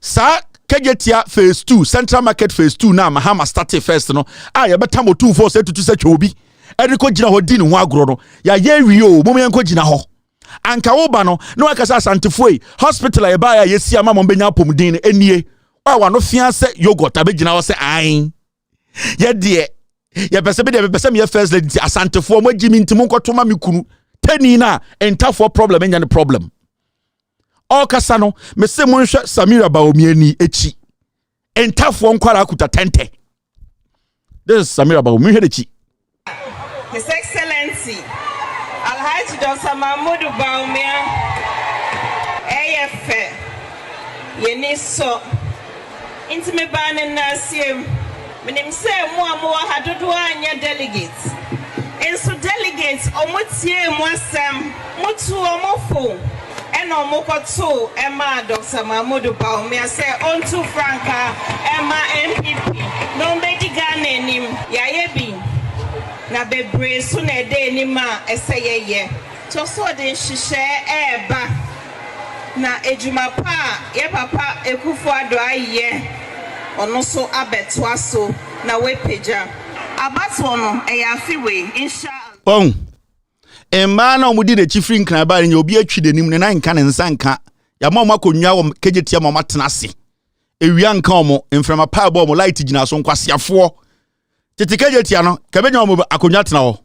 sa kejetia phase 2 central market phase 2 na mahama start first no ya betamo 24 se tutu se twobi eriko gina ho di ne ho agro no ya ye wi mom yanko gina ho ankaoba no na wakasa asantifo yi hospital ya baaya yesi ama mom benya pomdin enie wa no fiance yogurt abegina wo se ai ye de ye pese me first lady asantefo mo gimi ntimo nkotoma mikunu tani na entafo problem enya ne problem o kasa no me se mo nhwe Samira Baumia ni echi entafo nkwara akuta tente this is Samira Baumia hwe echi His Excellency Alhaji Dr. Mamudu Baumia AF Yeniso Intime ban na siem menim say mo amoa hadodo anya delegates enso delegates omotie mo asem motu omofo ena omokoto ema Dr. Mamudu Baumia say onto franka ema MPP no medi Ghana enim yaye bi na bebre so na ede enim a eseyeye to so de nhihye eba na ejuma pa ye papa Akufo Addo aye ono so abetwa so na we peja abato no eyafiwe inshallah emma na omudi de chifri nkran ba nya obi atwi denim ne na nka ne nsanka ya ma makonwa wo kejetia ma matena se ewia nka omo mframa pa bo mo light gina so nkwasiafo tete kejetia no kabenya omo akonwa tena ho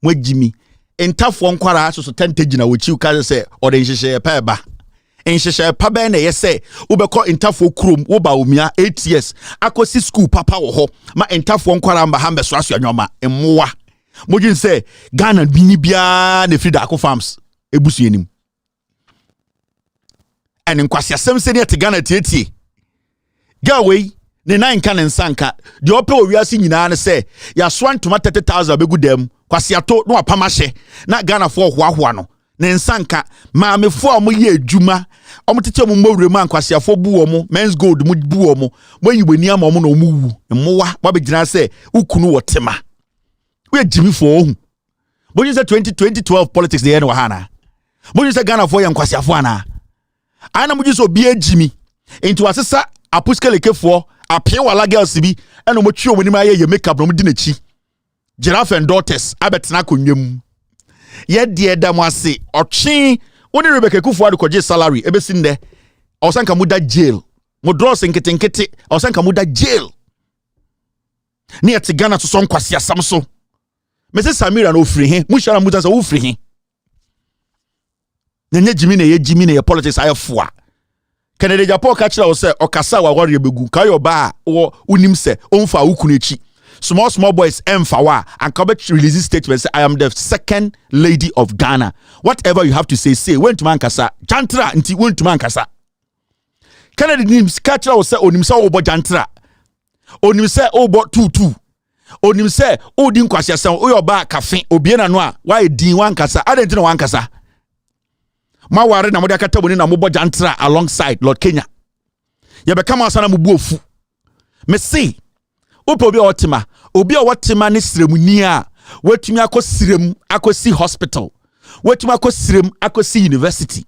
mo agimi entafo nkwara so tente gina wo chiu ka se ode nhihye pa eba nhihye pa ba na yese ubekọ entafo krom wo Baumia 8 years akosi school papa wo ho ma entafo nkwara mba ha mbeso aso anwoma emmoa mojin say Ghana bini bia na frida akọ farms ebusu enim ene nkwasi asem se ne te Ghana tietie gawe ne nan kan nsanka de ope owiase nyina ne se ya swantoma 30,000 begu dem kwasi ato no apamahye na Ghana fo hoahoa no ne nsanka maamefo omo ye adwuma omo tete omo mawurem ankwasiafo bu omo men's gold mu bu omo moyibani ama omo na omo wu mmowa babegina se ukunu wotema we Jimmy for ohu boju say 2012 politics dey no hana boju say Ghana for yankwasiafo ana ana boju so bia Jimmy into asesa apuskelekefo apiewala girls bi eno mo twi omonim aye ye makeup no mo di nachi giraffe and daughters abetena konwam ye de da mo ase otwe woni Rebecca Akufo Addo koje salary ebesi nde osanka muda jail mo dross nketenkete osanka muda jail ni eti Ghana to so nkwasi asam so Mrs. Samira no free he mushara muta so free he nyenye Jimmy na ye politics ayefo a Kennedy Japo catcher or say, or Kasa wa warrior begu, Kayo ba, or Unim se, Onfa Ukunechi. Small boys, Mfawa, and Kabet releases statements. I am the second lady of Ghana. Whatever you have to say, went to Mankasa, Jantra, until went to Mankasa. Kennedy names catcher or say, Onimsa obo Jantra. Onimsa obo 2-2. Onimsa, Odin Kwasiasan, Oyoba, Cafe, Obiena Noa, why Din Wankasa, I didn't know Wankasa. Maware na modaka taboni na mobo Jantra alongside Lord Kenya. You become a son of Mubufu. Me see. Obi otima ne siremuni a watumi akosirem akosi hospital watumi akosirem akosi university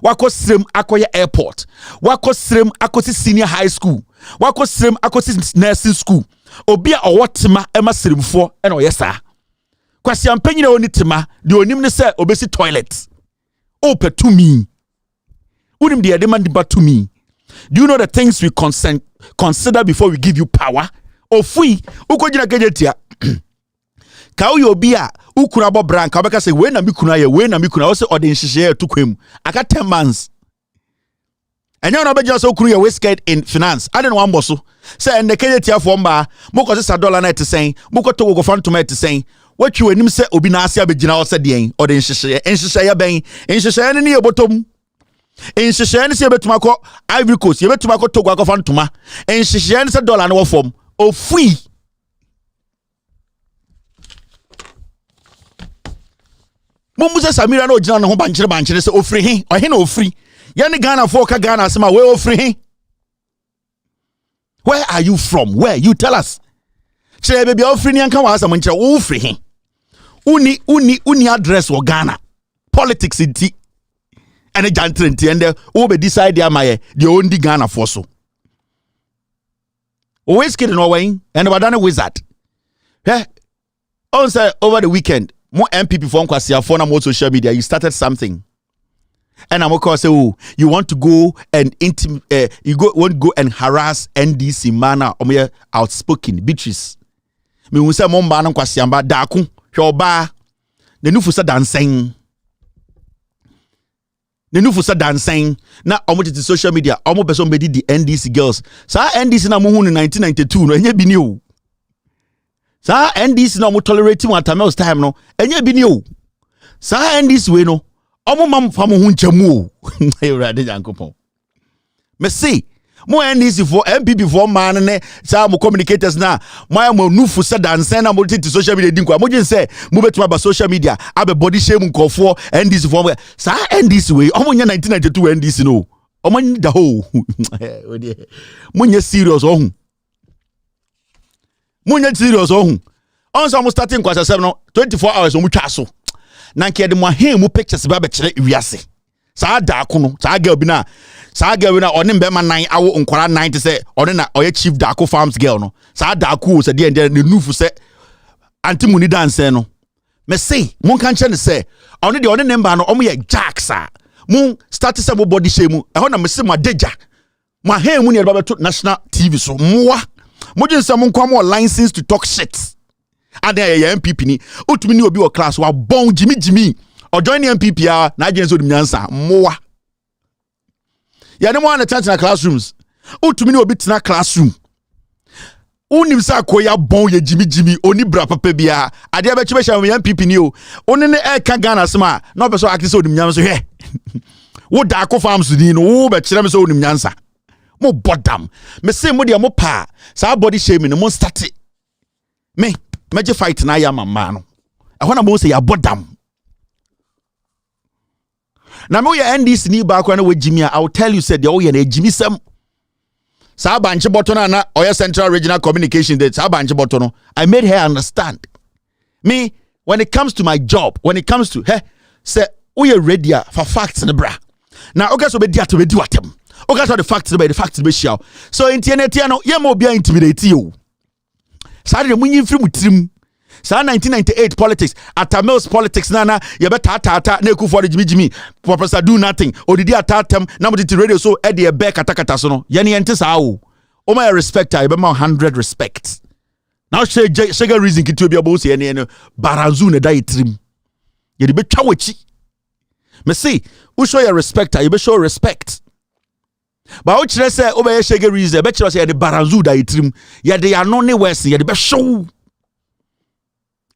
wakosirem akoye airport wakosirem akosi senior high school wakosirem akosi nursing school obi a owotima ema siremfo ena oyesa kwasi ampanyina oni tema de onim ne se obesi toilet ope to me unim de demand but to me. Do you know the things we consider before we give you power? Ofui ukojina kejetia ka uyo bia ukuna bo branka obeka say we na mikuna ye o say ode nhihye tukwem aka 10 months enya na obeja so ukunu ye wasted in finance ade no wambo so say ende kejetia fo mba moko se $1 na etesen moko to go fan toma etesen watwi wanim say obi na ase abegina o say den ode nhihye ya ben nhihye ne ye botom nhihye ne se betuma ko Ivory Coast ye betuma ko Togo akofan toma nhihye ne se $1 na wo fom ofui Mumusa Samira no jina no banchire se ofri he ohe na ofri ya ne Ghana for ka Ghana asema we ofri he. Where are you from? Where? You tell us. Chere baby ofri ni anka wa asema nchire wo ofri he. Uni address wo Ghana. Politics inti ene jantre nti ende wo be decide amaye de ondi Ghana for so. Always kidding away, and about a wizard. Yeah. Also, over the weekend, more MPP from Kwasia phone on social media, you started something. And I'm going to say, oh, you want to go and want to go and harass NDC manner or mere outspoken Beatrice. Me will say, Momba and Kwasiamba, Daku, Shoba, the new Fusa dancing. The new Fusa dancing. Now, almost to social media, almost person made the NDC girls. Sa NDC na muhu in 1992, no, enye biniu. Sa NDC na mu tolerate mu Atamel's time, no, enye biniu. Sa NDC we no, omo mam fa mu hu nchamu. Ewrade Yankopon. Me see, mo NDC for MPP for man ne sa mo communicators na mo nufu sa dance na mo to social media dinkwa mo jin say mo betuma ba social media abe body shame nkofo NDC for sa NDC we omo nya 1992 NDC no omo ni da ho mo nya serious ohun on so mo starting kwasa 7 no 24 hours mo twa so na nke de mo ahen mo pictures ba be kire wiase sa da ko sa girl bi na oni mbema 9 awo nkwara 9 te say oni na oye chief Dako farms girl no sa Dako se de ne nufu se antimuni dance no me say mon kan che ne say oni de oni number no omo ye jacks a mon start se bo body shame e ho na me se ma deja ma hen mu ne ba beto national TV so moa mo jin se mon kwam license to talk shit ade ye MPP ni otumi ni obi o class wa bon jimi or join the MPP na agents of nyansa moa ya ne mo an attend na classrooms utumi ni obi tena classroom unim sa koya bon ye jimi oni bra papa bia ade abechi be sha MPP ni o oni ne e ka Ghana sema na obeso akise onim nyansa he wo Dako farms di no wo be kire me so onim nyansa mo bodam me say mo de mo pa sa body shaming mo start me meje fight na ya mama no e ho na mo say ya bodam. Na me ya NDC ni ba kwa na wajimi I will tell you said the oye na ejimi sem sa banche botono na oya Central Regional Communication that sa banche botono I made her understand me when it comes to my job, when it comes to say oye ready for facts na bra na oga so be dia to be di watem oga so the facts be share so internet no ye mo bia intimidate you sa de munyi mfiri mutirim sa 1998 politics Atamel's politics nana ye beta tata na ekufor de jimi professor do nothing odidi atatem na moditi radio so e de be katakata so no ye ne ente sa o my respect I be ma 100 respect now shege reason kitu bia bo se ye ne baranzu ne dai trim ye de be twa wachi me see who show your respect you be show respect But what you say over shege reason bet you say the baranzu da itrim ya de ano ne west ya de be show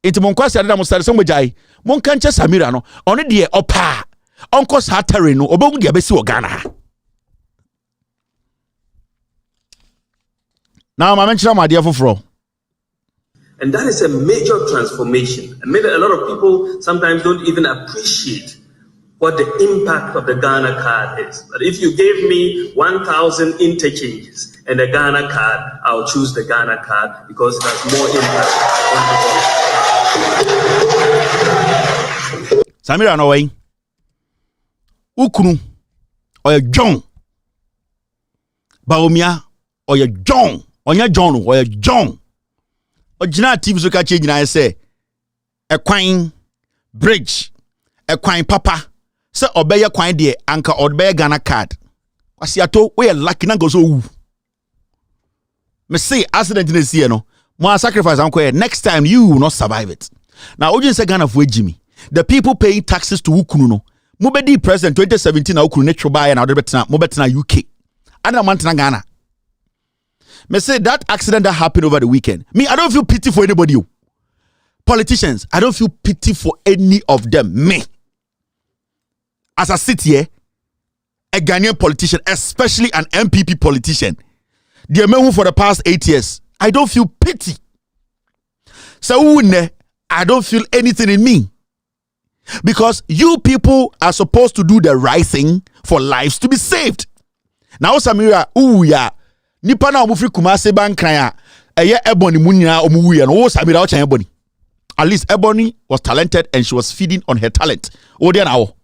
into mon kwase ade na mo sare so mo jai mon kanche Samira no ono de opa onko satare no obogu de abesi o Ghana. Now my mention my dear foforo. And that is a major transformation. And maybe a lot of people sometimes don't even appreciate what the impact of the Ghana card is. But if you gave me 1,000 interchanges and a Ghana card, I'll choose the Ghana card because it has more impact. Samira no way. Ukunu or John. Baumia or John. Onya John or John. Ojina TV so ka change na say a kwan bridge a kwan papa say obeye kwan de anka obeye Ghana card wasiato we lucky na go so wu me say accident na see no mo sacrifice anko next time you will not survive it. Now ojin say Ghana for Jimmy the people paying taxes to Ukunu no mo be di president 2017 na Ukunu ne twoba na odebetena mo betena UK ana man tena Ghana. Me say that accident that happened over the weekend. Me, I don't feel pity for anybody. Politicians, I don't feel pity for any of them. Me. As I sit here, a Ghanaian politician, especially an MPP politician, the man who for the past 8 years, I don't feel pity. So I don't feel anything in me. Because you people are supposed to do the right thing for lives to be saved. Now, Samira, yeah. Nipa na omufri Kumase bankran a eye Ebony munyina omuwuye no wo Samira o chan Ebony. At least Ebony was talented and she was feeding on her talent. O dey na wo.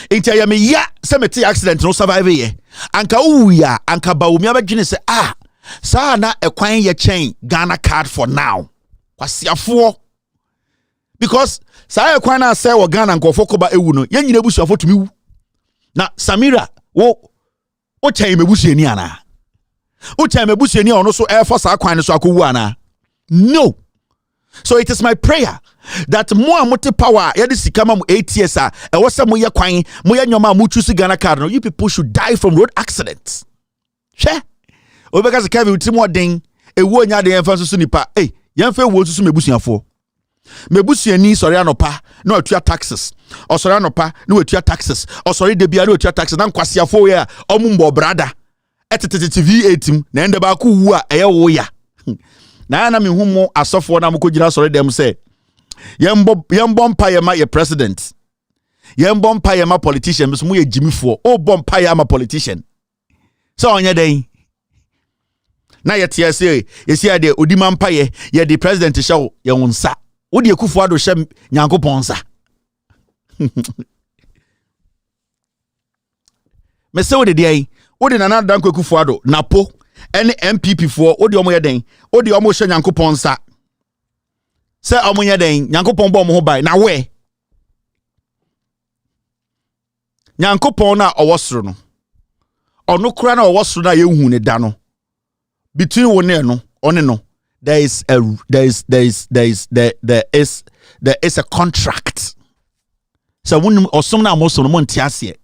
Intia ya me ya se meti accident no survive ye. Anka uya anka baumi abadwene se sa na ekwan ye chen Ghana card for now. Kwasiafo. Because sa ekwan na se wo Ghana nkofo koba ewu no ye nyina busuafo tumi wu. Na Samira wo Uchai mebusieni ana. Uchai mebusieni ono so air force akwan so akowu ana. No. So it is my prayer that more multi power yedi sikama mu 8 years e wose mo ye kwan mo ye nyoma mu choose Ghana card no you people should die from road accidents. She obeka se Kevin timo den ewu onya de yemfa so nipa yemfa ewu so mebusiafo. Mebusieni sori anopa na atua taxes. Osori anopa na atua taxes. Osori de bia na atua taxes na nkwasiafo we a omumbo brada. Etetete V18 na ende ba ku wu a eye wo ya. Na me humo asofo na mukogina sori dem say yembo mpa ye ma ye president. Yembo mpa ye ma politician so mu ye jimifo. O bompa ye ma politician. So onye den na ye tie say yesi ade odima mpa ye the president show ye wonsa. Odi ekufu ado hye Nyankopon sa. Me se odi dey odi nana danko ekufu ado napo ene MPP fo odi omo ye den odi omo hye Nyankopon sa. Se omo ye den Nyankopon bo omo ho bai na we Nyankopon na owosoro no ono kura na owosoro na ye hu ne da no between wo ne no one no there is a contract. So when osom na mosom no ntiase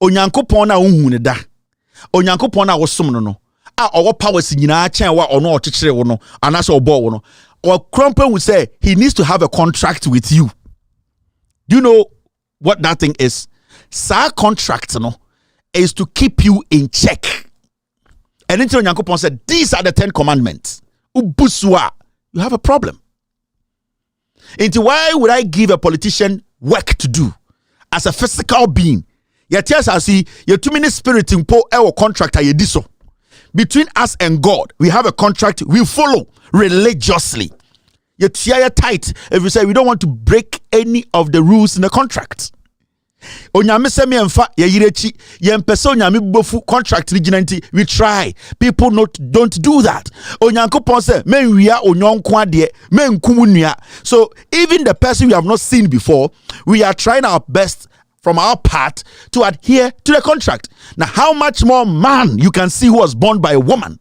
onyankopon na ohun ne da onyankopon na wosom no a owo powers nyina chen wa ono okekere wo no anase obo wo no or crumpen will say he needs to have a contract with you. Do you know what that thing is? Sa contract no is to keep you in check. And then onyankopon said these are the 10 commandments. Ubuswa, you have a problem. Into why would I give a politician work to do as a physical being? Yet yes, I see you're too many spirit in po our contract diso. Between us and God, we have a contract we follow religiously. Yet you're tight if you say we don't want to break any of the rules in the contract. Onyame se me mfa ye yirechi ye mpese onyame bofu contract reginanti we try people don't do that. Onyankopon se menwia onyonko ade menkum nua. So even the person we have not seen before, we are trying our best from our part to adhere to the contract. Now how much more man you can see who was born by a woman?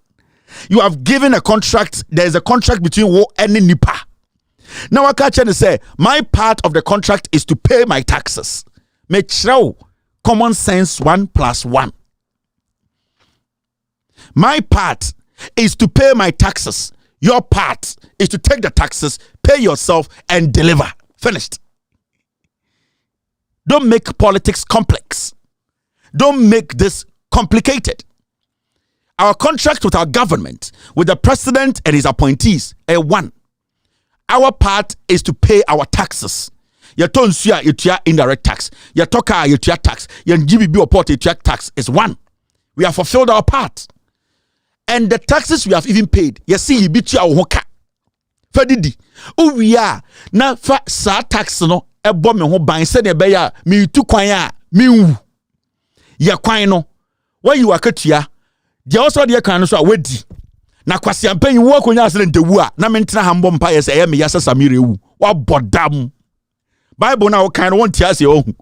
You have given a contract. There is a contract between wo and nipa. Now I catch and say my part of the contract is to pay my taxes. Me chraw common sense 1 + 1. My part is to pay my taxes. Your part is to take the taxes, pay yourself, and deliver. Finished. Don't make politics complex. Don't make this complicated. Our contract with our government, with the president and his appointees, are one. Our part is to pay our taxes. Yaton suya yutia indirect tax. Yatoka yutia tax. Yan GBB report yutia tax is one. We have fulfilled our part. And the taxes we have even paid. You see, you beat your hoka. Fadidi. We are na fa sa tax no ebo me ho ban se ne be ya me tu kwan a me wu. Ya kwan no. When you akatua, dia also dia kan no so a wedi. Na kwase ampan wo akonya asere ntewu a na mentena hambo mpa yes e me yasa samire wu. Wa bodam. Bible na wo kan no won tia se ohun.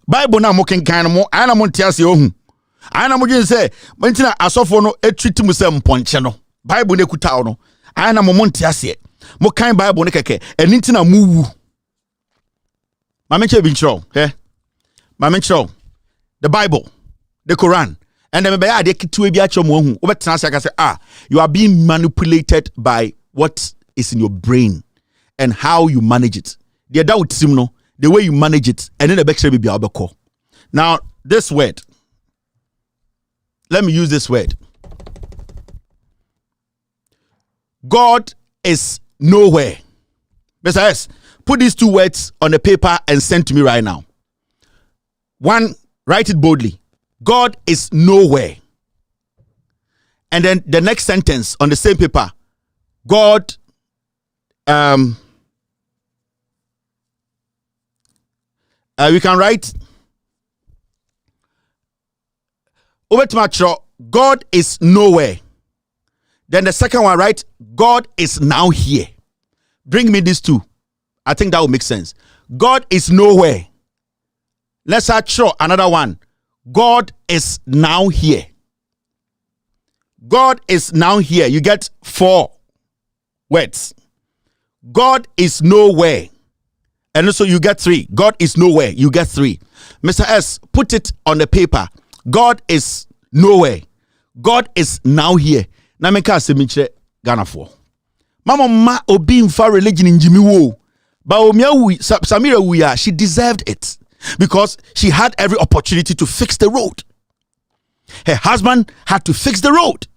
Bible na mo ken kan mo ana mo tia se ohun. Ana mo dwen se mentina asofo no etwiti mu se mponche no. Bible ne kuta no. Ana mo tia se. Mo kan Bible ne keke. Eni ntina mu wu. Ma menche bi nchro, Ma menchro. The Bible, the Quran. And then be kitu bi acho mo hu. Obetena se aka say you are being manipulated by what is in your brain and how you manage it. The doubt sim no, the way you manage it, and then the back be abeko. Now, this word. Let me use this word. God is nowhere. Mr. S, put these two words on the paper and send to me right now. One, write it boldly. God is nowhere. And then the next sentence on the same paper. God, we can write over to my church, God is nowhere. Then the second one, right? God is now here. Bring me these two. I think that will make sense. God is nowhere. Let's show another one. God is now here. God is now here. You get 4 words. God is nowhere. And also you get 3. God is nowhere. You get 3. Mr. S, put it on the paper. God is nowhere. God is now here. Na meka asemiche Ghana for. Mama ma obi mfa religion in Jimmy wo. Ba omia Samira Wuya, she deserved it because she had every opportunity to fix the road. Her husband had to fix the road.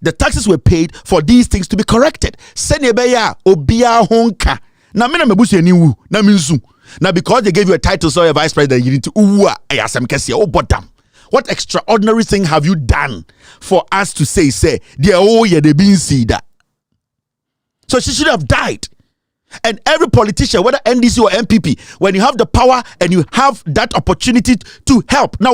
The taxes were paid for these things to be corrected. Senebeya obia honka. Na me na mebusu ani wu na minsu. Now because they gave you a title so you're vice president you need to uwa ayasem kese o bodam. What extraordinary thing have you done for us to say, dear, oh, yeah, they been see that. So she should have died. And every politician, whether NDC or MPP, when you have the power and you have that opportunity to help, now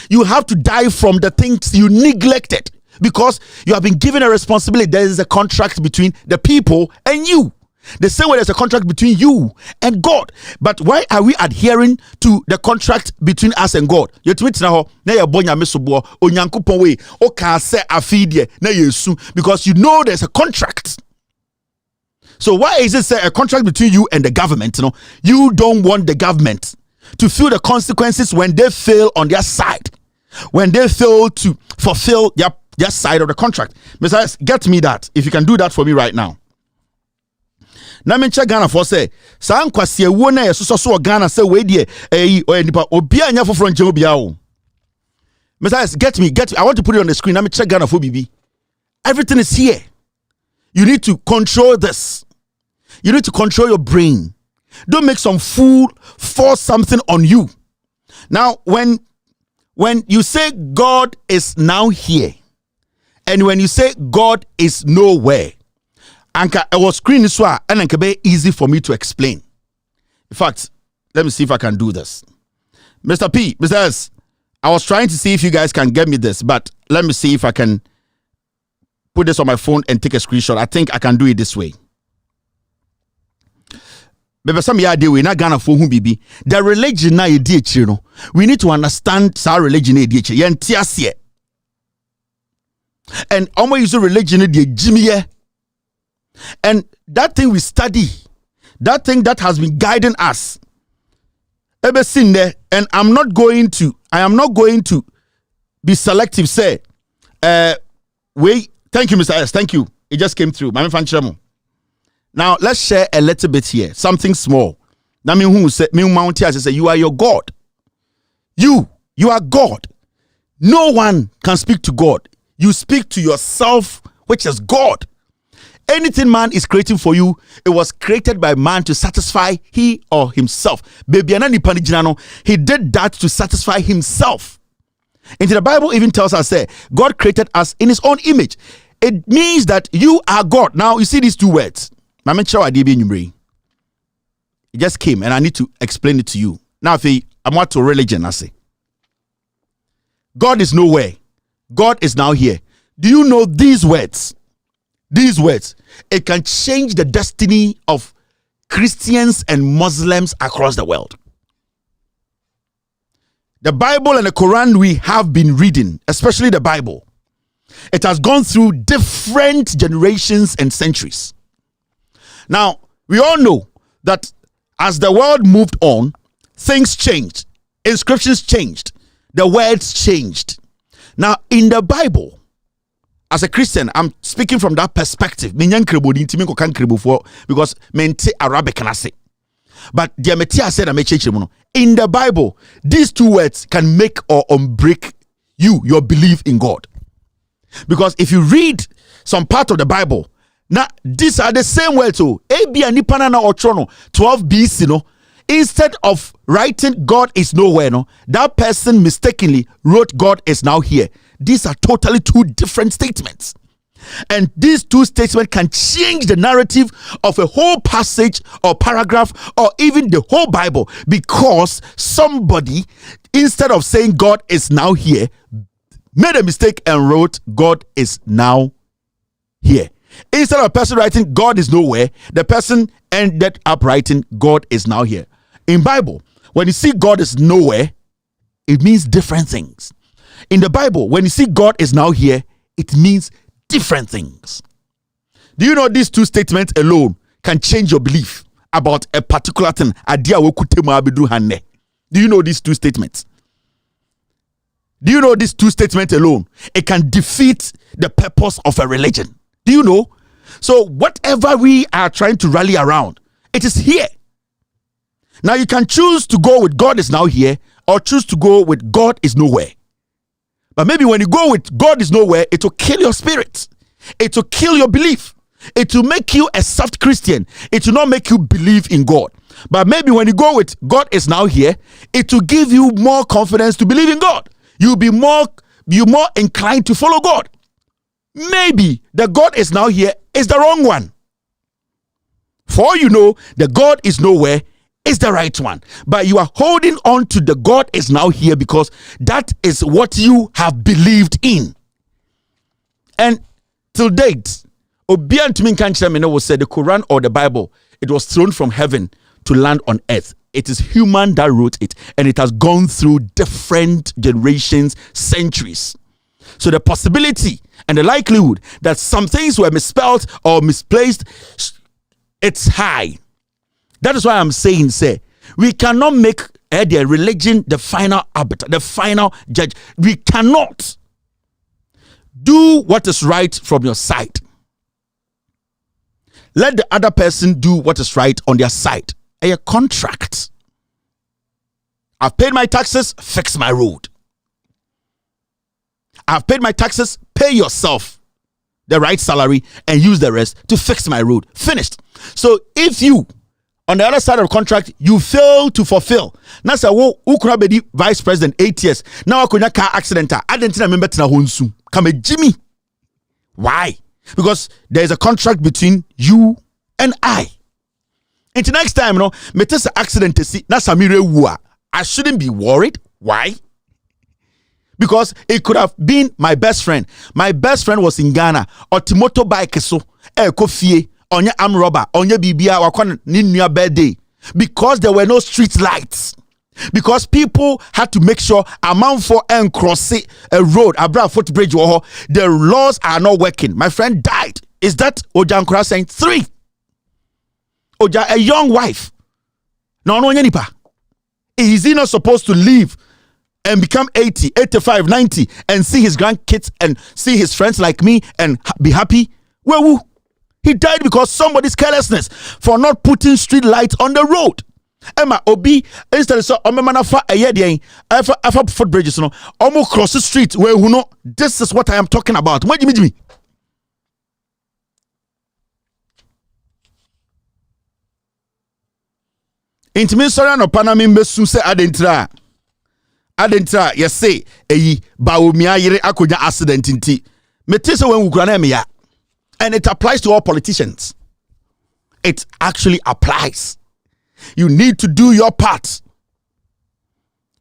you have to die from the things you neglected because you have been given a responsibility. There is a contract between the people and you. The same way there's a contract between you and God. But why are we adhering to the contract between us and God? Because you know there's a contract. So why is it a contract between you and the government? You don't want the government to feel the consequences when they fail on their side. When they fail to fulfill their side of the contract. Mr. Get me that. If you can do that for me right now. Na menche Ghana for say sa nkwase ewo na yesoso Ghana say we die nipa obi anya foforo nche obi awo. Mr. Get me. I want to put it on the screen. Na menche Ghana for BB. Everything is here. You need to control this. You need to control your brain. Don't make some fool force something on you. Now when you say God is now here and when you say God is nowhere, Anka, I was screen this one, and it be easy for me to explain. In fact, let me see if I can do this. Mr. P, Mr. S, I was trying to see if you guys can get me this, but let me see if I can put this on my phone and take a screenshot. I think I can do it this way. But some year we not Ghana for whom BB. The religion na you we need to understand our religion yen and almost use religion the Jimmy. And that thing we study, that thing that has been guiding us, ebe sin there, and I am not going to be selective. Say, wait, thank you, Mr. S. Thank you. It just came through. Now let's share a little bit here, something small. Now me who say me mount here say you are your God. You are God. No one can speak to God. You speak to yourself, which is God. Anything man is creating for you, it was created by man to satisfy he or himself. Baby, he did that to satisfy himself. And the Bible even tells us that God created us in his own image. It means that you are God. Now you see these two words. It just came and I need to explain it to you. Now I'm what to religion, I say. God is nowhere. God is now here. Do you know these words? These words, it can change the destiny of Christians and Muslims across the world. The Bible and the Quran we have been reading, especially the Bible, it has gone through different generations and centuries. Now, we all know that as the world moved on, things changed. Inscriptions changed. The words changed. Now, in the Bible, as a Christian, I'm speaking from that perspective. Because mente Arabic can I say. But the Metia said in the Bible, these two words can make or unbreak your belief in God. Because if you read some part of the Bible, now these are the same words. So Abi and Nipanana or Trono 12 BC, instead of writing God is nowhere, that person mistakenly wrote God is now here. These are totally two different statements. And these two statements can change the narrative of a whole passage or paragraph or even the whole Bible, because somebody, instead of saying God is now here, made a mistake and wrote God is now here. Instead of a person writing God is nowhere, the person ended up writing God is now here. In Bible, when you see God is nowhere, it means different things. In the Bible, when you see God is now here, it means different things. Do you know these two statements alone can change your belief about a particular thing? Do you know these two statements? Do you know these two statements alone? It can defeat the purpose of a religion. Do you know? So whatever we are trying to rally around, it is here. Now you can choose to go with God is now here, or choose to go with God is nowhere. But maybe when you go with God is nowhere, it will kill your spirit. It will kill your belief. It will make you a soft Christian. It will not make you believe in God. But maybe when you go with God is now here, it will give you more confidence to believe in God. You'll be more inclined to follow God. Maybe the God is now here is the wrong one. For all you know, the God is nowhere is the right one, but you are holding on to the God is now here because that is what you have believed in. And till date, Obian to me can't say the Quran or the Bible, it was thrown from heaven to land on earth. It is human that wrote it, and it has gone through different generations, centuries. So the possibility and the likelihood that some things were misspelled or misplaced, it's high. That is why I'm saying, we cannot make the religion the final arbiter, the final judge. We cannot. Do what is right from your side. Let the other person do what is right on their side. A contract. I've paid my taxes, fix my road. I've paid my taxes, pay yourself the right salary and use the rest to fix my road. Finished. So if you, on the other side of the contract, you fail to fulfill. Now say, who could be vice president 8 years? Now I could car accident. I didn't remember to Honsu. Come Jimmy. Why? Because there is a contract between you and I. Until next time, me test accident to see. Na Samire Wua. I shouldn't be worried. Why? Because it could have been my best friend. My best friend was in Ghana. Otimoto bike so kofie. Onye arm robber, onye bibia wakon ninya birthday, because there were no street lights, because people had to make sure a man for and cross a road, a footbridge, the laws are not working. My friend died. Is that Ojankura saying 3? Oja, a young wife. No, nipa. Is he not supposed to leave and become 80, 85, 90 and see his grandkids and see his friends like me and be happy? Well, he died because somebody's carelessness for not putting street lights on the road. Emma Obi instead of so omemanafa ayedien afa footbridges no omo cross the street where who know this is what I am talking about. Jimmy. Intimi sorry no panami mbesu se adentra yes say eyi baomia yire akonya accident nti mete se wan wukura na me ya. And it applies to all politicians. It actually applies. You need to do your part.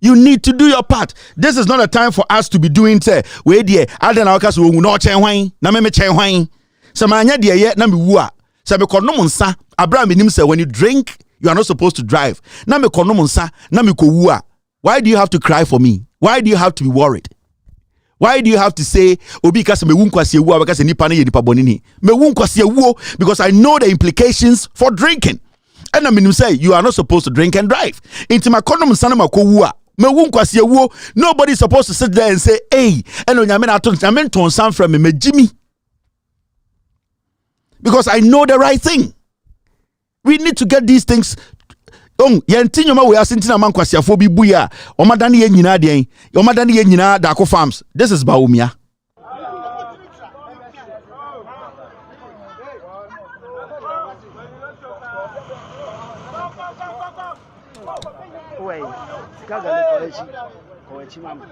You need to do your part. This is not a time for us to be doing say we dey adena waka so wu no chen hwan na me chen hwan. Se manya dey ye na me wu a se me konom nsa abra me nim say when you drink you are not supposed to drive. Na me konom nsa na me ko wu a. Why do you have to cry for me? Why do you have to be worried? Why do you have to say obi kase me wu kwase wu a because nipa na ye nipa bonini? Me wu kwase wu because I know the implications for drinking. And I mean say you are not supposed to drink and drive. Into my condom sana makowu a me wu kwase wu. Nobody is supposed to sit there and say, "Hey, eno nyame na to nyame ton san from me Jimmy." Because I know the right thing. We need to get these things. Yentinyo we are sintina man kwasiafo bi buya omadane ye nyina den omadane ye nyina Dako Farms. This is Baumia. Wait, Kagale Korechi mama.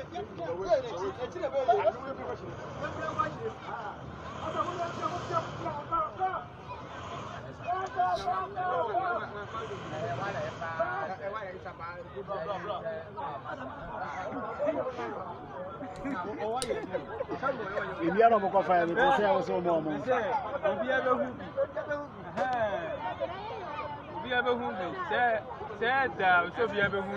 If you are not fire, we will say I was more. Be able to say so be able to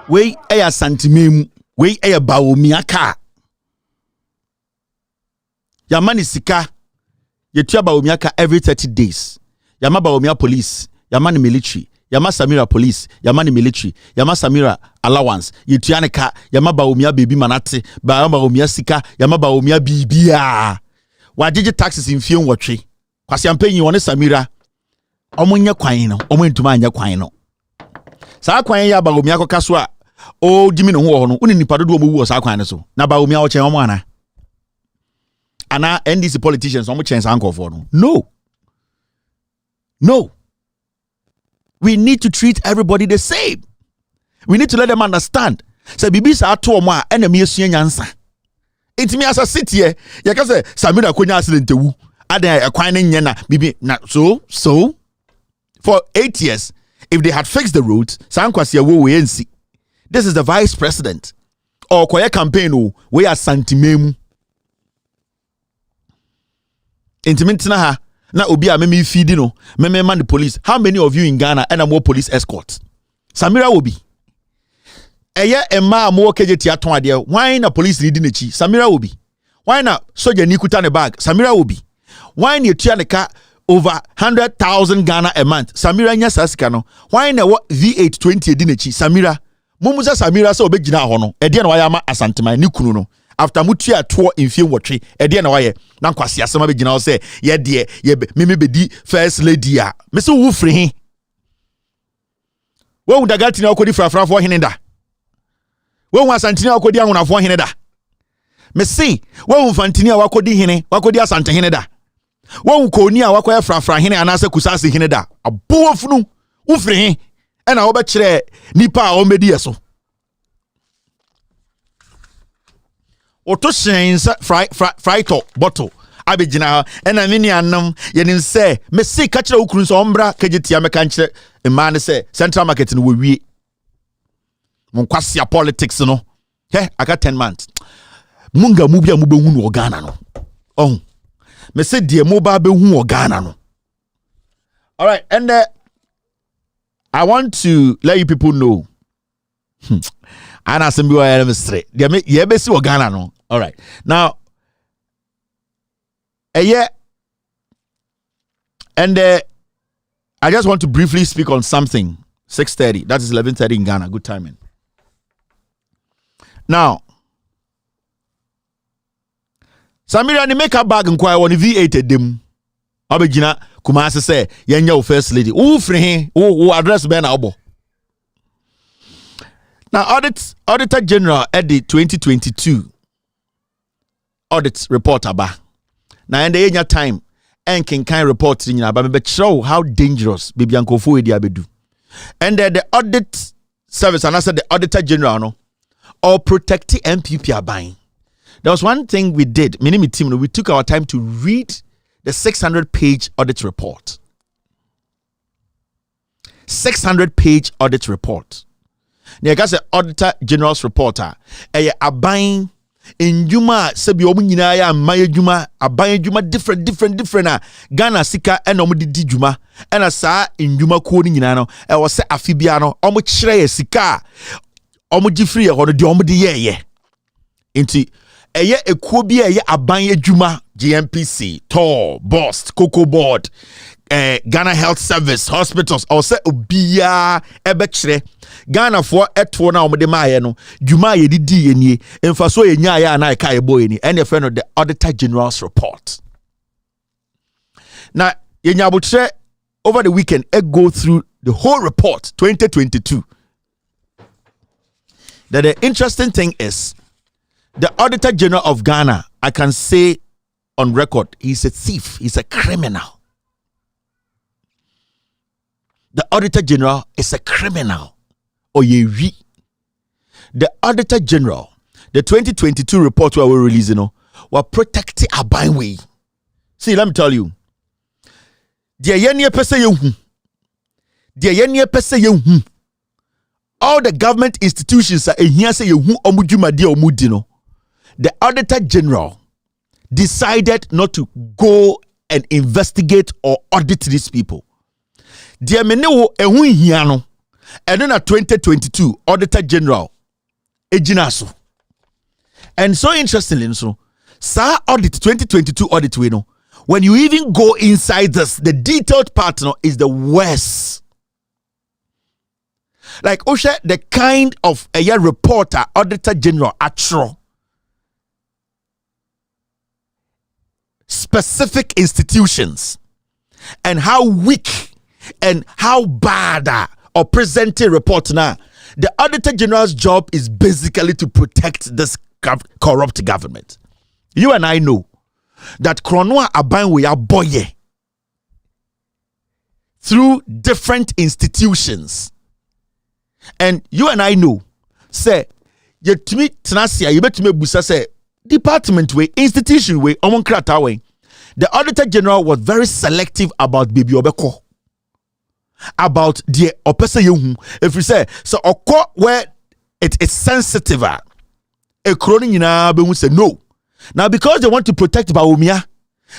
We aya santimem, we aya Baumia car. Yamani sika, yetua Baumia car every 30 days. Yama Baumia police, Yamani military, Yama Samira police, Yamani military, Yama Samira allowance, yetua car, Yama Baumia baby manate, Baumia sika, Yama Baumia bibia. Wajiji taxes in fion watri. Kwasi am paying you on Samira. Omunya kwaino, omuntumanya kwaino. Sa kwan ya Baumia ko kaswa. Oh, Jimmy no ho uni nipa dodo mo wu osa kwan so na ba omi a wo chen omo ana NDC politicians omo chen san kofo no, we need to treat everybody the same. We need to let them understand say bibi sa ato omo a ena me esua nyansa intimi asa city ye ka say Samira konya accident wu adan ekwan na nye na bibi na so for 8 years if they had fixed the roads san kwase wo we ensi. This is the vice president. Or koye campaign we are santimemu. Intimintina ha na obi a me feed no me man the police. How many of you in Ghana and more police escorts? Samira will be. Eye emma mo kejeti aton ade. Why na police leading echi? Samira will be. Why na soja ni kuta ne bag? Samira will be. Why na tua ne ka over 100,000 Ghana a month? Samira nya sasika no. Why na V8 20 edi nechi? Samira Mumusa Samira so obegina ho no ede na waya ma asanteman ni kunu no after mutua to infie wotwe ede na waye na nkwase asema begina ho se ye de ye me bedi first lady a me se wo firi he wo dagati na okodi frafrafo hene da wo asantini okodi ahunafo hene da me see wo mfantini a wakodi hene wakodi asante hene da wo koni a wakoya frafra hene anase kusase hene da abofunu ufiri he ena wo be kire nipa a o medi yeso oto shensa fry top bottle abegina ena mini anam yenim se me see ka kire okuru so ombra kagitia me kan kire emma ne se central market no wie mon kwasia politics no I got 10 months munga mubia mube hu no Ghana no oh me say die mobile be hu Ghana no. All right, and I want to let you people know ana sembi wa ya straight dia me ye be si Ghana no. All right, now and I just want to briefly speak on something. 6:30, that is 11:30 in Ghana. Good timing. Now, Samira ni make a bag and quiet on the V8 them. Abegina Kumasi say, Yenya first lady. Who free who address Ben Abo. Now, Auditor General at the 2022 audit report aba. Now, in the time, and can report in Yaba, but show how dangerous Bibi Ankofu Ediabedu. And the audit service, and I said the Auditor General, no. Or protect the MPP are buying. There was one thing we did. Me team, we took our time to read the 600-page audit report. 600-page audit report. Nika say Auditor General's reporter. A buying in Juma sebi omu nyina ya maye Juma abaye Juma different Ghana sika and omu di Juma and sa in Juma ko ni nyina no e wo se afibia no omu kire sika omu gifri ho no de omu di ye enti eye ekuo bi eye aban adwuma GMPC TOR BOST Cocoa Board Ghana Health Service hospitals or say obia ebe kire Ghana for eto na omu de maaye no dwuma ye di enie emfaso ye nya ya na kai boy ni and your friend of the Auditor General's report. Now yenya botre over the weekend go through the whole report 2022. That the interesting thing is, the Auditor General of Ghana, I can say on record, he's a thief, he's a criminal. The Auditor General is a criminal. The Auditor General, the 2022 report where we're releasing, were protecting our buying way. See, let me tell you. All the government institutions are here say the Auditor General decided not to go and investigate or audit these people. Dear Meneo Ehuiano, and then a 2022 Auditor General Ejinaso. And so interestingly, so Sa audit 2022 audit we know. When you even go inside this, the detailed part is the worst. Like Osha, the kind of a year reporter, Auditor General, actual specific institutions and how weak and how bad or presenting report now. The Auditor General's job is basically to protect this corrupt government. You and I know that Kronwa Abanwe Aboye through different institutions. And you and I know, say, you to me, Tanasia, you bet to me, Busa say, department way, institution way, Omonkrata way. The Auditor General was very selective about Baby Obeko. About the opesa you, if you say, so Oko where it is sensitive, a crony in Abu say no. Now, because they want to protect Baumia,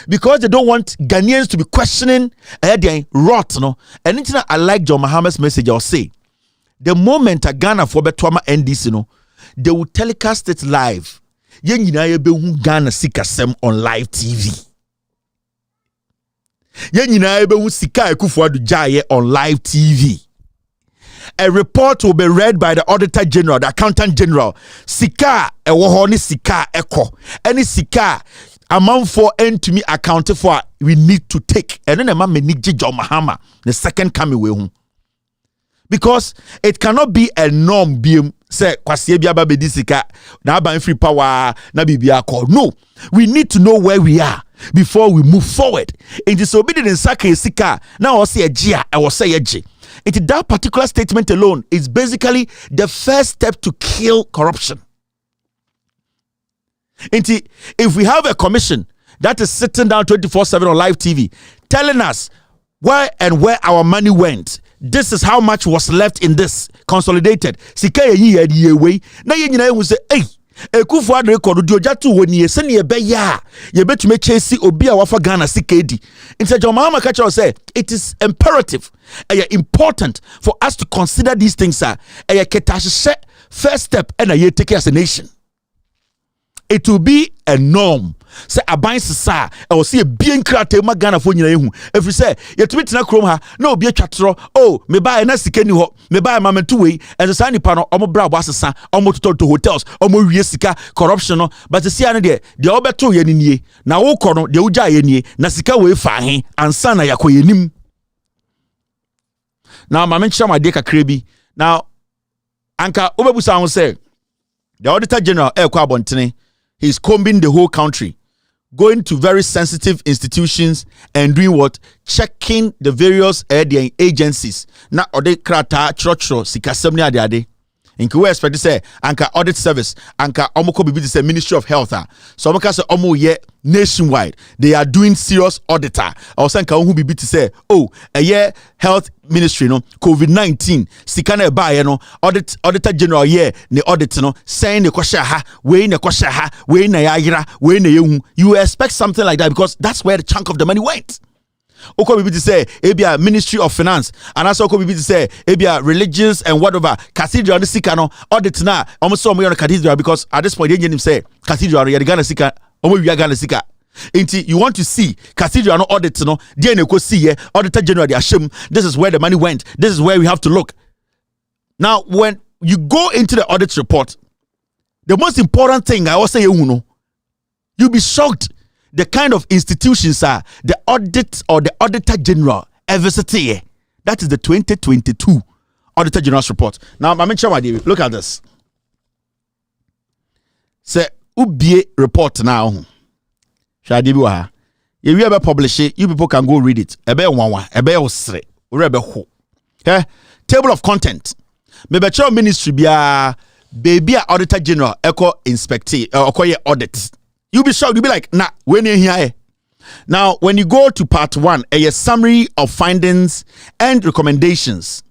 because they don't want Ghanaians to be questioning their rot, no, and anything I like John Mahama's message, I'll say. The moment a Ghana for Betwama NDC, no, they will telecast it live. Yen yinaye be hu Ghana sikasem on live TV. Yen yinaye be hu sika ekufuadu jaye on live TV. A report will be read by the Auditor General, the Accountant General. Sika ewoho ni sika eko. Any sika amount for end to me accounted for we need to take. And then a man need John Mahama the second coming way home. Because it cannot be a norm being say kwasie bia ba bedi sika na ban free power na bibia call. No, we need to know where we are before we move forward. In disobedience saka sika na o say egia e wo say egie. That particular statement alone is basically the first step to kill corruption. If we have a commission that is sitting down 24/7 on live TV telling us where our money went, this is how much was left in this consolidated. Sika ye we na ye nyina ehun say Ekufu ad record di ojatu woni ye se ne be ya ye betume chesi obi a wafa Ghana sika edi. Instead John Mahama Kacha say it is imperative important for us to consider these things first step and ye take as a nation. It will be a norm. Say aban sisa e wo say bien krate ma Ghana fo nyina ehu efri say yetumi tena krom ha na obi atwatro me buy na sika ni ho me buy mamentu wei and say nipa no omo bra bo asesa omo to hotels omo wie sika corruption no but see ane de obeto ye nie na wo kɔ no de ugya ye nie na sika wei fa he ansa na yakoye nim. Now mamencha ma de kakra bi now anka obebusa ho say the Auditor General ekwa abontene, he's combing the whole country, going to very sensitive institutions and doing what? Checking the various agencies. Na ode krata chrochro sikasemni ade. Inke we expect to say anka audit service, anka omoko bibi to say Ministry of Health. So omaka say omo ye nationwide. They are doing serious auditor. Or say anka who bibi to say a year health ministry no COVID-19 sikana ba no auditor general ye ne audit no saying ne kwasha ha we ne kwasha ha we na yira we na yehu. You expect something like that because that's where the chunk of the money went. Oko bibi to say ebia Ministry of Finance and also oko bibi to say ebia religious and whatever cathedral sika no audit na almost so on cathedral because at this point they him say cathedral ya Ghana sika omo wi Ghana sika. You want to see cathedral no audit no dey na ko see Auditor General dey asham. This is where the money went. This is where we have to look. Now when you go into the audit report, the most important thing I also say you'll be shocked the kind of institutions are the audit or the Auditor General ever here. That is the 2022 Auditor General's report. Now, look at this. Say, ubie report now. Shadibiwa. If you ever publish it, you people can go read it. Ebe wanwa, ebe osre, urebe ho. Okay? Table of content. Mebe ministry bia baby Auditor General eko inspectee eko ye audit. You'll be shocked. You'll be like, nah, when you're here. Now, when you go to part 1, a summary of findings and recommendations.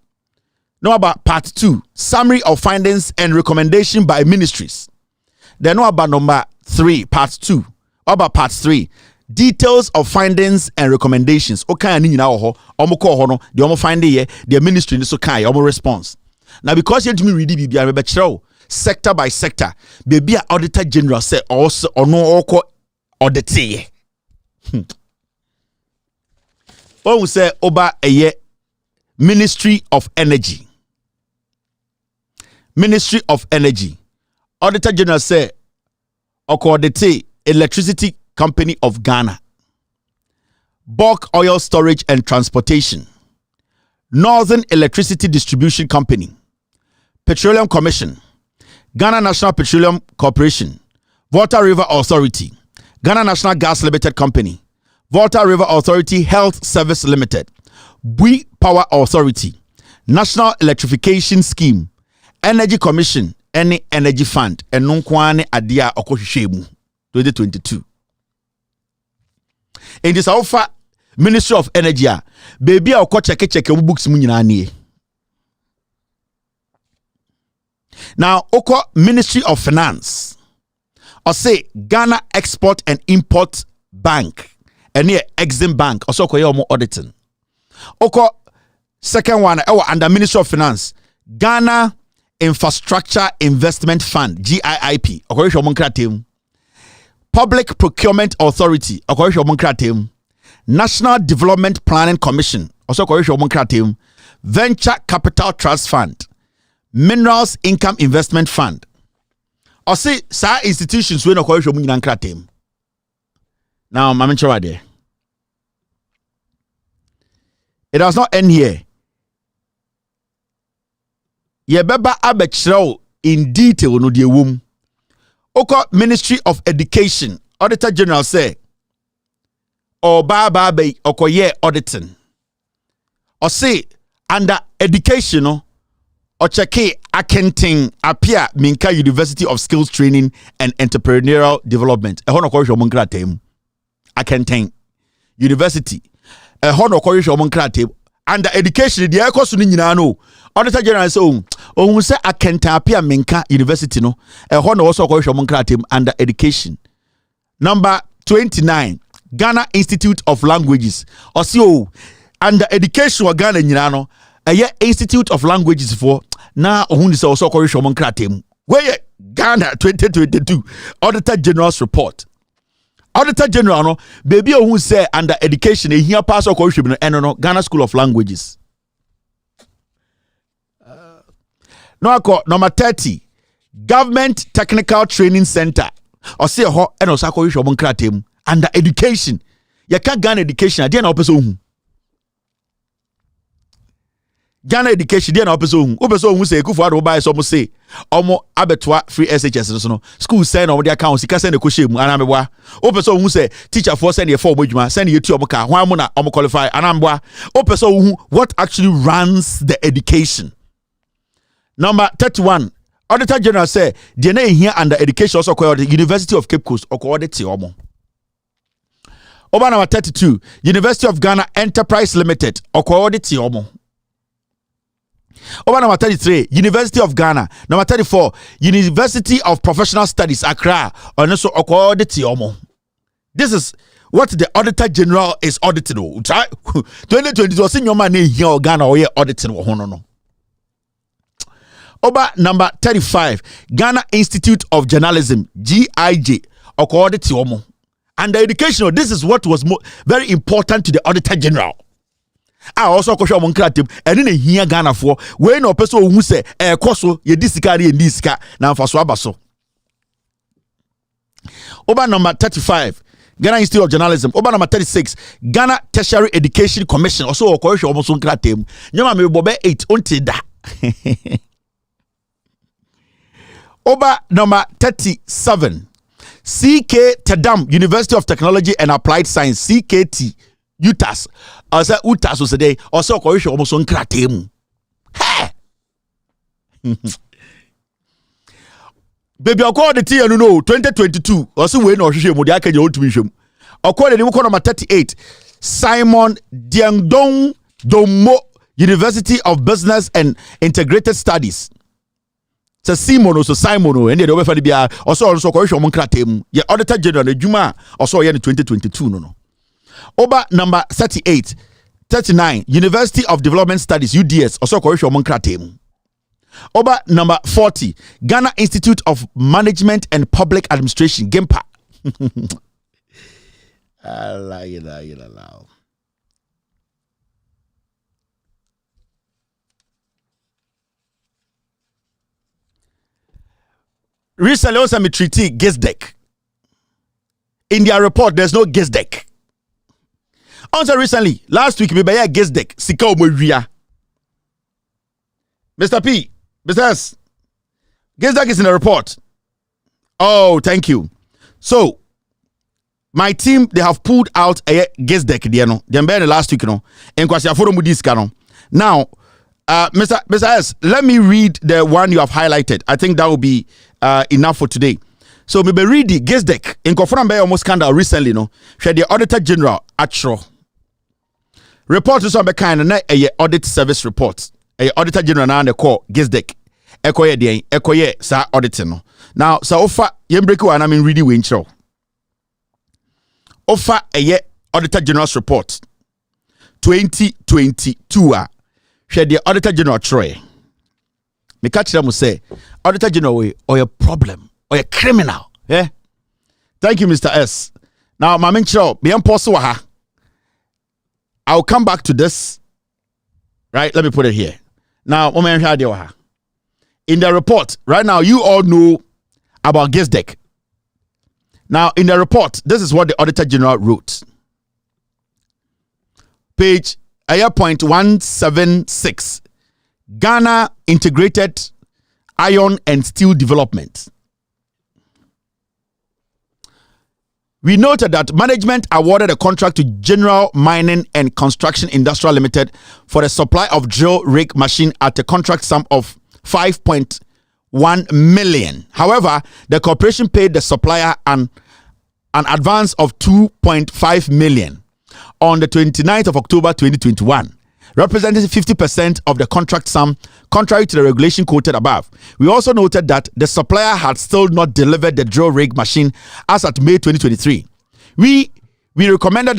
Know about part 2, summary of findings and recommendation by ministries. Then know about number 3, part 2. About part 3, details of findings and recommendations. Okay, I need now omo ko ho no, the omo find here, the ministry so kai omo response. Now because you to me read it be be sector by sector, baby Auditor General say also or no oko audit. We say oba a Ministry of Energy. Ministry of Energy. Auditor General say oko audit Electricity Company of Ghana, Bulk Oil Storage and Transportation, Northern Electricity Distribution Company, Petroleum Commission, Ghana National Petroleum Corporation, Volta River Authority, Ghana National Gas Limited Company, Volta River Authority Health Service Limited, Bui Power Authority, National Electrification Scheme, Energy Commission, any Energy Fund, and Nunkwane Adia Okoshemu 2022. In this offer, Ministry of Energy, baby, I'll check books munani. Now, Oko Ministry of Finance, or say Ghana Export and Import Bank, and near Exim Bank, also more auditing. Oko second one, under Ministry of Finance, Ghana Infrastructure Investment Fund, GIIP, Public Procurement Authority, National Development Planning Commission, also Venture Capital Trust Fund, Minerals Income Investment Fund. Or say, sa institutions we no kwahwe mu nyina nkratem. Now, mama nchewa there. It does not end here. Ye beba abekireo in detail no the womb. Oko Ministry of Education Auditor General say or ba okoye auditing or say under education or cheke akenting appear Minka University of Skills Training and Entrepreneurial Development e hono kohwe mo nkratem akenting University e hono kohwe mo nkratem under education the ekoso ni nyina no Auditor General say ohun say akenting appear Minka University no e hono wo so kohwe mo nkratem under education. Number 29 Ghana Institute of Languages or see under education or Ghana nyina no Institute of Languages for na ohun say also kohwe mo nkratem where Ghana 2022 Auditor General's report. Auditor General no baby ohun say under education e hia pass kohwe no eno no Ghana School of Languages. Number 30 Government Technical Training Center or say ho eno sa kohwe mo nkratem under education. You can't Ghana education ade na opeso ohun. Ghana education dey na opeso ohun say Kufu ado buy so mo say omo abetwa free SHS so no school send on their account sika send ekoshe mu anamebwa opeso ohun say teacher for send ye for odwuma send ye tu omo ka hwan mo na omo qualify anambwa opeso ohun what actually runs the education. Number 31 Auditor General say dey na here under education also called the University of Cape Coast or audit omo. Over number 32 University of Ghana Enterprise Limited or audit omo. Over number 33, University of Ghana. Number 34, University of Professional Studies, Accra. And also, this is what the Auditor General is auditing. 2020 was in your money here, Ghana, or auditing. Over number 35, Ghana Institute of Journalism, GIJ, or auditing. And the educational, this is what was very important to the Auditor General. I also kohwe mo nkratem ene na hia Ghana for we na opeso ohun se ekoso ye disika re ndi sika na mfaso abaso. Over number 35 Ghana Institute of Journalism. Over number 36 Ghana Tertiary Education Commission also kohwe omo so nkratem nyama me bobe 8 onti da. Over number 37 CK Tadam University of Technology and Applied Science CKT UTAS asa UTAS so say also kohwe omo so nkratem baby akọ the tia no 2022 also we na ohwehwe mu de akaje otumi hwem akọ de ko number 38 Simon Diangdong Domo University of Business and Integrated Studies Simon also Simon and the obefa de bia also kohwe omo nkratem ye Auditor General adwuma also ye 2022 no. Over number 38, 39, University of Development Studies, UDS, also kohwe omo nkratem. Over number 40, Ghana Institute of Management and Public Administration, GIMPA. Recently, also me treaty GISDEC. In their report, there's no GISDEC. Also recently, last week, we buy GISDEC, Sika Omoria. Mr. P, Mr. S, GISDEC is in the report. Oh, thank you. So, my team, they have pulled out a GISDEC, the last week, and Kwasi now, Mr. S, let me read the one you have highlighted. I think that will be enough for today. So, maybe read the GISDEC in Kofuran almost scandal recently, share the Auditor General Atro. Report is on the kind of audit service report. A Auditor General na the call GISDEC. Ekoye sa auditing. Now, so offer yembreku and I mean really wincho. Offer a Auditor General's report 2022. Share the Auditor General Troy. Me catch them say Auditor General or a problem or a criminal. Yeah. Thank you, Mr. S. Now, my mencho, me impossible ha. I'll come back to this. Right, let me put it here. Now, in the report, right now, you all know about GISDEC. Now, in the report, this is what the Auditor General wrote. Page 176. Ghana Integrated Iron and Steel Development. We noted that management awarded a contract to General Mining and Construction Industrial Limited for the supply of drill rig machine at a contract sum of 5.1 million. However, the corporation paid the supplier an advance of 2.5 million on the 29th of October 2021, representing 50% of the contract sum, contrary to the regulation quoted above. We also noted that the supplier had still not delivered the drill rig machine as at May 2023. We recommended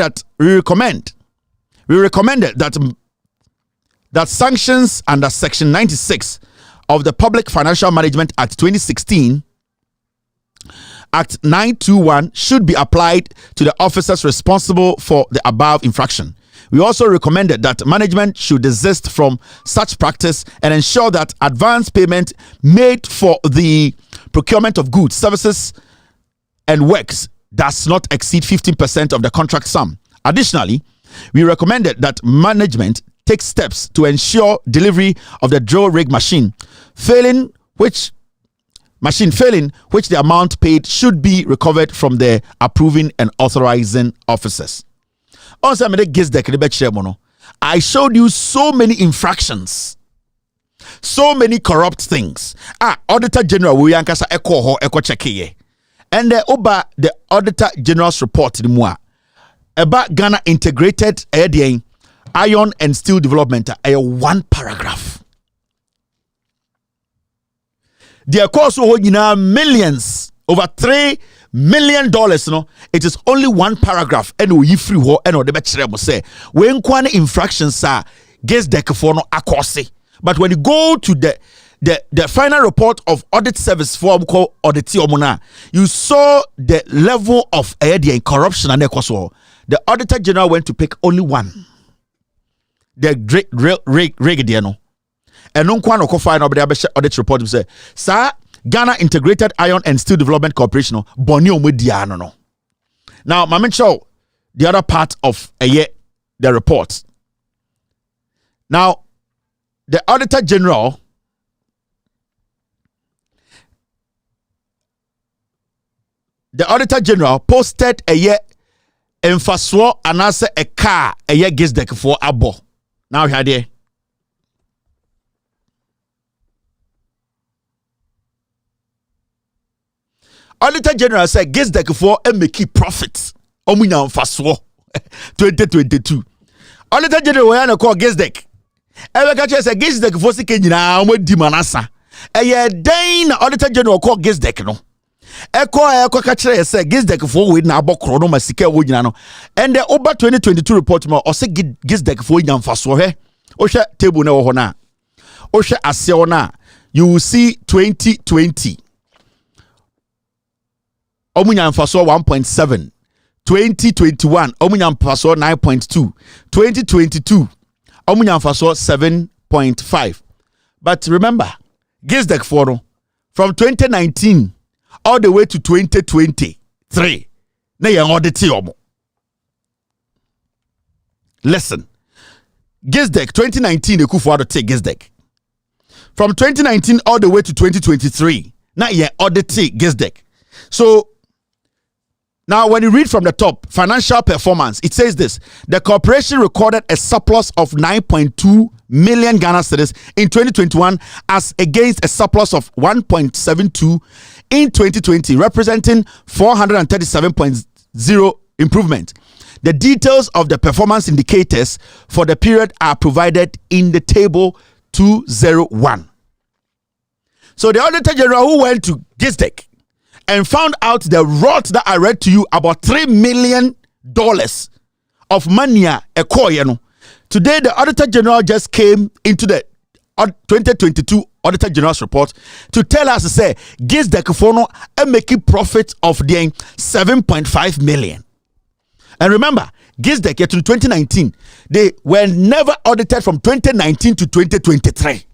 that sanctions under Section 96 of the Public Financial Management Act 2016, Act 921, should be applied to the officers responsible for the above infraction. We also recommended that management should desist from such practice and ensure that advance payment made for the procurement of goods, services, and works does not exceed 15% of the contract sum. Additionally, we recommended that management take steps to ensure delivery of the drill rig machine, failing which the amount paid should be recovered from the approving and authorizing officers. Also, I showed you so many infractions, so many corrupt things. Auditor General Williankasa Eko check here. And the Auditor General's report about Ghana Integrated Iron and Steel Development, one paragraph. Their cost millions, over $3 million. No, it is only one paragraph. And we free ho and the better say when kwane infractions are guess the for no akosi. But when you go to the final report of audit service for audit you saw the level of corruption and the Auditor General went to pick only one. The rig and no one will find audit report say, sir, Ghana Integrated Iron and Steel Development Corporation, Bonio Mediano. No. Now, Mamen show the other part of the report. Now, the Auditor General posted a year emphasis and answer a car a year gets deck for abo. Now, here there. Auditor General said gets deck for and make profits. Omunya faswo 2022. Auditor General we call gets deck. Ever catch say gets deck for sike nyina mo di manasa. Eye den Auditor General call gets deck no. Eko catch say gets deck for we na abokro no masike wo nyina no. And the over 2022 report mo o say gets deck for nyam faswo he. O hwe table na wo ho na. O hwe ase wo na. You will see 2020 Omunya mfaso 1.7, 2021 Omunya mfaso 9.2, 2022 Omunya mfaso 7.5. But remember, Gisdek Foro from 2019 all the way to 2023. Na ye audit omo. Listen, Gisdek 2019 Ekufuado take Gisdek. From 2019 all the way to 2023. Na ye audit Gisdek. So now, when you read from the top, financial performance, it says this. The corporation recorded a surplus of 9.2 million Ghana cedis in 2021 as against a surplus of 1.72 in 2020, representing 437.0 improvement. The details of the performance indicators for the period are provided in the table 201. So the Auditor General who went to Gisdek and found out the rot that I read to you about $3 million of money. Today, the Auditor General just came into the 2022 Auditor General's report to tell us to say, gives the Kifono and making profit of the 7.5 million. And remember, Gisdek in 2019, they were never audited from 2019 to 2023.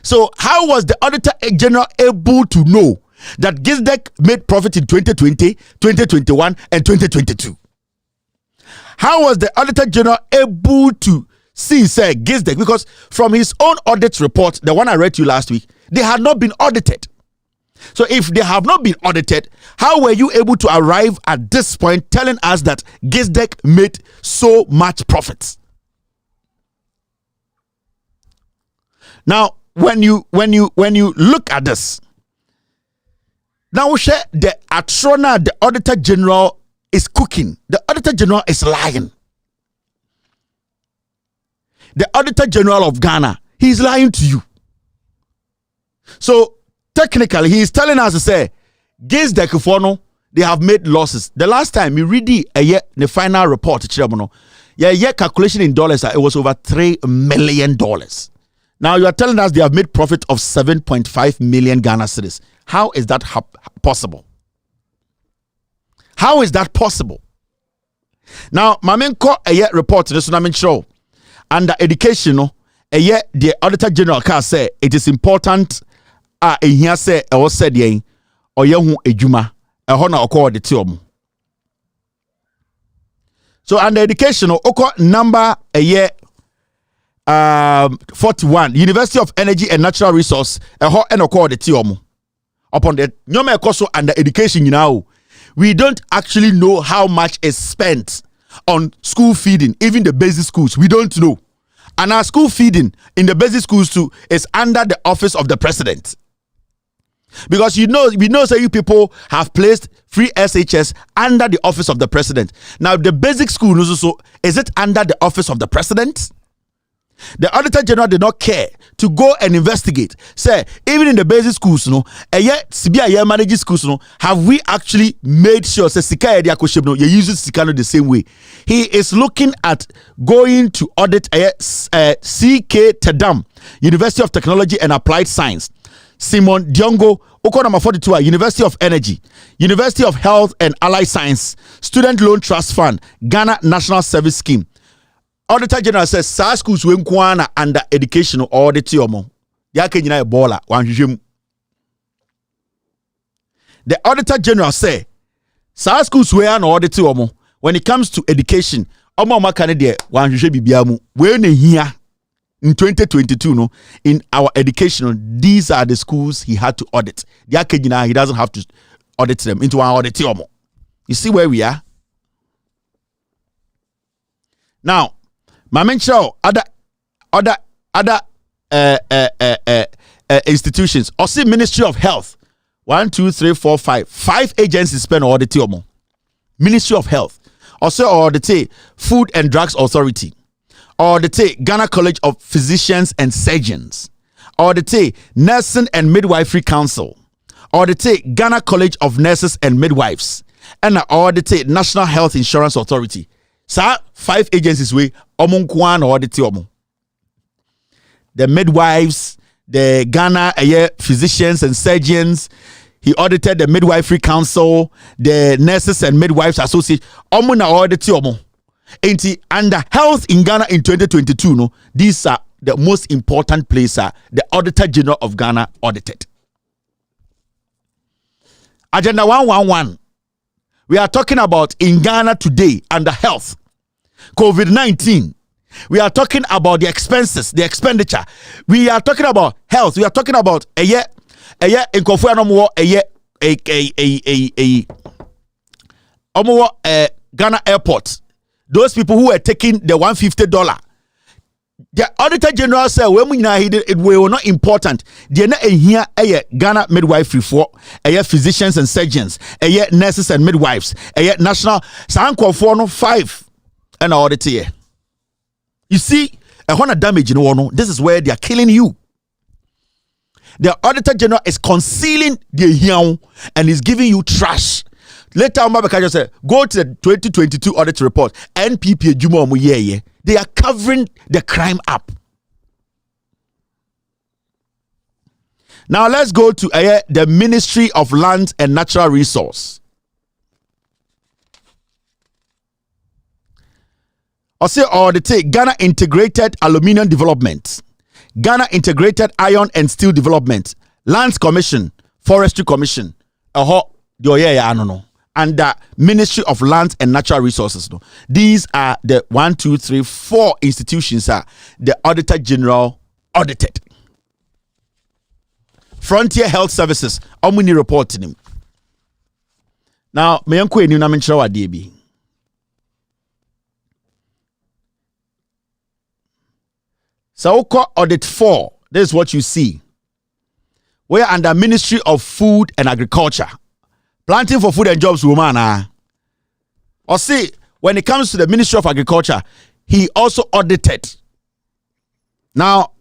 So how was the Auditor General able to know that Gisdek made profit in 2020, 2021, and 2022? How was the Auditor General able to see, say, Gisdek? Because from his own audit report, the one I read to you last week, They had not been audited. So if they have not been audited, how were you able to arrive at this point telling us that Gisdek made so much profits? Now, when you look at this, now share the Atrona, the Auditor General is cooking. The Auditor General is lying. The Auditor General of Ghana, he is lying to you. So technically, he is telling us to say, Gisdek Fono, they have made losses. The last time you read the final report, calculation in dollars, it was over $3 million. Now you are telling us they have made profit of 7.5 million Ghana cedis. How is that possible? How is that possible? Now, Mamenko report this one show under education, the Auditor General can say it is important. Here say I was said yen or yehu ejuma na okọ de ti So under education oko number 41 University of Energy and Natural Resource eho na okọ de ti upon the nyoma ekoso under education now we don't actually know how much is spent on school feeding, even the basic schools we don't know. And our school feeding in the basic schools too is under the office of the president. Because we know that you people have placed free SHS under the office of the president. Now the basic school also, is it under the office of the president? The Auditor General did not care to go and investigate. Say, even in the basic schools, managing schools, have we actually made sure you use Sikano the same way? He is looking at going to audit CK Tedam, University of Technology and Applied Science. Simon Diongo, Oko number 42, University of Energy, University of Health and Allied Science, Student Loan Trust Fund, Ghana National Service Scheme. Auditor General says, SAR schools when kwana under educational audit yomo. Yake jina ebola, wanjujemu. The Auditor General say, SAR schools were an audit yomo. When it comes to education, omo makane de wanjuje bibiamu. When here in 2022, in our education, these are the schools he had to audit. Yake he doesn't have to audit them into our audit yomo. You see where we are? Now, Mamencho, other institutions. Also, Ministry of Health. 1, 2, 3, 4, 5. 5 agencies spend audit yomo. Ministry of Health. Also audit Food and Drugs Authority. Audit Ghana College of Physicians and Surgeons. Audit Nursing and Midwifery Council. Audit Ghana College of Nurses and Midwives. And audit National Health Insurance Authority. Sir, 5 agencies we omunkwan audit yomo. The midwives, the Ghana Physicians and Surgeons. He audited the Midwifery Council, the Nurses and Midwives Association. Omuna audit yomo. Under health in Ghana in 2022, these are the most important places the Auditor General of Ghana audited. Agenda 111. We are talking about in Ghana today under health. COVID-19. We are talking about the expenses, the expenditure. We are talking about health. We are talking about in Ghana airport. Those people who were taking the $150. The Auditor General said it were not important. They not here Ghana midwifery for physicians and surgeons, nurses and midwives, national sanko for no 5 and audit here. You see, a damage in one. This is where they are killing you. The Auditor General is concealing the young and is giving you trash. Later on, Mabeka said, go to the 2022 audit report. NPP Juma Muyeye. They are covering the crime up. Now let's go to the Ministry of Land and Natural Resource. The Ghana Integrated Aluminium Development, Ghana Integrated Iron and Steel Development, Lands Commission, Forestry Commission, and the Ministry of Land and Natural Resources. These are the 1, 2, 3, 4 institutions the Auditor General audited. Frontier Health Services, omuni reporting him. Now, me yanko eni na menchira wa DB. So, audit 4, this is what you see. We're under Ministry of Food and Agriculture. Planting for food and jobs, woman. Or see, when it comes to the Ministry of Agriculture, he also audited. Now,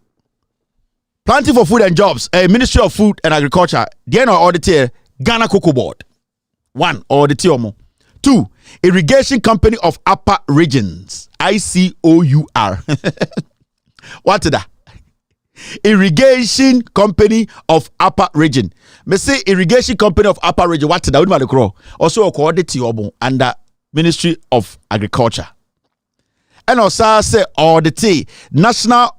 planting for food and jobs, Ministry of Food and Agriculture, the auditor, Ghana Cocoa Board. 1, audit. 2, Irrigation Company of Upper Regions, ICOUR. What is that? Irrigation Company of Upper Region. Me say Irrigation Company of Upper Region. What is that? What do also audit under Ministry of Agriculture. And also say audit National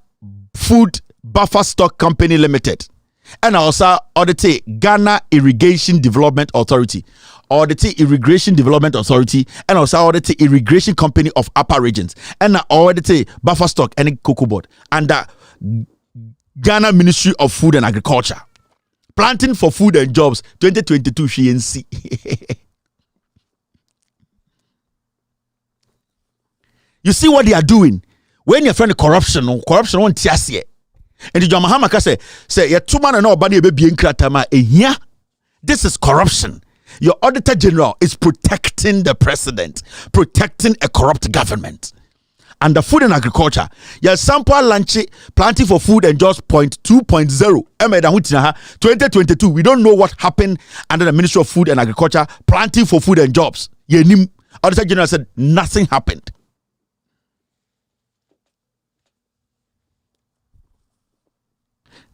Food Buffer Stock Company Limited. And also audit Ghana Irrigation Development Authority. Audit Irrigation Development Authority. And also audit Irrigation Company of Upper Regions. And audit Buffer Stock and Cocoa Board. And Ghana Ministry of Food and Agriculture. Planting for Food and Jobs 2022 CNC. You see what they are doing when you're friend corruption won't tiasie. And the John Mahama say you two man and nobody be in kratama here. This is corruption. Your Auditor General is protecting the president, protecting a corrupt government. And the Food and Agriculture, your sample lunch planting for food and jobs 2.0 2022. We don't know what happened under the Ministry of Food and Agriculture, planting for food and jobs. Auditor General said nothing happened.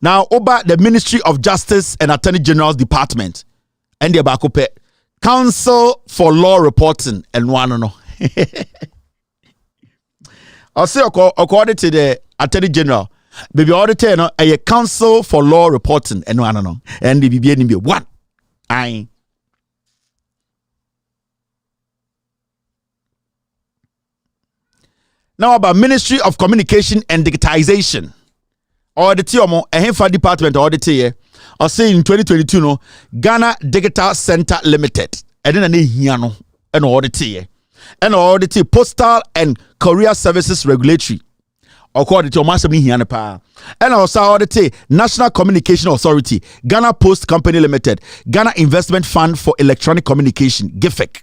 Now, over the Ministry of Justice and Attorney General's Department, and the Bakope Council for Law Reporting, and one no. I'll say according to the Attorney General, baby auditor no a Council for Law Reporting, and one no, and the BBN one. I. Now about Ministry of Communication and Digitization. Audit a department audit here. I'll say in 2022 no Ghana Digital Center Limited. And then no and audit here. And audit Postal and Courier Services Regulatory. According to Masami Hianapa. And also audit National Communication Authority, Ghana Post Company Limited, Ghana Investment Fund for Electronic Communication, GIFEC.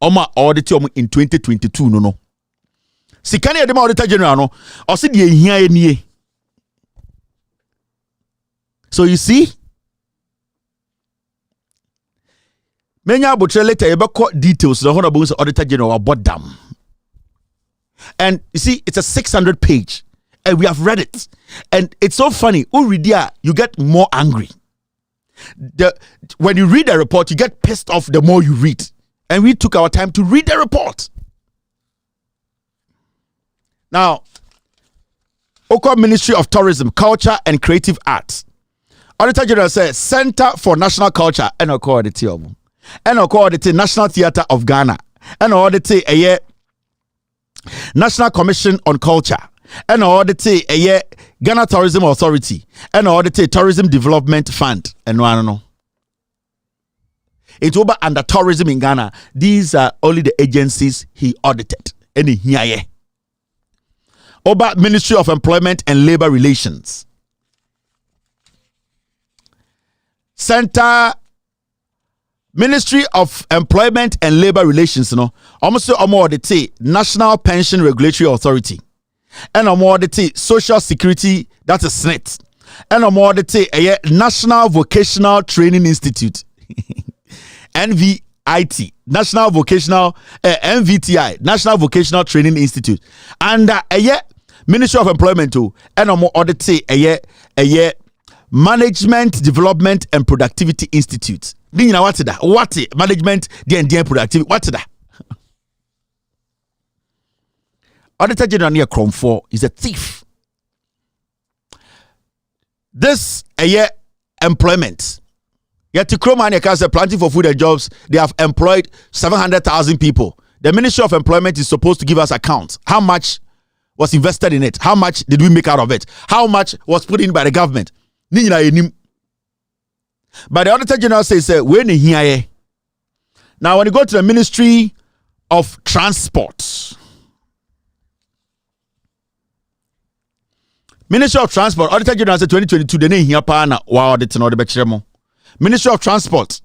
Oma audit in 2022 no. Sikani Adema Auditor General no. Also the here nie. So you see, many abutre later you details the Honorable Auditor General about them. And you see, it's a 600 page, and we have read it, and it's so funny. You get more angry. When you read the report, you get pissed off the more you read, and we took our time to read the report. Now, Oko Ministry of Tourism, Culture and Creative Arts. Auditor General says Center for National Culture and audit and audit National Theatre of Ghana and audit a National Commission on Culture and audit a Ghana Tourism Authority and audit Tourism Development Fund and no. It's over under tourism in Ghana. These are only the agencies he audited. Any here. Over Ministry of Employment and Labor Relations. Center Ministry of Employment and Labor Relations, almost audit National Pension Regulatory Authority, and audit Social Security, that is SNIT, and audit a National Vocational Training Institute, NVIT, National Vocational NVTI, National Vocational Training Institute, and a Ministry of Employment too, and audit a Management Development and Productivity Institute. What's that? What management and productivity? What's that? Auditor General near Cromford is a thief. This a year employment. Yet to Cromania Council planting for food and jobs, they have employed 700,000 people. The Ministry of Employment is supposed to give us accounts. How much was invested in it? How much did we make out of it? How much was put in by the government? But the Auditor General says, when here. Now, when you go to the Ministry of Transport, Ministry of Transport, Auditor General said 2022, they need here pa na wa audit no de be Ministry of Transport,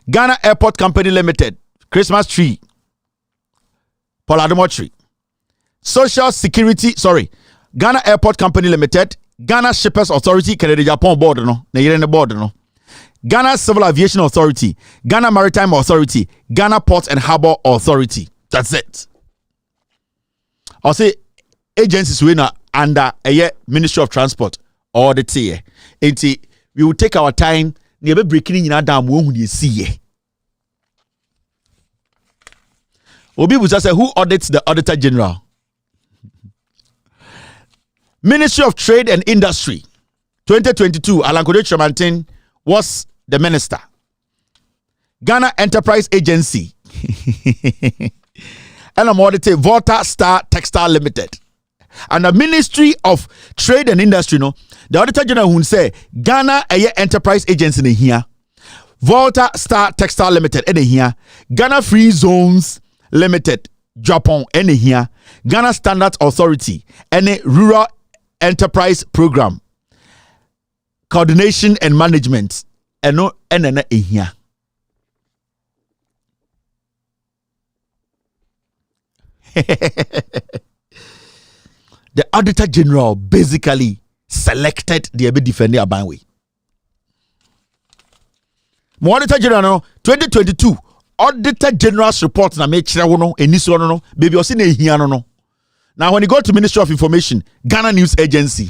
Ghana Airport Company Limited, Christmas tree, Poladomo tree, Social Security, Ghana Airport Company Limited, Ghana Shippers Authority, Canada Japan board no, na yere ne board no. Ghana Civil Aviation Authority, Ghana Maritime Authority, Ghana Port and Harbour Authority. That's it. I'll say agencies we na under a Ministry of Transport or the tea. We will take our time. Never breaking in our dam when you see. Obi will say who audits the Auditor General? Ministry of Trade and Industry, 2022. Alan Kodwe Chamantin was the minister. Ghana Enterprise Agency. And I'm auditing Volta Star Textile Limited. And the Ministry of Trade and Industry, no, the Auditor General who say Ghana Enterprise Agency in here, Volta Star Textile Limited in here, Ghana Free Zones Limited, Japan in here, Ghana Standards Authority, and Rural Enterprise Program, Coordination and Management, and no in here. The Auditor General basically selected the defender Abanwe. Auditor General 2022 Auditor General's report na make sure no eniso no baby osi na ehia no. Now when you go to Ministry of Information, Ghana News Agency.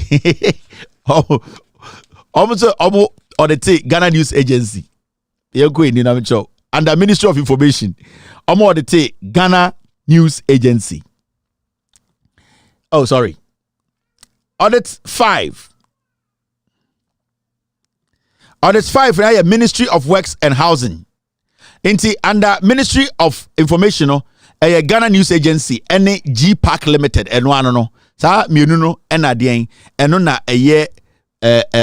Almost audit Ghana News Agency. You go in na under Ministry of Information. Audit Ghana News Agency. Oh, sorry. Audit 5. Audit 5 now Ministry of Works and Housing. Under Ministry of Information, a Ghana News Agency, any G Park Limited, and one no. Sa mienu and adien, and na a year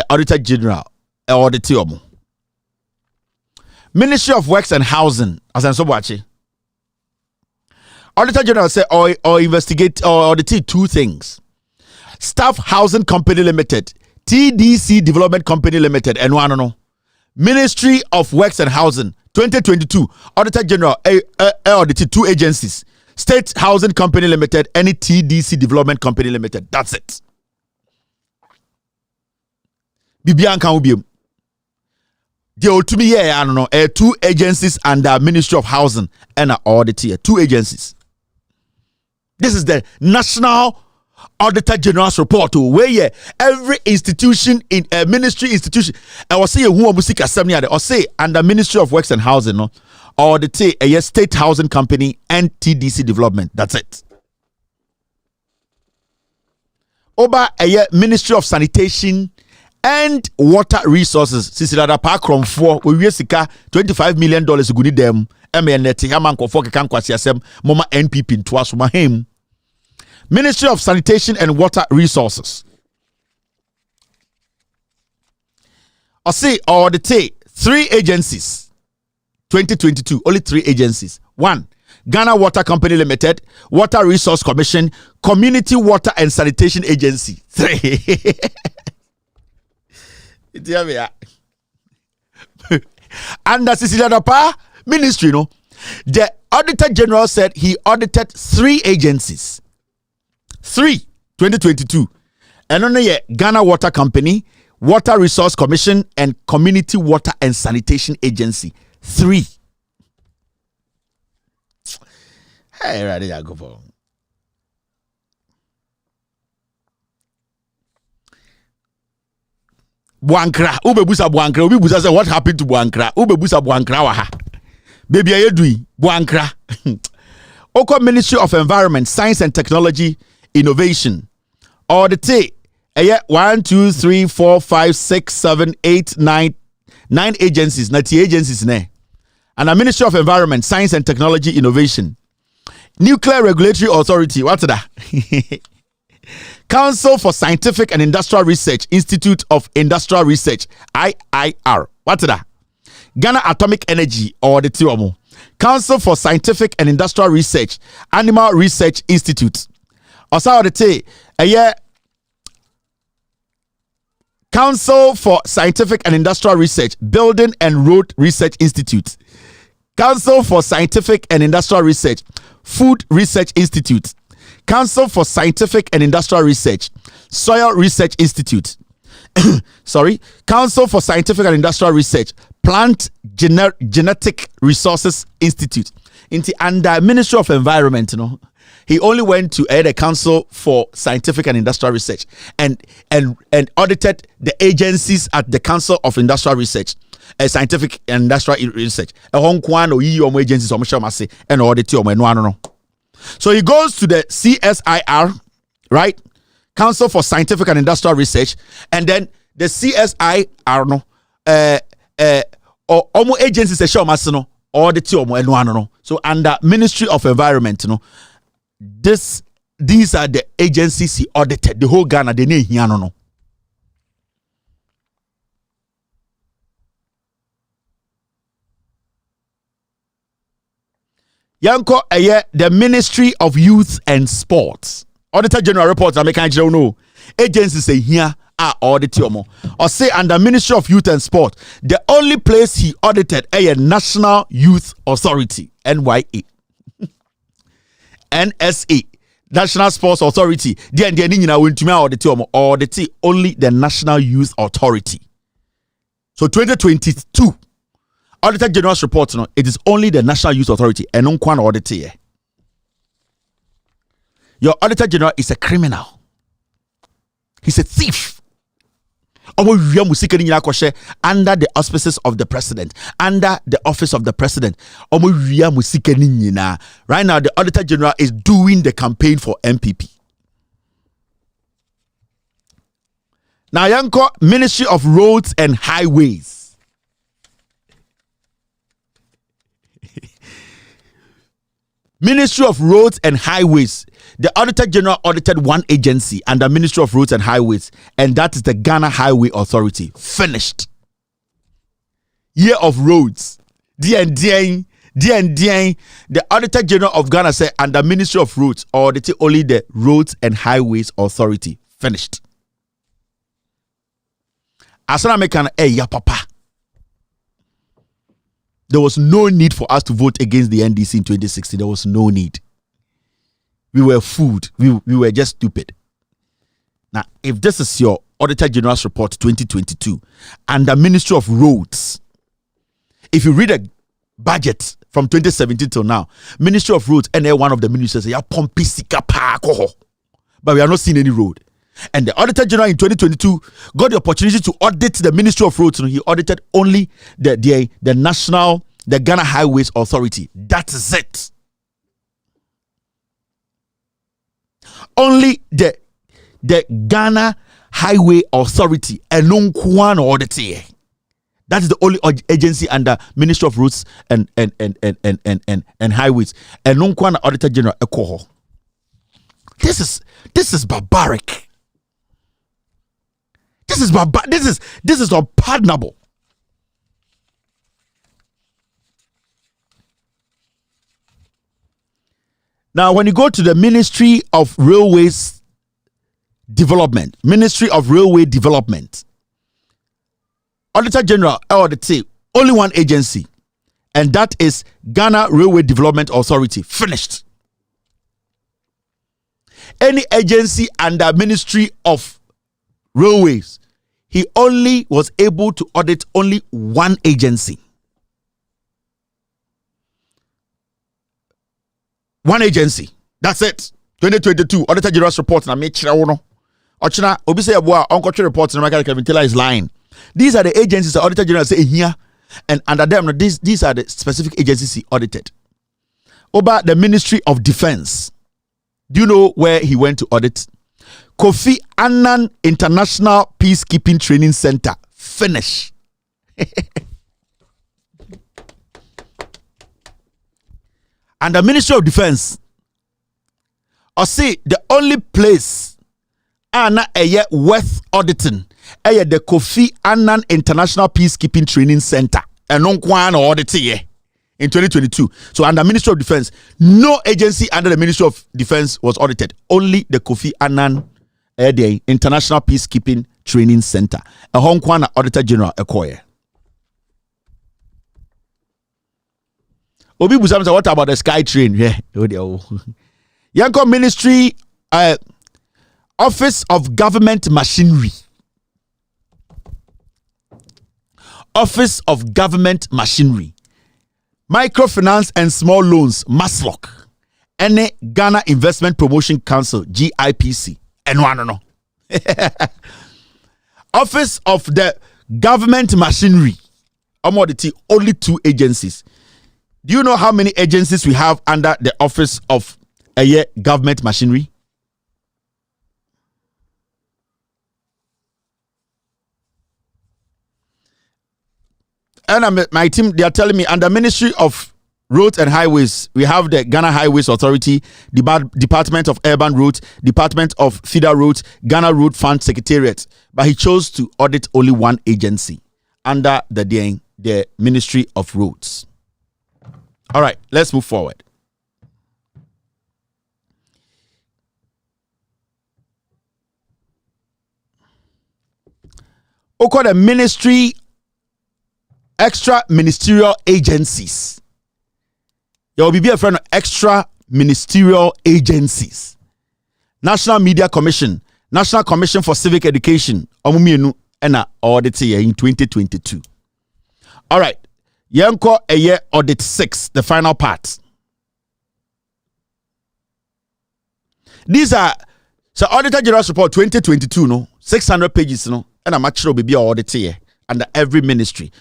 Auditor General audit omo. Ministry of Works and Housing, as I'm so watching. Auditor General say or investigate or audit two things. Staff Housing Company Limited, TDC Development Company Limited, and one no. Ministry of Works and Housing, 2022. Auditor General audited two agencies. State Housing Company Limited, and TDC Development Company Limited. That's it. Bibian can be the ultimate year, I don't know, two agencies under Ministry of Housing and audit here. Two agencies. This is the National Auditor General's report where every institution in a ministry institution I was say who music assembly or say under Ministry of Works and Housing no or the a State Housing Company and TDC Development. That's it. Over a Ministry of Sanitation and Water Resources. Sisilada Parkrom 4 we sika $25 million guni dem MNT Hamanko for kan kwasi asem mama NPP ntwa so mahem. Ministry of Sanitation and Water Resources. I say audit 3 agencies. 2022 only 3 agencies. 1. Ghana Water Company Limited, Water Resource Commission, Community Water and Sanitation Agency. 3. Under Cecilia Dapa Ministry, no, the Auditor General said he audited 3 agencies. 3, 2022. And only Ghana Water Company, Water Resource Commission, and Community Water and Sanitation Agency. 3. Hey, right there, go for. Buankra, ubebusa Buankra, ubebusa say what happened to Buankra? Ubebusa Buankra waha. Baby ayedui Buankra. Oko Ministry of Environment, Science and Technology, Innovation. Audit 1, 2, 3, 4, 5, 6, 7, 8, 9 agencies. 90 agencies ne. And the Ministry of Environment, Science and Technology, Innovation. Nuclear Regulatory Authority. What's that? Council for Scientific and Industrial Research, Institute of Industrial Research, IIR. What's that? Ghana Atomic Energy or the TIOMO. Council for Scientific and Industrial Research, Animal Research Institute. Also the T, a year. Council for Scientific and Industrial Research, Building and Road Research Institute. Council for Scientific and Industrial Research, Food Research Institute. Council for Scientific and Industrial Research, Soil Research Institute. Council for Scientific and Industrial Research, Plant Genetic Resources Institute. Into under Ministry of Environment, he only went to the Council for Scientific and Industrial Research and audited the agencies at the Council of Industrial Research, Scientific and Industrial Research. Agencies and audit. So he goes to the CSIR, right? Council for Scientific and Industrial Research, and then the CSIR or agencies audit. So under Ministry of Environment, these are the agencies he audited. The whole Ghana, they need here no. Yanko the Ministry of Youth and Sports. Auditor General reports I make no agencies say here are audited or say under Ministry of Youth and Sport. The only place he audited a National Youth Authority, NYA. NSA, National Sports Authority. Then audit only the National Youth Authority. So 2022 Auditor General's report, it is only the National Youth Authority and no one audit here. Your Auditor General is a criminal. He's a thief. Under the auspices of the president, under the office of the president. Right now, the Auditor General is doing the campaign for MPP. Now, Yanko, Ministry of Roads and Highways. Ministry of Roads and Highways. The Auditor General audited one agency under Ministry of Roads and Highways, and that is the Ghana Highway Authority. Finished. Year of Roads. The Auditor General of Ghana said under Ministry of Roads audited only the Roads and Highways Authority. Finished. Asana mekan ya papa. There was no need for us to vote against the NDC in 2016. There was no need. We were fooled. We were just stupid. Now, if this is your Auditor General's report 2022 and the Ministry of Roads, if you read a budget from 2017 till now, Ministry of Roads and one of the ministers say, but we are not seeing any road. And the Auditor General in 2022 got the opportunity to audit the Ministry of Roads. He audited only the Ghana Highways Authority. That is it. Only the Ghana Highway Authority and non-kwan audit. That is the only agency under Ministry of Roads and Highways. And non-kwan Auditor General Ekoho. This is barbaric. This is unpardonable. Now, when you go to the Ministry of Railways Development, Ministry of Railway Development, Auditor General audit only one agency, and that is Ghana Railway Development Authority. Finished. Any agency under Ministry of Railways, he only was able to audit only one agency. One agency. That's it. 2022 Auditor General's report. Na me chira wono. Ochina obi say abo onko twe report na Michael Kevin Taylor is lying. These are the agencies the Auditor General say here, and under them these are the specific agencies he audited. Over the Ministry of Defense. Do you know where he went to audit? Kofi Annan International Peacekeeping Training Center. Finish. And the Ministry of Defense, or see, the only place ana eye worth auditing eye the Kofi Annan International Peacekeeping Training Center eno nkwa na audit ye in 2022. So under Ministry of Defense, no agency under the Ministry of Defense was audited. Only the Kofi Annan the International Peacekeeping Training Center. A Hong Kong Auditor General Ekoye. Obi Busamsa, what about the Sky Train? Yeah. Yanko Ministry, Office of Government Machinery. Office of Government Machinery. Microfinance and Small Loans, MASLOC. Any Ghana Investment Promotion Council, GIPC. And one no. Office of the Government Machinery. Only 2 agencies. Do you know how many agencies we have under the Office of Government Machinery? And my team, they are telling me under Ministry of Roads and Highways, we have the Ghana Highways Authority, Department of Urban Roads, Department of Feeder Roads, Ghana Road Fund Secretariat. But he chose to audit only one agency under the Ministry of Roads. All right, let's move forward. Okay, the ministry, extra ministerial agencies. There will be a friend of extra ministerial agencies. National Media Commission, National Commission for Civic Education, Omumienu ena audit in 2022. All right. Yanko a year audit 6, the final part. These are so Auditor General's report 2022, no 600 pages, no, and I'm actually be audit here under every ministry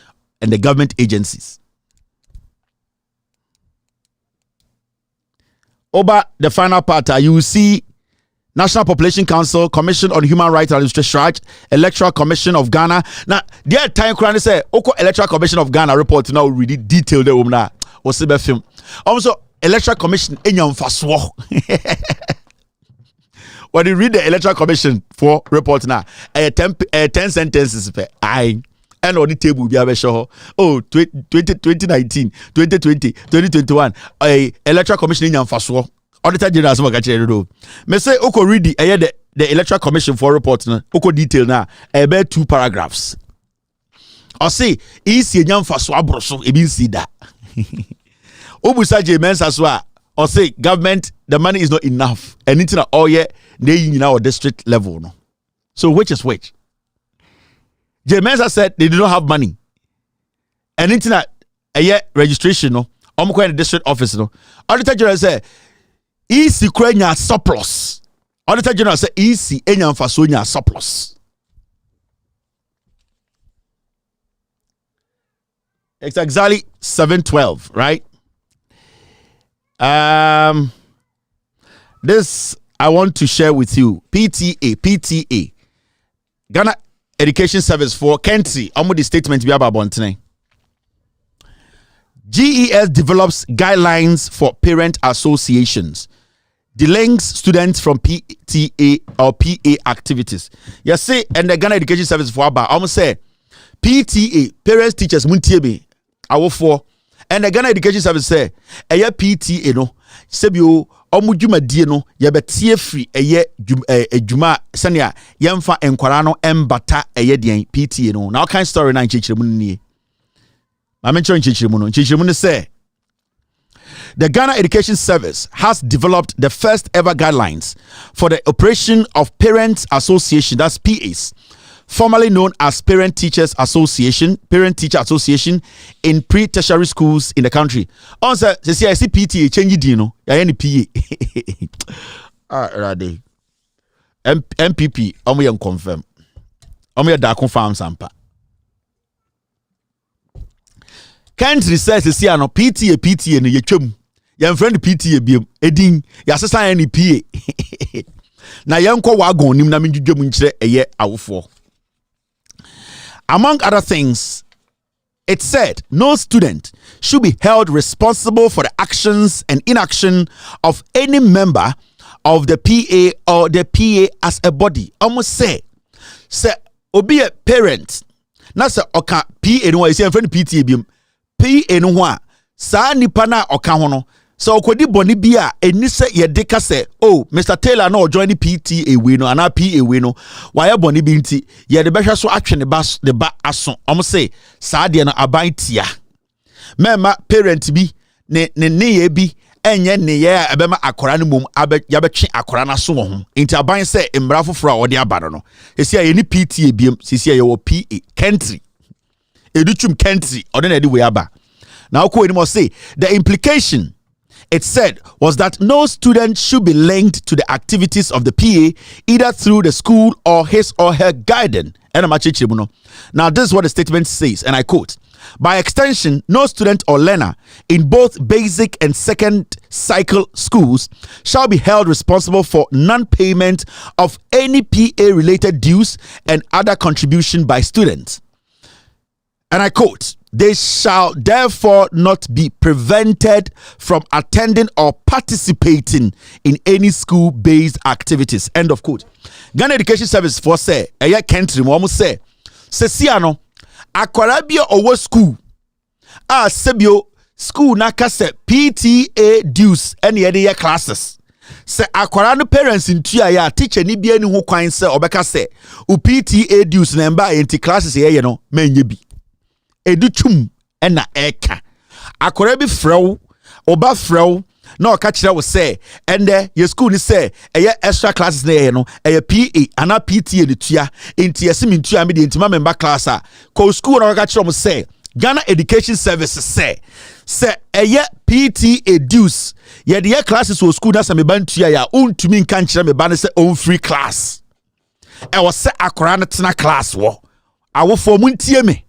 and the government agencies. Over the final part, you will see National Population Council, Commission on Human Rights and Administration, Electoral Commission of Ghana. Now, there time currently say, Oko Electoral Commission of Ghana report now really detailed the woman or cyber film. Also, Electoral Commission in your faswo. When you read the Electoral Commission for report now, 10 sentences per I. And on the table be a show. Oh, 2019, 2020, 2021. Electoral Commission in your faswo. Auditor General as well. Me say oko read the Electoral Commission for report na oko detail na about 2 paragraphs. I say isi enyam faso abroso e bin see that. Obusa je mensa so a or say government the money is not enough. Anything all yet they in our district level no. So which is which? J Mensa said they do not have money. Anything that registration no. Omko in the district office no. Auditor General said Easy Krenya surplus. Auditor General say easy Enyam Fasonia surplus. It's exactly 712, right? This I want to share with you. PTA. Ghana Education Service for Kentry. I'm with the statement we have about today. GES develops guidelines for parent associations. Delinks students from PTA or PA activities. Yes, say, and the Ghana Education Service for Abba, I'm say PTA, parents, teachers, muntiebe, our for, and the Ghana Education Service say, a year PTA no, sebio, omujuma die no, yabetie free, a year juma, sanya, yamfa enquarano, embata, a year dien, PTA no. Now, kind story nine chichimuni. I'm mentioning Chichimuno. Chichimuno say the Ghana Education Service has developed the first ever guidelines for the operation of Parent Association, that's PAs, formerly known as Parent Teacher Association in pre-tertiary schools in the country. Also, say I see PTA change dino, any PA. Rade. MPP, omo confirm. Omo da confirm sampa. Country says see ano PTA no yetwam. Your friend PTA biem edin yasesa any PA. Na yanko wagon nim na menjudwam nkyere eye awofo. Among other things, it said no student should be held responsible for the actions and inaction of any member of the PA or the PA as a body. Almost say obi a parent. Na se oka PA no ise friend PTA biom. PA no ho a saa nipa na oka ho no. So okodi boni bia eni se ye de ka se oh Mr Taylor na join the PTA we no ana PA we no why boni bi nti ye de behwe so atwe ne ba aso omo say saa de no aban tia mema parent bi ne ye bi enye ne ye abema akora no mom ya betwe akora na so ho nti aban say emra foforo a ode aba no esi ye ni PTA biem sisi ye wo PA country educhum country ode na de we aba now ko eni mo say the implication it said was that no student should be linked to the activities of the PA either through the school or his or her guardian. Now this is what the statement says, and I quote, by extension, no student or learner in both basic and second cycle schools shall be held responsible for non-payment of any PA related dues and other contribution by students. And I quote, they shall therefore not be prevented from attending or participating in any school-based activities. End of quote. Ghana Education Service for say, a country mo say, Sesiano, akwarabia owo school. Sebio school na kase PTA dues any other classes. Se akwara no parents ntua ya teacher ni bia ni ho kwan se obeka se u PTA dues na mba enti classes ye no manye bi. Educhum ena eka akora bi frew oba frew na oka kire wo say ende ye school ni say eye extra classes na ye no eye PA ana PTA ni tua enti yesimi ntua me de enti ma member class a ko school na oka kire mo say Ghana Education Service say eye PTA dues ye de classes wo school na sa me ban tua ya untumi nka kire me ban say on free class e wo say akora na tena class wo awofo mu ntie me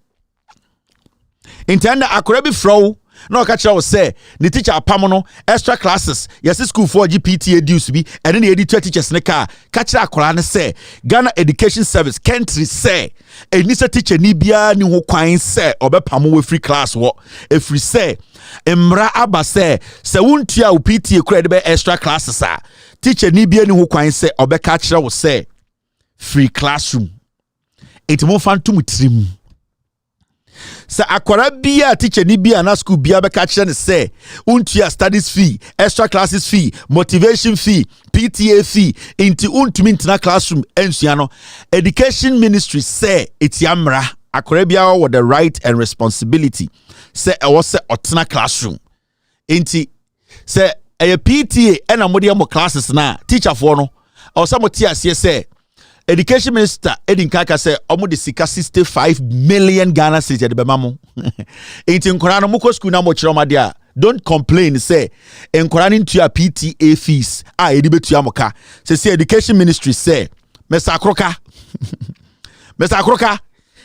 intenda akora bi frow na oka kira wo say the teacher apam extra classes yes school for PTA dues bi and the editor teachers ne ka kira akora ne say Ghana Education Service country say eni se teacher ni bia ni ho kwan say obepam we free class wo e free say emra aba say wontua wo PTA kura de be extra classes a teacher ni bia ni ho kwan say obeka kira wo say free classroom it mo fantum trim. Sa akwara bia teacher ni bia na school bia be catch ne say untua studies fee, extra classes fee, motivation fee, PTA fee into untumi ntina classroom ensua no education ministry say etiamra akwara bia with the right and responsibility say e was say otena classroom enti say e PTA ena mode mo classes na teacher for no o some tia say Education Minister Edin Kaka say omo de sika 65 million Ghana cedis de bema mo. Enti nkora no moko school na mo kire ma dia. Don't complain say nkora ntua PTA fees a edi betua moka. Say Education Ministry say Mr. Akroka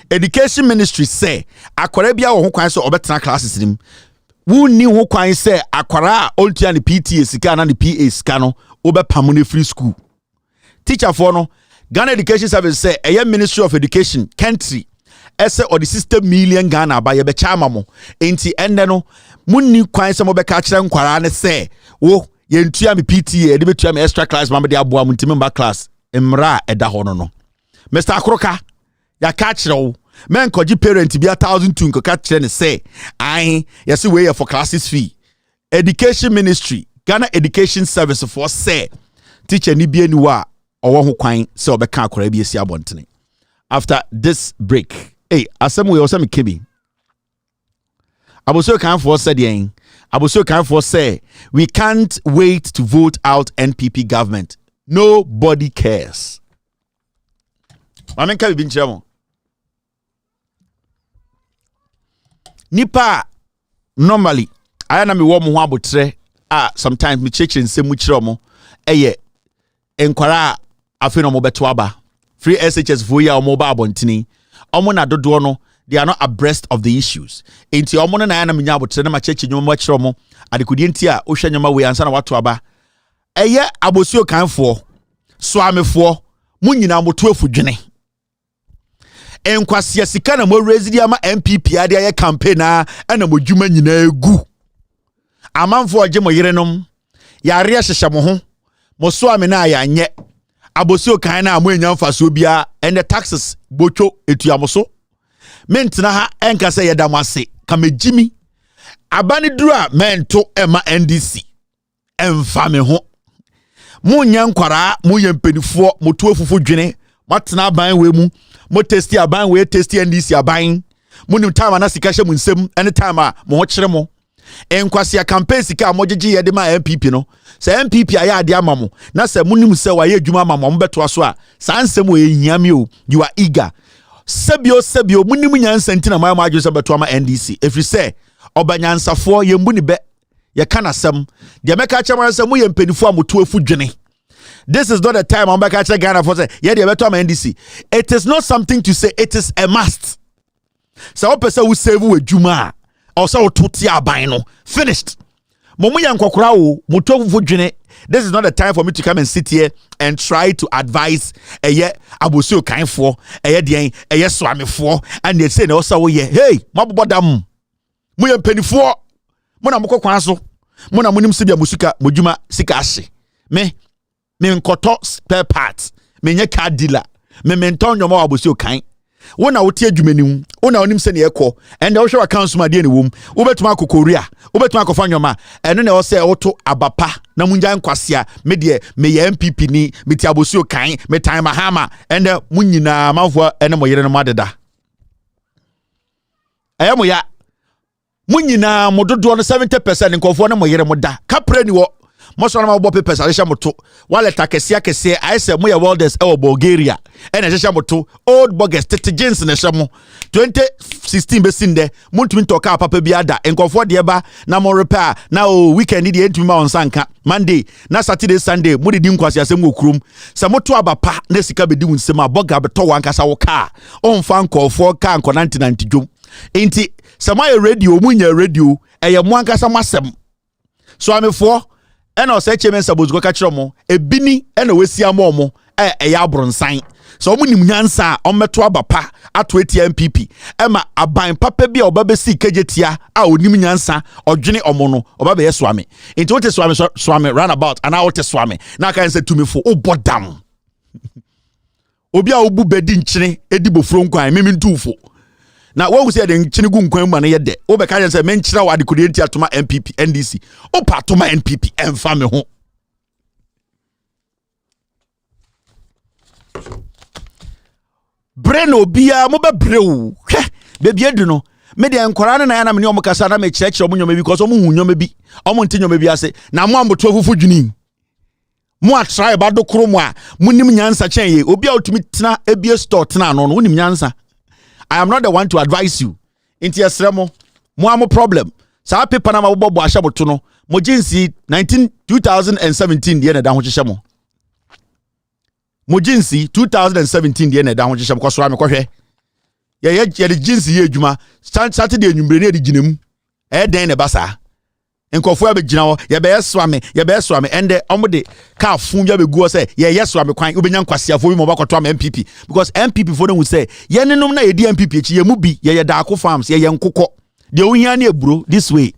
Education Ministry say akwara bia wo ho kwan so obetena classes nim. Wunni ho kwan say akwara a ontua ne PTA sika na ne PA sika no obepam ne free school. Teacher for no Ghana Education Service say a Ministry of Education country ese or the 60 million Ghana ba ye be chama mo enti ende no munni kwan se mo be ka kire nkwara ne say wo ye ntua me PTA de betua me extra class ma de aboa muntimi mba class emra eda ho no Mr. Akroka ya ka kire wo men koji parent bi 1002 nko ka kire ne say ai yesi we for classes fee Education Ministry Ghana Education Service for say teacher ni bia ni wa after this break. Hey, asem we also me kebi. Aboso kan for said yen. Aboso kan for say we can't wait to vote out NPP government. Nobody cares. Amen ka bi nchemo. Nipa normally ayana me wo mo ho abotre sometimes me cheche nsemu kire mo eye enkwara afino mo beto aba free SHS voya omo ba abontini omo na dodo no they are not abreast of the issues enti omo na na menya abotre na ma cheche nyoma ma kire mo adekudi enti a ohwa nyoma we ansa na wato aba eye abosuo kanfo so amefo munyina moto afudwene enkwase sika na mo raise dia ma MPP ade aye campaign na mo dwuma nyina egu amanfo oje mo yerenom yare hyehye mo ho mo so amena ya nye abosio kan na mo enya mfaso bia and the taxes bocho etuamo so mentena ha enka se yedam ase kamejimi abani duru a mento ema NDC emfa me ho mo nya nkwara mo yempenifo mo to afufu dwene matena aban we mu mo testi aban we testi NDC aban mo nim time na sika hye mo nsem anytime a mo ho kyere mo enkwase campaign sika mo gege ye de ma MPP no se MPP aya ade amamo na se munim se wa ye adwuma amamo mo beto aso a sansem we hiame o you are eager sebio munim nyansa ntina ma adwo se beto ama NDC efri se obanyansafo ye mbu ni be ye kana sem de meka chama se mu ye mpenifo amoto afu dwene. This is not the time I'm back at Ghana for say ye de beto ama NDC. It is not something to say, it is a must. So opese we save we adwuma also tuti aban no finished. Momu yankokora wo moto afu dwene. This is not the time for me to come and sit here and try to advise eye abosio kanfo eye den eye swamefo and they say na osa wo ye hey mabobodam mu ye mpenifo mu na mokokwan so mu na munim sibia musika modwuma sika ahye me nkoto spare parts me nye car dealer me menton nyoma abosio kan wo na wotie adwumanim wo na onim se ne ekọ and wo hwe account ma de ne wom wo betuma akokoria wo betuma akofa nyoma eno na wo se woto abapa na munja nkwasea me de me ye MPP ni me ti abosio kan me time mahama and munyina mafo ene mo yere no madeda ayamo ya munyina mododo no 70% nkofo ne mo yere mo da kapre ni wo most of them papers are moto wallet akesia I say mo ya welders e Bulgaria and ehesha moto old bogus 30 jeans na shamo 2016 besinde muntumi toka papa biada enkofo de ba na mo repair na weekend de entumi ma onsanka Monday na Saturday Sunday mo de di nkwasi asem okurum se moto abapa na sika bedi wunsem aboga beto wankasa wo car onfa nkofo car nko 90 dwom enti se ma radio munya radio eye mo ankasa masem so amefo ena ose chemen sabozgo ka kire mo ebini ena wesia mo eya abronsan so omu nim nyansa ommeto abapa ato etia MPP ema aban papa bia obabesi kejetia a onim nyansa odwene omo no obabe yeswame enti wote swame roundabout ana wote swame na kan se tumifo obodam obi a obu bedi nkyene edibofro nkwan memintufo na wo say de nkyene gu nkwan mu na ye de wo be ka say men kyira wa de kodenti atoma MPP NDC opa atoma NPP emfa me ho breno bia mo be brew hwe be edu no me de enkora na ya na me ne omkasa na me kyerɛkyerɛ mo nyoma bi because omo hu nyoma bi omo nte nyoma bi ase na mo amboto afufu dwuni mo a try ba do kro mo a mo nim nyansa kyɛn ye obi a otumi tena ebie store tena no no nim nyansa. I am not the one to advise you. Inti esremo mo am problem. Sa paper na ma bobo ahye boto no. Mo jinsi 2017 de na da ho hyehye mo. Mo jinsi 2017 de na da ho hyehye mo kwso am kohwe. Ye de jinsi ye adwuma. Saturday enwumbre na de ginam. Den ne basa. Nkofo abegina ho ye be swame ende omode ka fun ya begu say ye swame kwan obenya nkwasiafo bi mo bakoto am MPP because MPP for them will say ye nenom na ye di MPP echi ye mu bi ye daako farms ye nkokɔ de ohia na eburo this way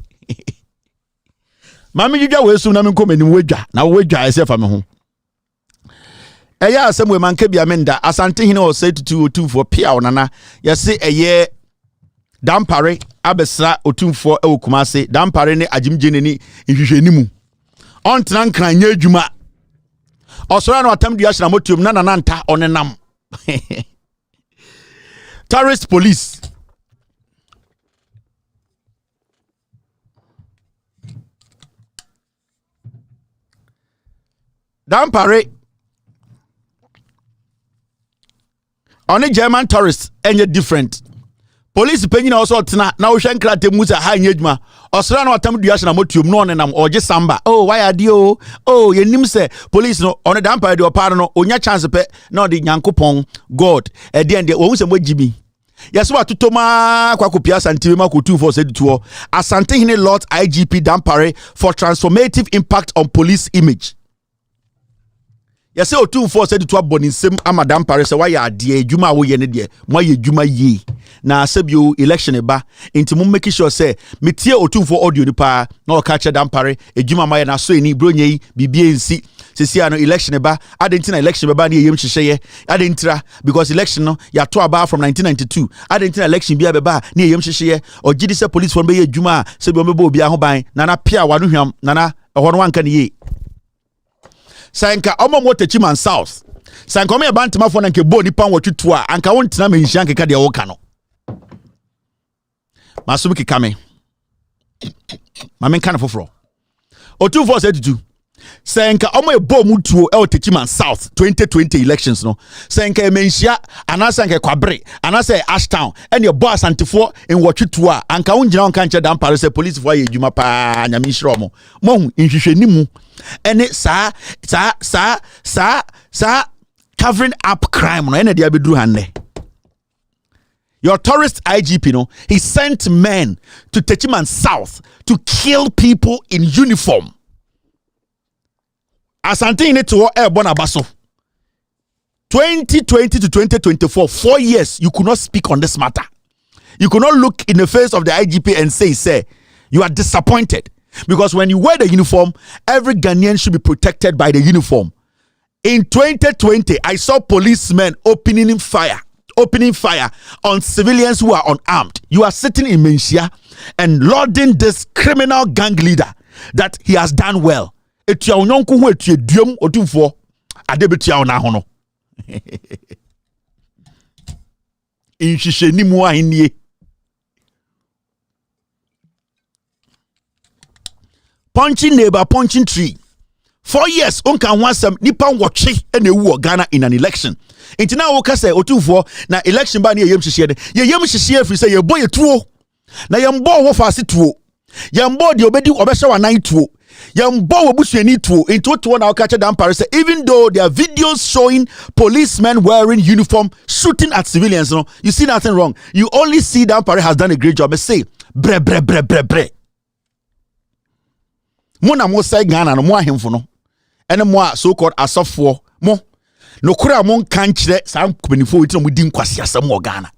mami jujwa we sum na me nkomanim wedwa na wedwa ese fa me ho eya asem we manka bia menda asante hene o say 2202 for pia onana ye se eye dampare abesra otumfo e wokumase dampare ne agimgene ni nhwehwenimu ontena nkranya adwuma osora na atam dua hyena motium na nanta onenam terrorist police dampare only German tourists any different. Police penny also tena na wo hwen krate mu sa ha nyedwuma osra na watam dua hyena motium no onenam oje samba why are you yenim se police no on the empire de opar no onya chance pe na de nyankopon god e de wo se mogibi yeso atotoma kwakopia santiwe makotu for said to asante hine Lord IGP Dampare for transformative impact on police image ya say Otumfuo said to abon nsem amadam pare say why ade adwuma wo ye ne de mo ye adwuma yi na asebio election eba inti mo make sure say metie Otumfuo audio ni pa na o ka che dam pare adwuma ma ye na so eni bronye yi bibie nsi sisi ano election eba adentina election eba na yem hyehyeye adentira because election no ya to aba from 1992 adentina election bia beba na yem hyehyeye ogidi say police for be ye adwuma sebio mebo obi ahoban na pia wano hwam na ho no anka ne ye sanka omo Techiman South sanka omo bantima fo na nke bo nipa nwotwetu a anka wontina menhia nkeka de wo ka no masum kikame mamen kan foforo Otumfuo said to sanka omo ebo mutuo e Techiman South 2020 elections no sanka menhia anasa nke kwabre anasa Ashtown ene bo asantefo en wotwetu a anka wongyina won kan che dan pare se police fo ye adwuma pa nyame nhiro mo mohu nhwehwanimu ene sa covering up crime no ene dia beduru hanne. Your tourist IGP no he sent men to Techiman South to kill people in uniform. Asante ne to airborne abaso 2020 to 2024 4 years you could not speak on this matter. You could not look in the face of the IGP and say you are disappointed. Because when you wear the uniform, every Ghanaian should be protected by the uniform. In 2020, I saw policemen opening fire on civilians who are unarmed. You are sitting in Menchia and lauding this criminal gang leader that he has done well. Punching neighbor, punching tree. 4 years, unka wansam nipa watche ene wu Ghana in an election. Inti na wo ka say Otumfuo na election ba ne yem hyehyede. Ye yem hyehyede free say ye boy tuo. Na ye mbo wo fa ase tuo. Ye mbo de obedi obehye wanan tuo. Ye mbo wo busuani tuo. Into tuo na wo ka che dan pare say even though there are videos showing policemen wearing uniform shooting at civilians, no, you see nothing wrong. You only see Dan Pare has done a great job. Say bre. Mona mo say Ghana no mo ahemfo no ene mo so called asofo mo no kura mo kan kire sam kobenifo witi no mo di nkwase asam wo Ghana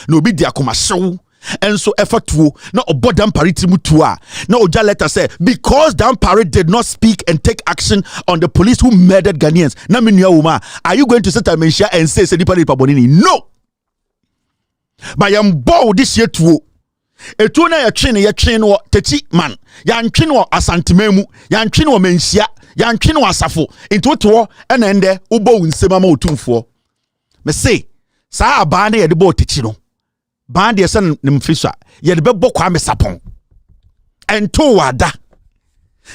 no obi di akoma hyew enso efatuo na obodam Pare timu tuo a na oja letter say because Dan Pare did not speak and take action on the police who murdered Ghanaians na menua wo ma are you going to sit and mention and say nipa bonini? No, but yam bow this year tuo etu na ye twe no Techiman ya ntwe no asantememu ya ntwe no Menchia ya ntwe no asafo ntoto ena ende ubo nsema ma Otumfuo me say sa aba na ye de bo Techi no ban de se ne mfiswa ye de bebo kwa me sapon ento wada.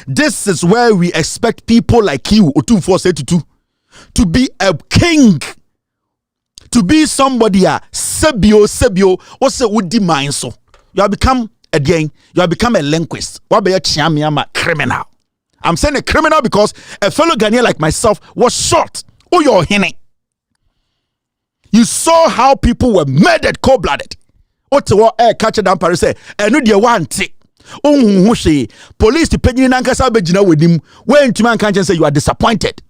This is where we expect people like you Otumfuo say to be a king, to be somebody sebio what say would mind so. You have become again, you have become a linguist. What be a criminal? I'm saying a criminal because a fellow Ghanaian like myself was shot. Oh, you're hinting. You saw how people were murdered, cold-blooded. What the air catcher Dan Pare say? And no one take. Oh, police depending on Ankasa Bejina with him. When Timan can't say you are disappointed.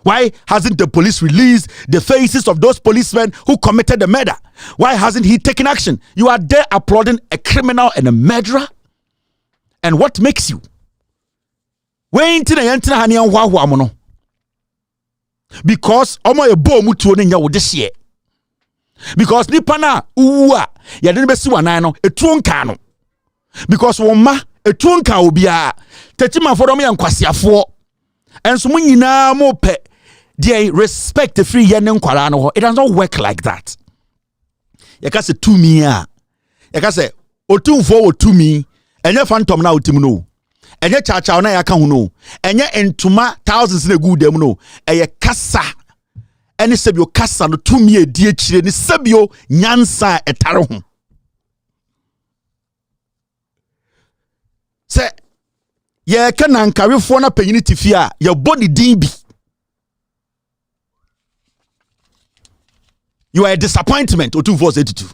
Why hasn't the police released the faces of those policemen who committed the murder? Why hasn't he taken action? You are there applauding a criminal and a murderer? And what makes you? Because omo e bo mutuo ne nya wo this year. Because nipa na uwa ya de besi wanan no etuo nka no. Because wo ma etuo nka obia Techiman for ya nkwasiafo. Enso mu nyina mo pe they respect the free yen nkwara no. It does not work like that. Yaka se tumi a yaka se Otumfuo wo tumi enye phantom na otim no enye chacha na yaka hu no enye entuma thousands na gu dem no eye kasa ene sebio kasa no tumi edi akire ni sebio nyansa etare ho se ye kana nkarefo na panyini tifi a ye body din bi. You are a disappointment, Otumfuo 82.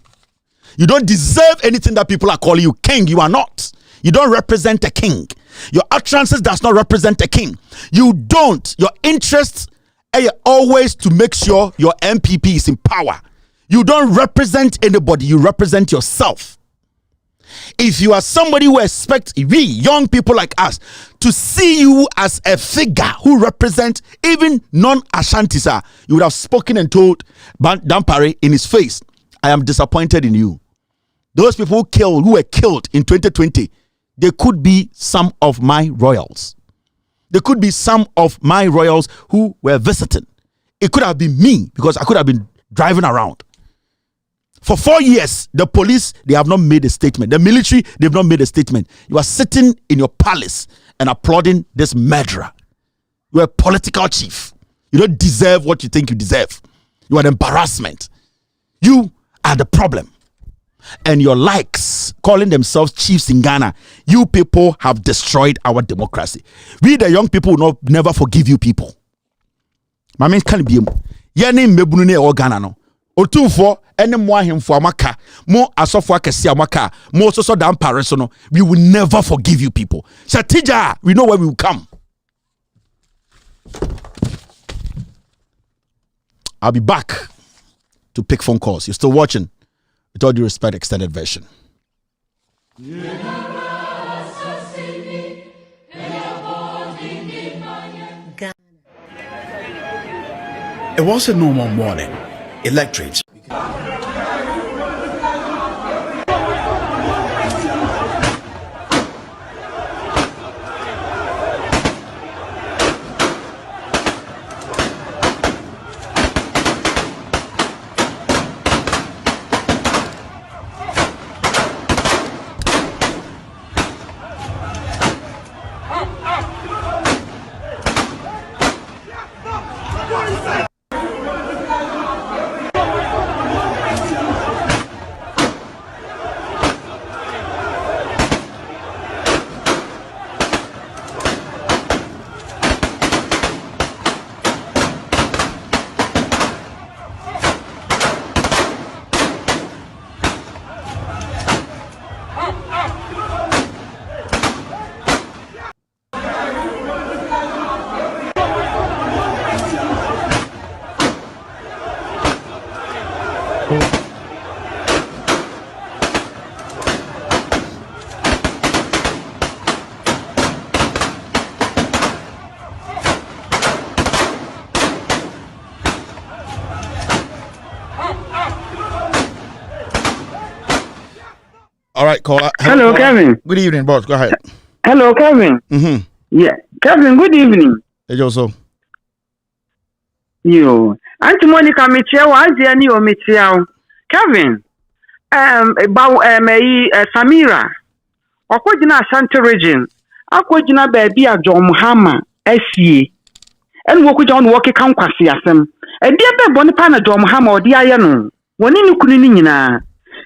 You don't deserve anything that people are calling you king. You are not. You don't represent a king. Your utterances does not represent a king. You don't. Your interests always to make sure your MPP is in power. You don't represent anybody, you represent yourself. If you are somebody who expects we young people like us to see you as a figure who represents even non-Ashantisa, you would have spoken and told Dampare in his face, I am disappointed in you. Those people who were killed in 2020, they could be some of my royals. They could be some of my royals who were visiting. It could have been me because I could have been driving around. For 4 years, the police, they have not made a statement. The military, they've not made a statement. You are sitting in your palace and applauding this murderer. You are a political chief. You don't deserve what you think you deserve. You are an embarrassment. You are the problem. And your likes, calling themselves chiefs in Ghana, you people have destroyed our democracy. We, the young people, will never forgive you people. My man can't be your name mebunune or Ghana no. Otufo ene mo ahemfo amaka mo asofo akese amaka mo so Dampare so no, we will never forgive you people. Shatija, we know where we will come. I'll be back to pick phone calls. You're still watching With All Due Respect extended version. It was a normal morning. Electrics. All right, caller. Hello, Kevin. Good evening, boss. Go ahead. Hello, Kevin. Mm-hmm. Yeah, Kevin. Good evening. Hey, Joso. You, Auntie Monica Michelle, Auntie or Michelle. Kevin. About Samira. Akwajina Ashanti region. Akwajina baby a John Muhammad SCA. And woku John Walkie Count Kwasiasem. A dear baby Bonipana John Muhammad or dear no. One in Kuninina.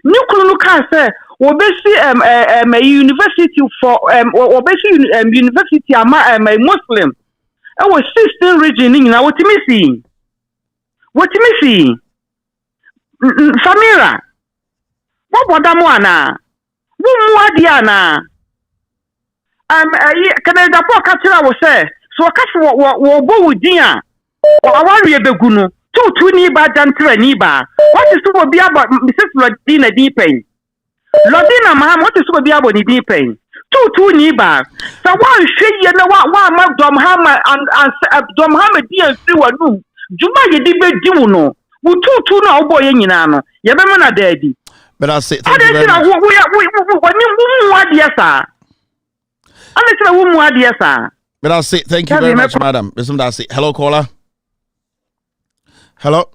Nukunu ka say obesi a university for obesi university ama a Muslim. I was 16 region in what me see. Samira. What bodamu ana? Wo adiana. Canada po catcher was say so catch wo bo wudin a awari ebegunu. Two niba jantre niba. What is to be about Mrs. Lodina Deepen? Lodina Maham, what is to be about the Deepen? Two niba. So one shake you know what Mark Domhama and Domhama dear through Juma ye debate Juno. We two now boy in Yano. Yabemana daddy. But I'll say thank you very much. But I'll say thank you very much, madam. Listen, I'll say hello, caller. Hello.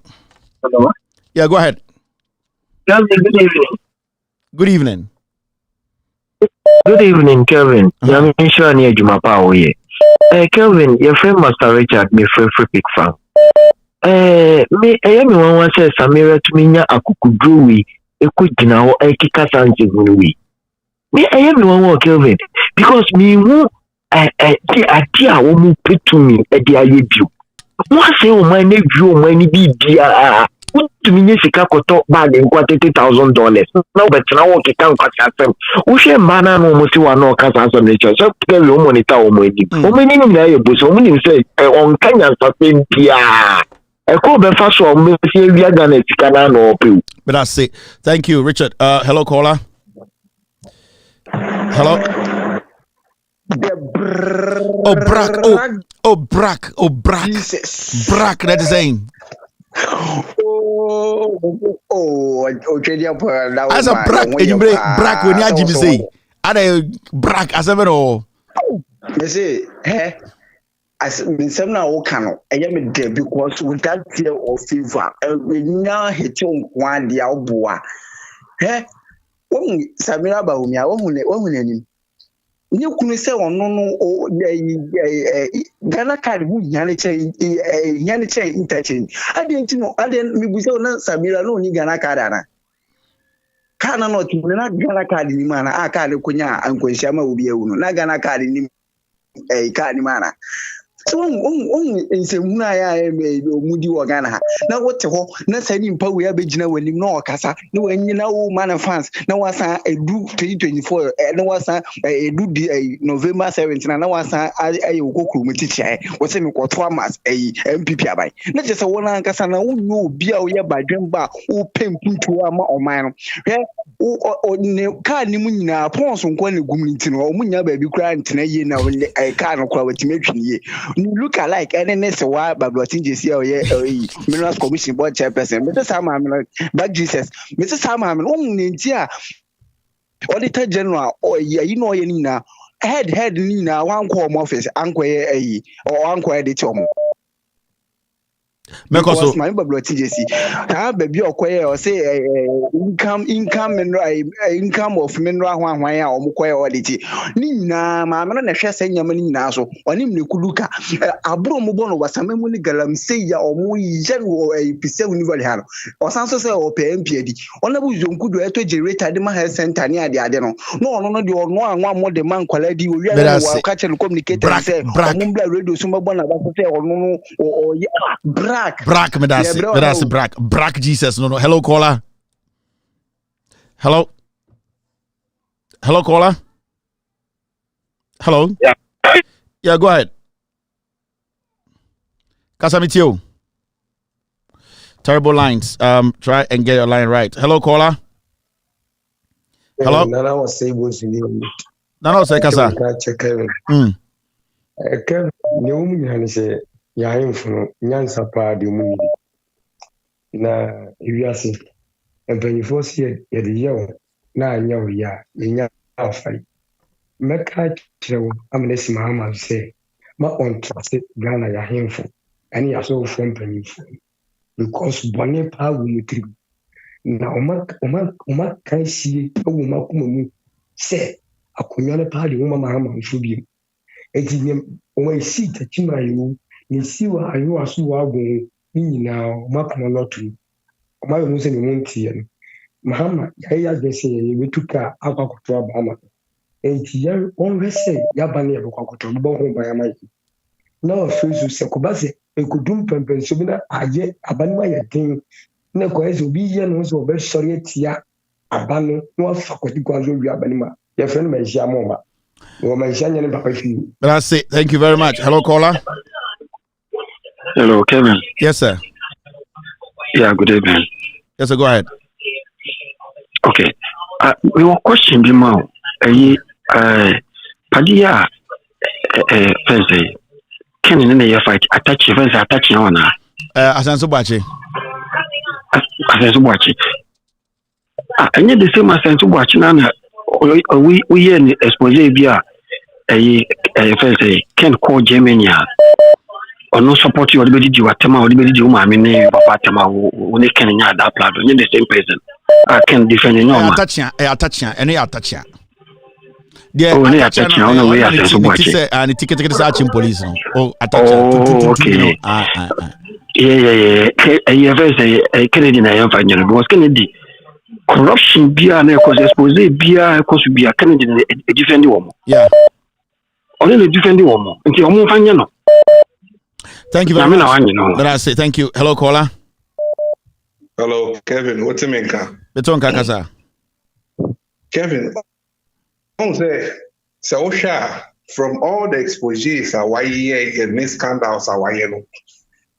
Hello. Yeah, go ahead. Good evening. Good evening. Good evening, Kevin. I'm sure near Jumapa. Kevin, your friend Master Richard, me free pick fan. Me, I am one says Samira to me akukudruwi ekujina ho ekika sanji gunwi. Me, I am one more Kevin because me who the idea wo mu put to me e dia yedu. What say o man view o man bi dia to me sika koto bag nkwa $30,000 na obetina wo keka nkwa asem wo hwe mbana no mo si wa no kasa asem nature so tell you monitor wo mo edi o me ni na ye buso o ni say on Kenya sustain pia e ko be fa so mo si ewia ga na sika na no pe. But that's it. Thank you, Richard. Hello, caller. Hello. Brack. Jesus. Brack, that's the same. As a brack, and you break brack when you say, I brack as ever all. You see, as some now canoe, I am a dead because without fear or fever, we now hit one the alboa. Samira Baumia, woman. You couldn't say on no Ghana card would Yanicha interchange. I didn't know, I didn't be so Samira no Ghana cardana. Kana not Ghana card in mana, I can't kunya and Quishama will be a woman, not Ghana card in a card in mana. So in Semuna Mudi Wagana. Now what the whole not sending power Abijina when you know Casa, no when you know man of fans, no was a do 2024, no was a do November 17th, and no was a Goku Miticha, what's in Quatwamas, a MPP by. Not just a one Casana who know be away by Jamba, who pay to Ama or mine. Or Carnimuna, Pons on Quani Gumintin, or Munya baby crying tonight now when I can't quality mention ye. Look alike NNS why but what in JC or Minerals Commission Board Chairperson, Mr. Sam, but Jesus, Mr. Sam, only Auditor General or you know Nina, head Nina, one home office, Uncle or Uncle Editor. Because my TJC, baby or say income income of mineral one way or Mukoya audit. Nina, Mamma, share saying Yamani Naso, or Nimni Kuluka, Abro Mubono was a memory galam say or Mui general a Pisa Unival or Sansa or PMPD. On the Buzon could to generate Adema Health Center near the Adeno. No, you are one more demand quality. We are catch and communicate and say, Mumbla radio Sumabana or no or Brack, that's Brack Jesus. No. Hello, caller. Hello, caller. Hello. Yeah, go ahead. Casamitio. Terrible lines. Try and get your line right. Hello, caller. Hello. Nana was able to leave. Nana say Casa. Kevin, Naomi say. Yahin from Yansa Party Muni. Na Ibiasi, and when you first hear the young, now ya, in your fight. Meka Chow, Amnesty Mahama say, my own trusted Ghana Yahin from, and he has so from penny because Bonnie Power will trip. Now, Omak can see a woman say, a Kunyana Party woman Mahama should be. It's in my seat at Chimayu. Ni siwa ayo asu wa gun ni na makana lottery o ma yo se ni monti ya mahama ya gese ye betuka akwakoto abama enti ya on wese ya bane ya akwakoto bo ho ba ya mai na o fesu se ko base e kudum pempen so bi na aye abanima ya tin na ko ezo bi ye no so be sori etia abano no afakoti kwa zo wi abanima ya friend ma jia mo ma no ma jia nyane papa fi. That's it. Thank you very much. Hello, caller. Hello, Kevin. Yes, sir. Yeah, good evening. Yes, sir, go ahead. Okay. We were questioning now. Padia, Wednesday. Can in the fight attach events attaching on her? Asansubachi. Asansubachi. And yet the same as Asansubachi, we hear in expose via a Wednesday can call Germany. Or no support you, or the you at Tema, or the you, my name, Papa Tema, when they can at that platform, you're the same person. I can defend you. I attach ya, any attach ya. Yeah, on the way and the ticket is arching police. Oh, okay. Yeah. A Canadian, I am finding was Kennedy. Corruption be an echo, expose be a cause be a Canadian, a defending woman. Yeah. Only a defending woman until you find you know. Thank you very much. But I say thank you. Hello, caller. Hello, Kevin. What's your name? Beton Kakasa. Kevin, I say, so from all the exposures, Hawaii and these scandals, Hawaii.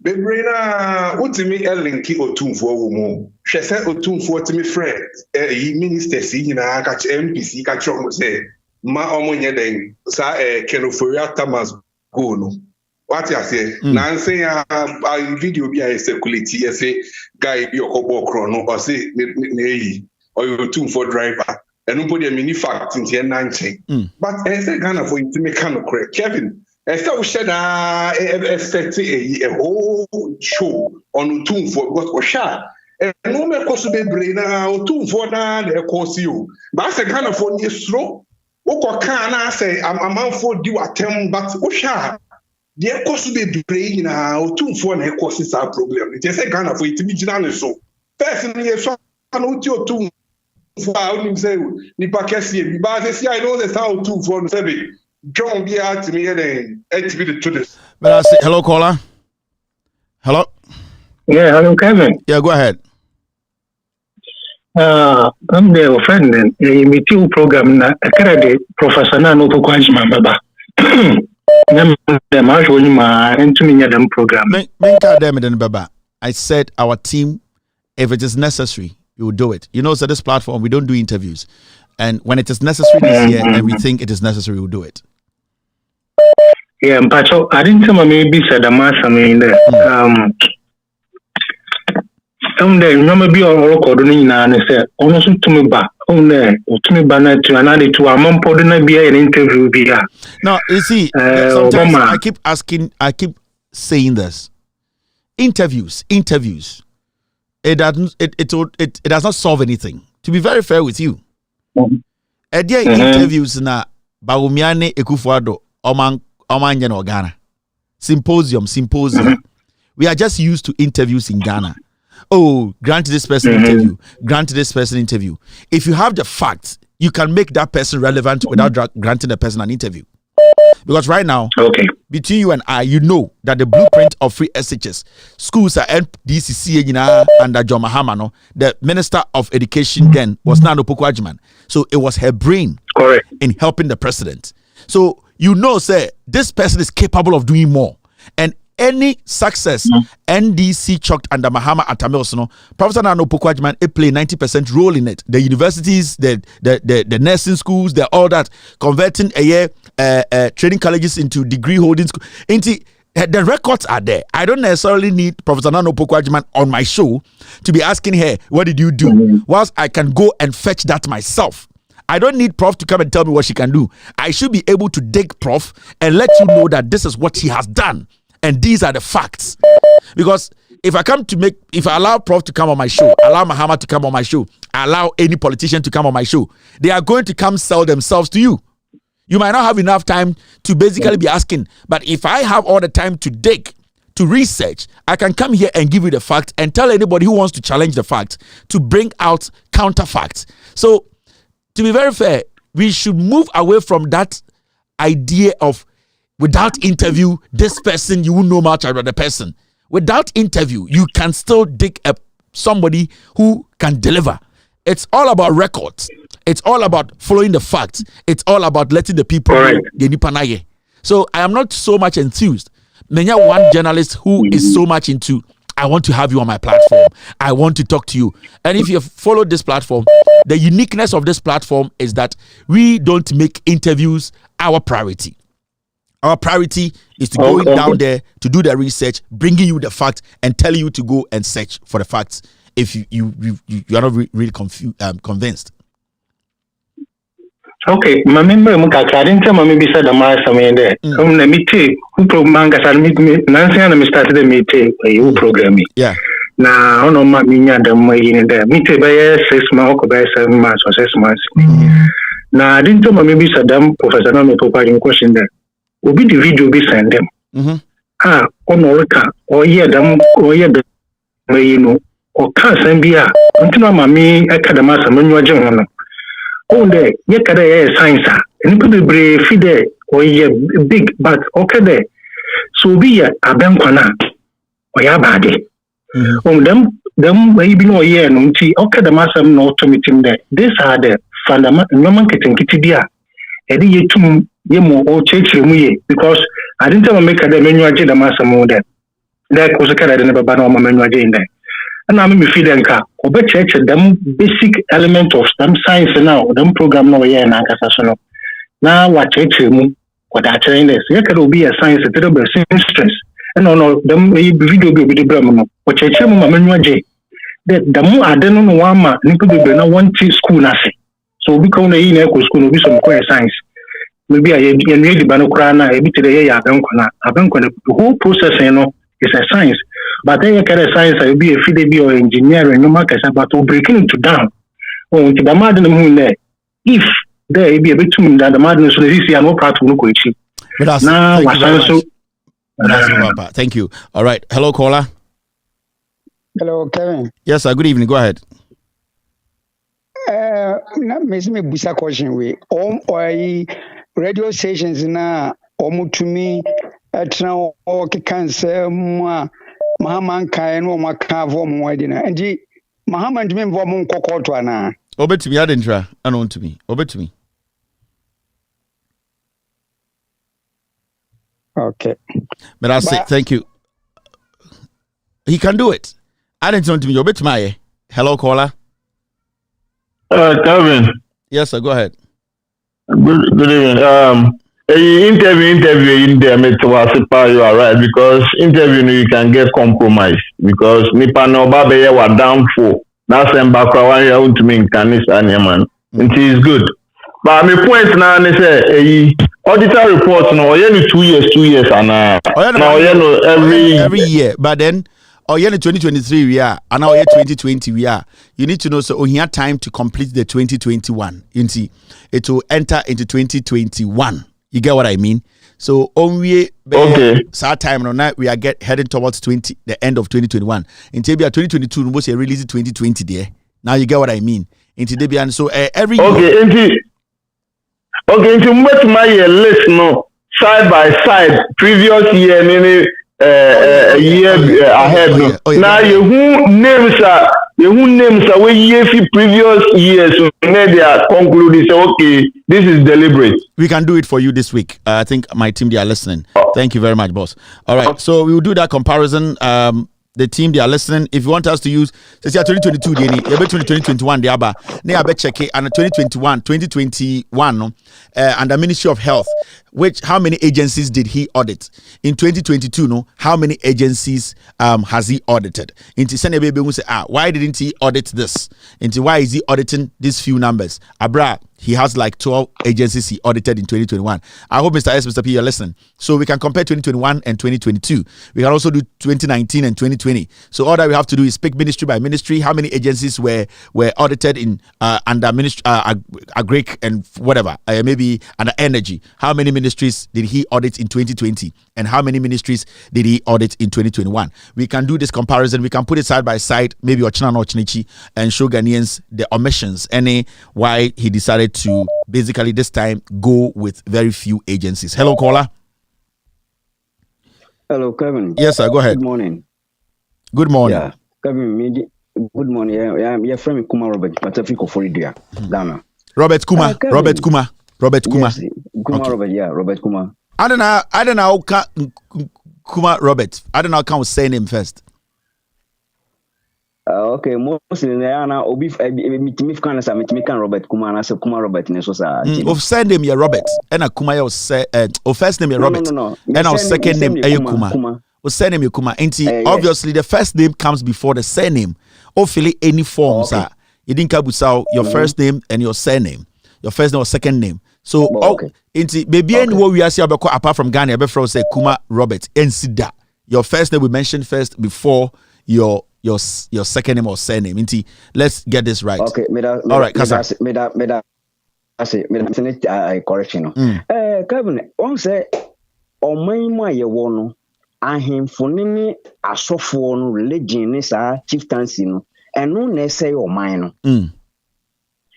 Bebrina, ultimi elinki otumfo womo. She said otumfo to me friend. Minister si na catch MPC catch on say ma omo nye den sa Kenoforia Thomas go no. What you say? Na say a video bi a circulate say guy bi okobo okro no or say ne or otumfo driver. And nobody mini fact in the 19. But I say Ghana for it to make kind of correct. Kevin, I still said expect a whole show on Toon for what was shot. And no more cost to be brain now, Toon for now, they cost you. But I say Ghana for you slow. What can I say? I'm a man for you attempt, but what shot? The cost to be brain now, Toon for and cost is our problem. It is a Ghana for it to be general so. Personally, so I know your Toon. I know that's how to for the John be out to me and to this. But I say hello, caller. Hello. Yeah, hello, Kevin. Yeah, go ahead. I'm the friend in the meeting program. Na Akade Professor Nano Pukwanjima Baba. The march when my into me them program. Baba. I said our team, if it is necessary, we will do it. You know, so this platform, we don't do interviews. And when it is necessary this year and we think it is necessary, we'll do it. Yeah, but so I didn't tell me maybe said the mass. I mean, remember be on record and say, almost to me back. On there, to me banner to another to a mom podna be an interview be. No, you see, sometimes I keep saying this. Interviews. It does not solve anything. To be very fair with you. Interviews na Bawumiane Ekufuado Oman Ghana. Symposium. We are just used to interviews in Ghana. Oh, grant this person interview. Grant this person interview. If you have the facts, you can make that person relevant without granting the person an interview. Because right now, between you and I, you know that the blueprint of free SHS schools are NDCC under John Mahama, the Minister of Education then was Nano Pukwajiman. So it was her brain in helping the president. So you know, say this person is capable of doing more. And any success NDC chalked under Mahama Atamelsono, Professor Nano Pukwajiman play 90% role in it. The universities, the nursing schools, all that, converting training colleges into degree holding schools. The records are there. I don't necessarily need Professor Nano Pukwajiman on my show to be asking her, what did you do? Whilst I can go and fetch that myself. I don't need Prof to come and tell me what she can do. I should be able to dig Prof and let you know that this is what she has done. And these are the facts. Because if I allow Prof to come on my show, allow Mahama to come on my show, allow any politician to come on my show, they are going to come sell themselves to you. You might not have enough time to basically be asking. But if I have all the time to dig, to research, I can come here and give you the fact and tell anybody who wants to challenge the fact to bring out counterfacts. So, to be very fair, we should move away from that idea of without interview, this person, you won't know much about the person. Without interview, you can still dig up somebody who can deliver. It's all about records. It's all about following the facts. It's all about letting the people know the Nipanaye. So I am not so much enthused. Many one journalist who is so much into, I want to have you on my platform. I want to talk to you. And if you follow this platform, the uniqueness of this platform is that we don't make interviews our priority. Our priority is to go down there to do the research, bringing you the facts and telling you to go and search for the facts if you are not really convinced. Okay, my member I didn't tell me said the mass somewhere there. Let me take who program Nancy and started the meeting you program me. Yeah. Now no my the in there. Meeting by 6 months or 7 months or 6 months. Now I didn't tell me maybe Saddam Professor Nano Pukwajiman question there. Will be the video be send them. On Orca or them or the you know or can't send be until mammy academics and when you are general. Oh, there, yekade science, and could be brave, feed or big, but okay there. So be a bankwana or ya badi. Them maybe no year no tea, okay, the master no to meet him there. These are the fundamental no man getting kitty. Eddie ye tum ye mo o church because I didn't tell make the menu the master more there. That was a kind of never ban on my menu in there. And I'm me feeding car. Obe church them basic element of them science now, them program no year and ankasasono. Now what church what I train this. There could be a science a little bit stress. And no, them video be the Brahman. What church menu the more I don't know one man, you could be no one school nothing. So we come in eco school, will be some quiet science. Maybe I read the Banokrana, a bit of the the whole process, you know, is a science. But then you can a science, I will be a FIDB or engineer and no markets about to breaking into down. Oh, to the mad in the moon there. If there be a bit too that the madness will see no part of Nukoichi. But now, thank you. All right. Hello, caller. Hello, Kevin. Yes, sir. Good evening. Go ahead. Me busa question we. Radio stations na omutumi etna o kikanse mu Mahaman kan no maka vo mu wadi na. Ndi Mahaman ntumi vo mu nkokoto ana. Obetumi adentra ana ontumi. Obetumi. Okay. But I say thank you. He can do it. I didn't want to be your bit my hello caller. Kevin. Yes, sir. Go ahead. Good evening. Interview in there, you are right, because interview you can get compromised because nipa no babe wa down for that's them back I want to mean can this man. It is good. But my point now is say auditor reports no 2 years and now every year, but then or 2023 we are and now 2020 we are. You need to know so we have time to complete the 2021. You see, it will enter into 2021. You get what I mean? So only start time on night we are heading towards the end of 2021. Until we are 2022, we will release 2020 there. Now you get what I mean? Into Debian so every year. Into much my list no side by side previous year meaning year ahead no. Now you names are we year previous years so they are concluding say okay this is deliberate. We can do it for you this week. I think my team they are listening. Thank you very much, boss. All right, so we will do that comparison. The team they are listening. If you want us to use, say 2022, 2021, they check it, and 2021, 2021, and the Ministry of Health. How many agencies did he audit in 2022? No, how many agencies has he audited? Into Senebe will say, why didn't he audit this? Into why is he auditing these few numbers? Abra, he has like 12 agencies he audited in 2021. I hope Mr. S, Mr. P, you're listening. So we can compare 2021 and 2022. We can also do 2019 and 2020. So all that we have to do is pick ministry by ministry. How many agencies were audited in under ministry, agric and whatever, maybe under energy? How many ministries did he audit in 2020? And how many ministries did he audit in 2021? We can do this comparison. We can put it side by side, maybe Ochina or Chinichi, and show Ghanaians the omissions, why he decided to basically this time go with very few agencies. Hello, caller. Hello, Kevin. Yes, sir. Go ahead. Good morning. Good morning. Yeah, Kevin. Good morning. You're from Kuma Robert, but I think of Florida, Ghana. Robert Kuma. Robert Kuma. Robert Kuma. Yes, Kuma okay. Robert. Yeah, Robert Kuma. I don't know. Kuma Robert. I don't know how to say name first. Okay, mostly na obi mitimi kan sa mitimi kan Robert Kuma na say Kuma Robert ne so sa. Of send name ya Robert. And a Kuma your say of first name ya Robert. No. And our second name ya Kuma. Of surname ya Kuma. Obviously the first name comes before the surname. Or fill any forms are. You didn't kabusa your first name and your surname. Your first name or second name. So baby anywhere we are see apart from Ghana, before say Kuma Robert Ensida. Your first name we mentioned first before your second name or surname. Let's get this right. Okay, all right, Kasa. I correction. Kevin, one say on my ye wono ahemfoni asofo no religion ni sa chieftaincy no eno na say o man no.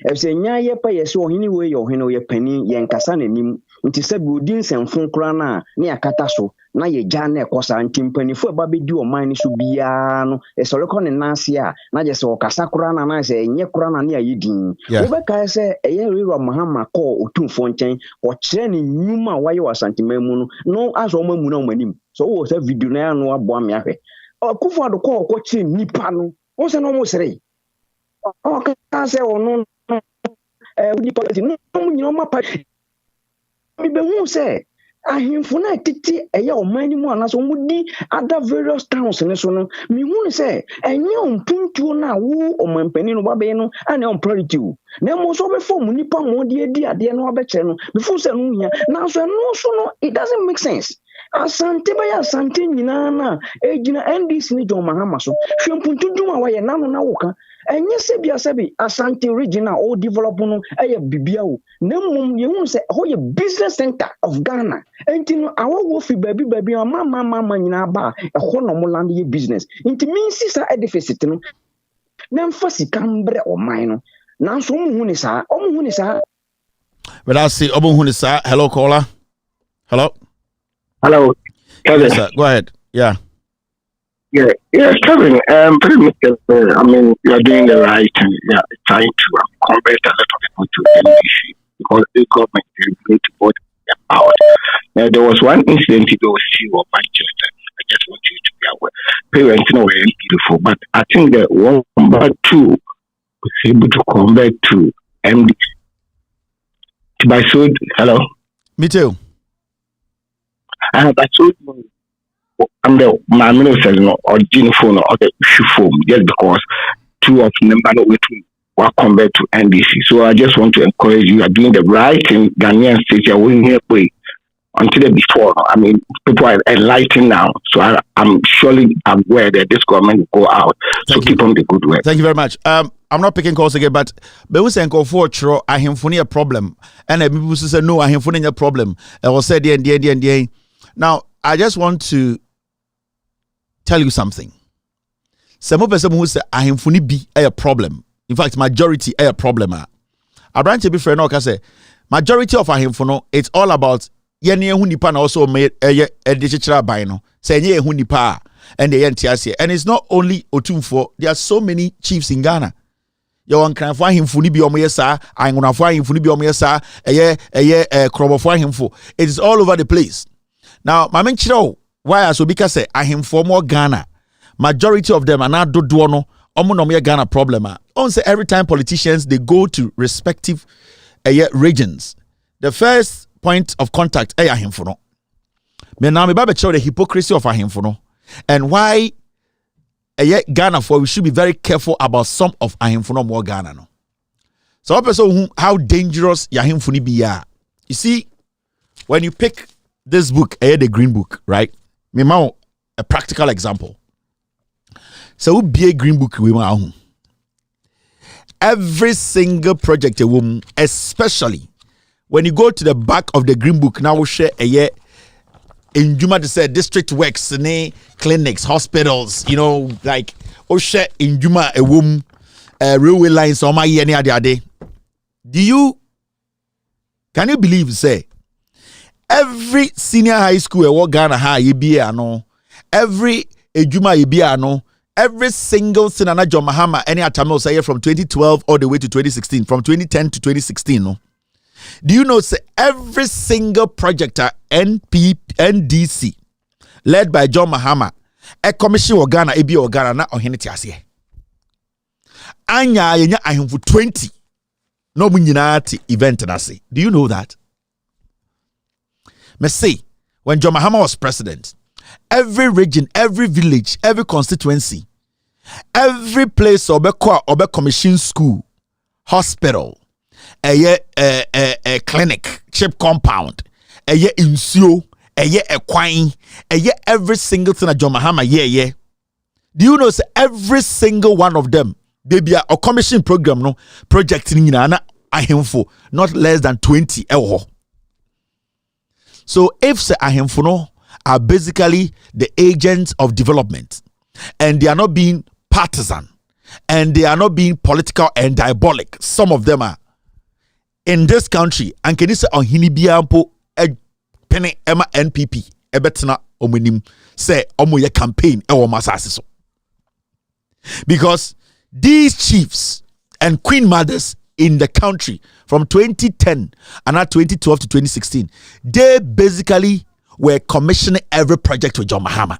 If say nya ye pa ye so ohini we ye ohini ye pani ye nkasa nanim nti se bi odin semfon kra na akata so na ye jane kosa ntimpanifo ba be di oman ni so bia no e so rekọ ne nase a na je se okasa kura na na se enye kura na ne ayedin wo be kai se eye riro mahama ko otumfo nchen o kire ne nyuma waye wasantimamu no aso mamu na omanim so wo se video na ya no abo ame ahwe okufo ado ko kire nipa no wo se no mo sere o ka se ono we policy no mo nyina ma pa mi be hu se ahemfo na tete eya omani mu anaso mudi other various towns ne so no mi hu se enye ompuntuo na wo omampani no babe no ane on priority na mo so be form nipa mo de adi ade no abekye no before se no hia na so no so no it doesn't make sense asante ba ya asante nyina na ejina NDC ni John Mahama so hwempuntu dwuma wa ye nano na woka enye se bia sebi asante regional o develop no eye bibia wo na mum ye hu se ho ye business center of Ghana enti no awo fi baby mama nyina ba ho no mo land ye business enti minsi sa edifice no na mfasi kambre o man no na so mu hu ni sa but I see obo hu ni sa. Hello caller. Hello Kevin. Yes, sir. Go ahead. Yeah, Kevin. Pretty much, I mean, you are doing the right thing. Yeah, trying to convert a lot of people to NDC because the government is going to vote out. Now, there was one incident in the Manchester. I just want you to be aware. Parents know were beautiful, but I think that 1 was able to convert to MDC. Hello? Me too. I told you, I'm the minister, or gene phone or the issue phone, just because 2 of them were convert to NDC. So I just want to encourage you. You are doing the right thing. Ghanaian state, you are winning here until before. I mean, people are enlightened now. So I'm surely aware that this government will go out. Keep on the good work. Thank you very much. I'm not picking calls again, but we say for true, I have a problem, and people say no, I have a problem. I will say the. Now, I just want to tell you something. Some person who say I am funny be a problem. In fact, majority a problem. I branch be friend no say majority of ahemfo it's all about yene hu nipa na also me de chichira ban no. Say ye hu nipa and the entiase. And it's not only Otumfo, there are so many chiefs in Ghana. You want kan for ahemfo ni bi omo yesa, angonafo ahemfo ni bi omo yesa, krobofo ahemfo. It is all over the place. Now, my main chiro, why so because I him for more Ghana. Majority of them are not do no Ghana problem. On say every time politicians they go to respective regions, the first point of contact him for no. Me now me babe show the hypocrisy of him for no. And why Ghana for we should be very careful about some of him for no more Ghana no. So person how dangerous him for ni be ya. You see, when you pick this book, the green book, right? Me mau a practical example. So be a green book we mau. Every single project a woman, especially when you go to the back of the green book, now we share a year in Juma to say district works, clinics, hospitals, like share in Juma a woman, railway lines or my any other day. Can you believe say? Every senior high school Ghana ha no. Every ejuma no. Every single thing na John Mahama any atamo say from 2012 all the way to 2016, from 2010 to 2016 no. Do you know say every single project at NDC led by John Mahama a commission of Ghana ebi o Ghana na ohene tiase. Anya yenya ahemfo 20 no mu nyina ti event na say. Do you know that? Me say, when John Mahama was president, every region, every village, every constituency, every place obe commission school, hospital, a clinic, chip compound, insio, equine, every single thing that John Mahama Do you know say every single one of them, they be a commission program no project in ahemfo not less than 20 ewo. So if say ahemfo are basically the agents of development and they are not being partisan and they are not being political and diabolic, some of them are in this country and can you say on hinibiampo penny Emma NPP ebetna omonim say omo ye campaign e wo masase so. Because these chiefs and queen mothers in the country from 2010 and now 2012 to 2016, they basically were commissioning every project with John Mahama.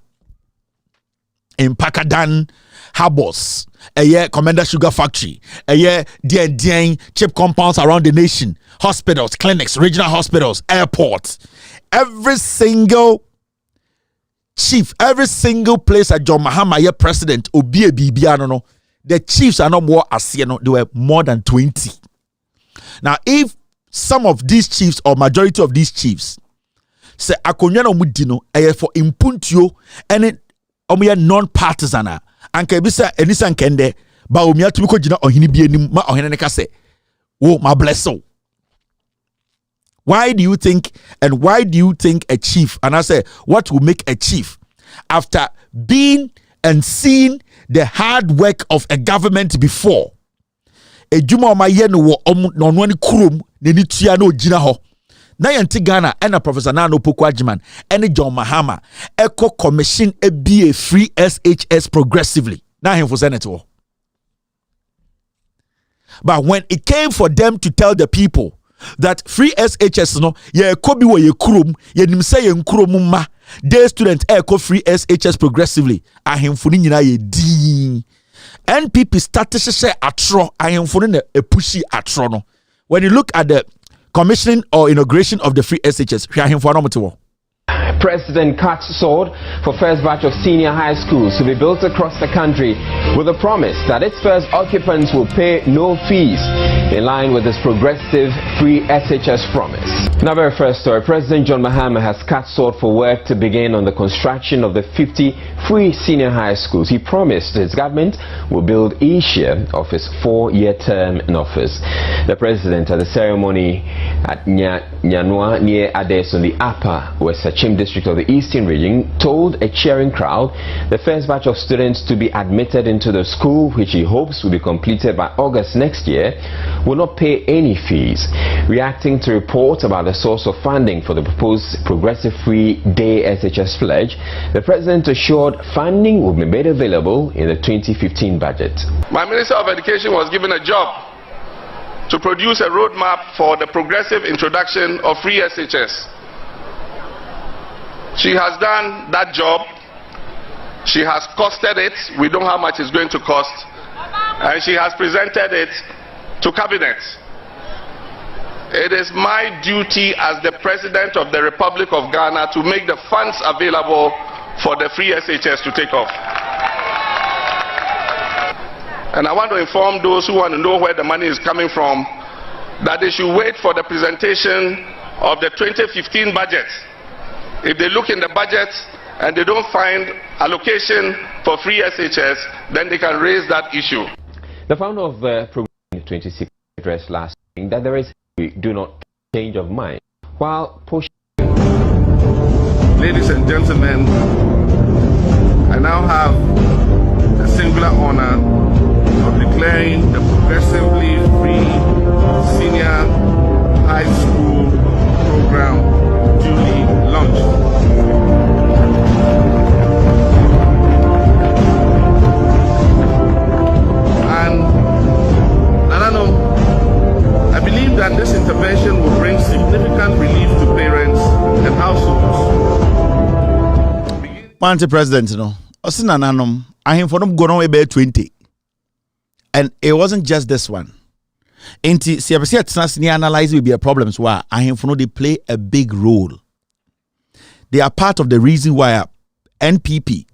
In Pakadan, Habos, a year Commander Sugar Factory, a year DN chip compounds around the nation, hospitals, clinics, regional hospitals, airports. Every single chief, every single place at John Mahama, your president, Obi Bibiano, the chiefs are not more as you know, they were more than 20. Now, if some of these chiefs or majority of these chiefs say akonyano mudino for impuntio and omuya non-partisan anka bisa enisa nkende ba omiya tumiko jina ohini bi anim ma ohene ne ka say wo ma bless you. Why do you think a chief, and I say what will make a chief after being and seeing the hard work of a government before a juma ma ye no wo no ni kurom ne ni tua na ogina ho na yente Ghana and a Professor Nano Pokwajiman and John Mahama eco commission a be a free SHS progressively na him for senator. But when it came for them to tell the people that free SHS no ye kobi wo ye kurom ye nim say ye nkurom ma day student eco free SHS progressively ahemfo ni nyina ye din NPP started to say atro ahemfo ni e pushi atro no. When you look at the commissioning or inauguration of the free SHS, ahemfo no. President cuts sword for first batch of senior high schools to be built across the country with a promise that its first occupants will pay no fees in line with his progressive free SHS promise. In our very first story, President John Mahama has cut sword for work to begin on the construction of the 50 free senior high schools. He promised his government will build each year of his 4-year term in office. The president at the ceremony at Nyanwa near Ades on the Upper West Sachem district of the Eastern region told a cheering crowd the first batch of students to be admitted into the school, which he hopes will be completed by August next year, will not pay any fees. Reacting to reports about the source of funding for the proposed progressive free day SHS pledge, the president assured funding will be made available in the 2015 budget. My Minister of Education was given a job to produce a roadmap for the progressive introduction of free SHS. She has done that job. She has costed it. We know how much it's going to cost. And she has presented it to Cabinet. It is my duty as the President of the Republic of Ghana to make the funds available for the free SHS to take off. And I want to inform those who want to know where the money is coming from that they should wait for the presentation of the 2015 budget. If they look in the budget and they don't find allocation for free SHS, then they can raise that issue. The founder of the program 26 addressed last week that there is do not change of mind while pushing. Ladies and gentlemen, I now have the singular honor of declaring the progressively free senior high school program duly launched. And I believe that this intervention will bring significant relief to parents and households. Party president, you know, I am for them going about 20. And it wasn't just this one. Inti CBC analyze will be a problems why I am for they play a big role. They are part of the reason why NPP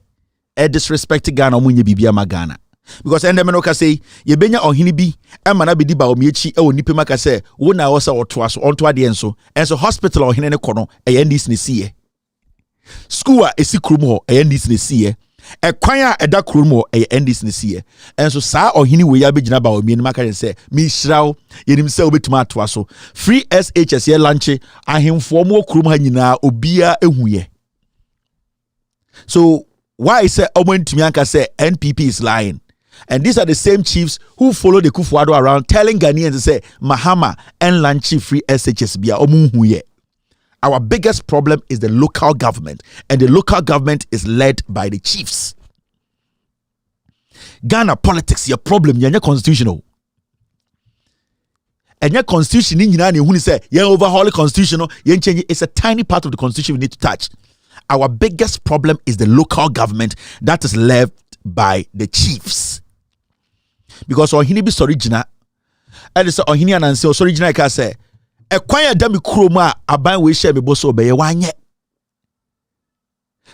disrespect Ghana munye bibia Ghana. Because endemeno ka say ye benya ohini bi e mana be di ba omiechi e oni pema ka say wo na wo sa otoa so onto ade enso hospital ohene ne kono e ndis ne sie. School a esi krum ho e ndis ne sie. Ekwan a eda krum ho e ndis ne sie. Enso saa ohini we ya begina ba omie ne maka say me hirawo yenim say obetuma atoa so. Free SHS ye lanche ahemfo mo krum ha nyina obia ehuye. So why say Omontumi anka say NPP is lying? And these are the same chiefs who follow the Kufuado around telling Ghanaians to say Mahama and Lanchi free SHS bia omunhuye. Our biggest problem is the local government, and the local government is led by the chiefs. Ghana politics, your problem, you're constitutional. And your constitution in United who say you overhaul the constitution, you change it. It's a tiny part of the constitution we need to touch. Our biggest problem is the local government that is led by the chiefs. Because ohini bi sorigina, and so ohini ananse sorigina ka say, e kwan ya dami kroma aban we share me boso obeye wanye.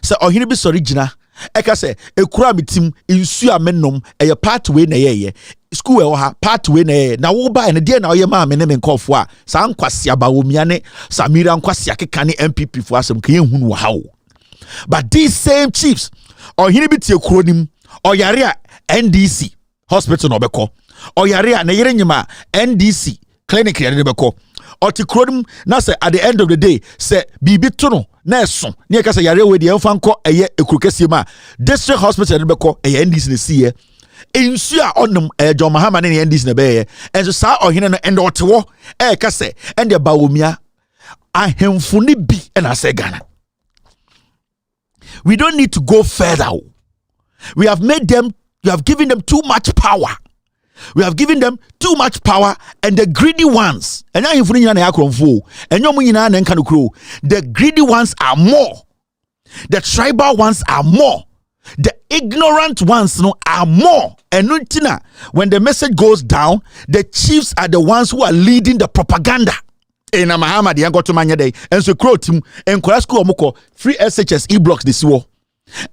So ohini bi sorigina, e ka say e kura mitim insu amenom e ye pathway na ye. School we ha pathway na wo ba na de na oye ma me ne me nkofo a sa nkwase abawomia ne Samira nkwase akeka ne MPP fo asem ka yehunu wa hawo. But these same chiefs ohini bi tie kronim oyare a NDC hospital no beko oyare a na yere nyima NDC clinic yere beko oti kronim na say at the end of the day say bibi to no na eso na yeka say yare we de emfa nko eye ekurukese ma district hospital yere beko eye NDC ne siye insu a onum John Mahama ne NDC ne beye enso sa ohene no ende otewo ka say ende bawomia ahemfo ne bi na say Ghana. We don't need to go further. We have given them too much power. We have given them too much power, and the greedy ones, the greedy ones are more. The tribal ones are more. The ignorant ones are more. And when the message goes down, the chiefs are the ones who are leading the propaganda. In a Muhammad, and so Crotim and Korasko free SHS e-blocks this war.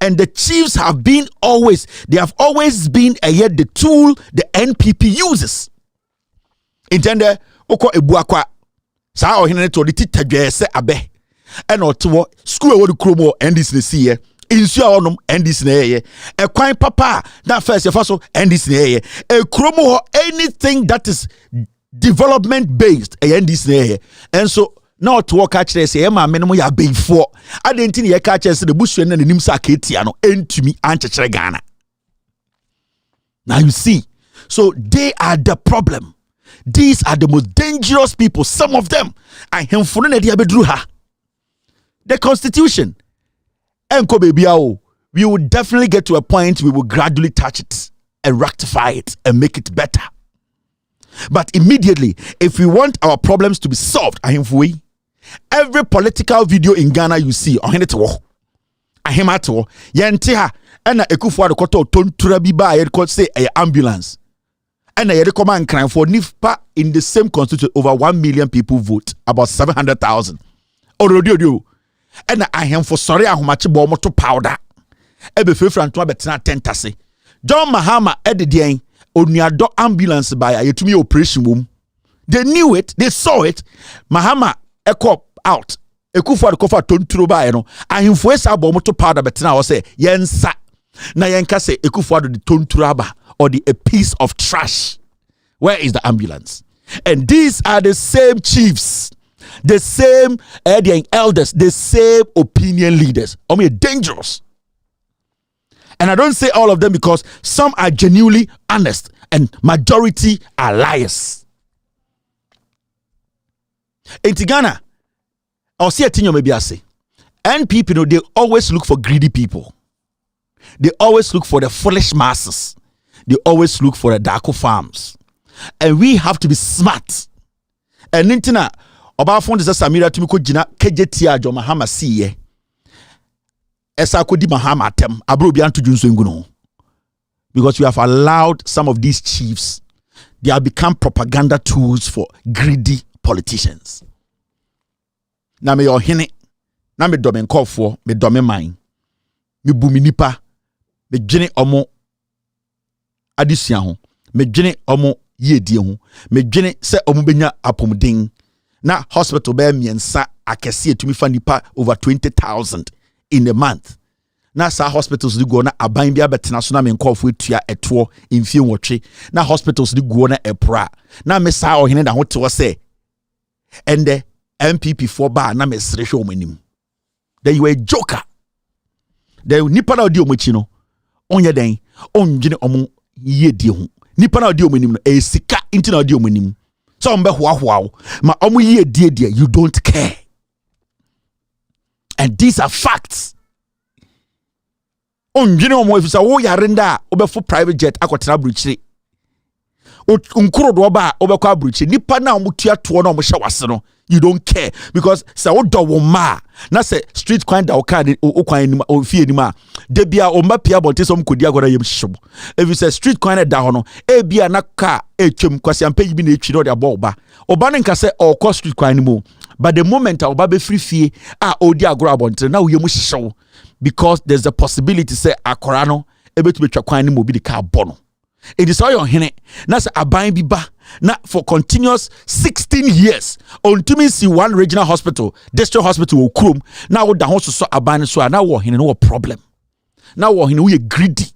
And the chiefs have always been yet the tool the NPP uses. Intende oko ebuakwa sa ohene to the titadwese abe and oto school wo kromo NDC ne sie insu a onom NDC ne ye e kwan papa na first yefa so NDC ne ye e kromo anything that is development based NDC ne ye and so now to work actually say ma menemo ya beifo adenti ne ye ka actually say the busu na nim sa ketia no entumi anchechere Ghana. Now you see, so they are the problem. These are the most dangerous people. Some of them are the constitution. We will definitely get to a point we will gradually touch it and rectify it and make it better. But immediately, if we want our problems to be solved, every political video in Ghana you see, say ambulance. And I recommend crime for NIFPA in the same constitution over 1 million people vote, about 700,000. And I am for sorry how much bomb to powder. Ebe fefran to betina tentase. John Mahama edidien oniado ambulance by a yetumi operation room. They knew it, they saw it. Mahama echo out. Ekufu akofa tonturo ba no. Ahemfo esa bomb to powder betina o say yensa. Na yenka say ekufu ado the tonturo aba. Or a piece of trash. Where is the ambulance? And these are the same chiefs, the same elders, the same opinion leaders. Dangerous. And I don't say all of them because some are genuinely honest and majority are liars. In Ghana, I'll see a thing maybe I say. And people, they always look for greedy people. They always look for the foolish masses. They always look for the darko farms. And we have to be smart. And Nintina, about phone is a Samira to Miko Jina, KJT, John Mahama see. Esa Kodi Mahama tem, Abrobian to Junsunguno. Because we have allowed some of these chiefs, they have become propaganda tools for greedy politicians. Na me yohine, na me domen kofo, me domen mine, me buminipa, me jene omo. Adisia ho me dwene omo yedie ho me dwene se omo benya apomden na hospital be miensa akese etumi fa nipa over 20,000 in a month na sa hospitals di go na aban bia betena so na me nkofo etua eto mfie nwotwe na hospitals di go na epra na me sa ohene da ho te wo se ende MPP for ba na me sere hwe omanim. Then you a joker. Then nipa na odi omochi no onye den onjene omo yedie ho nipa na odi omanim no esika inti na odi omanim so mbe hoahoa ma omo yedie you don't care. And these are facts. On you know, if you say, oh, yarenda, over for private jet, I got trabuchi. Unkuro doba, over quabuchi, nipa na mutia tuano, mushawasano. You don't care because so do ma na say street crime da oka o kwan o fie ni ma de bia o ma pia bonte som kodi agora yem hyew if you say street crime da ho no e bia na ka etwem kwase ampa yi bi na etwi no de abo oba ne nka say o ko street crime ni mo but the moment oba be free fie a odi agora bonte na wo yem hyew because there's a possibility say akora no e betu betwa kwan ni mo bi de ka bono. It is all your hene. That's a buying biba. Now for continuous 16 years. Until me see one regional hospital, district hospital will chrome. Now what the house so abandoned so now what hene no problem. Now what hene we greedy.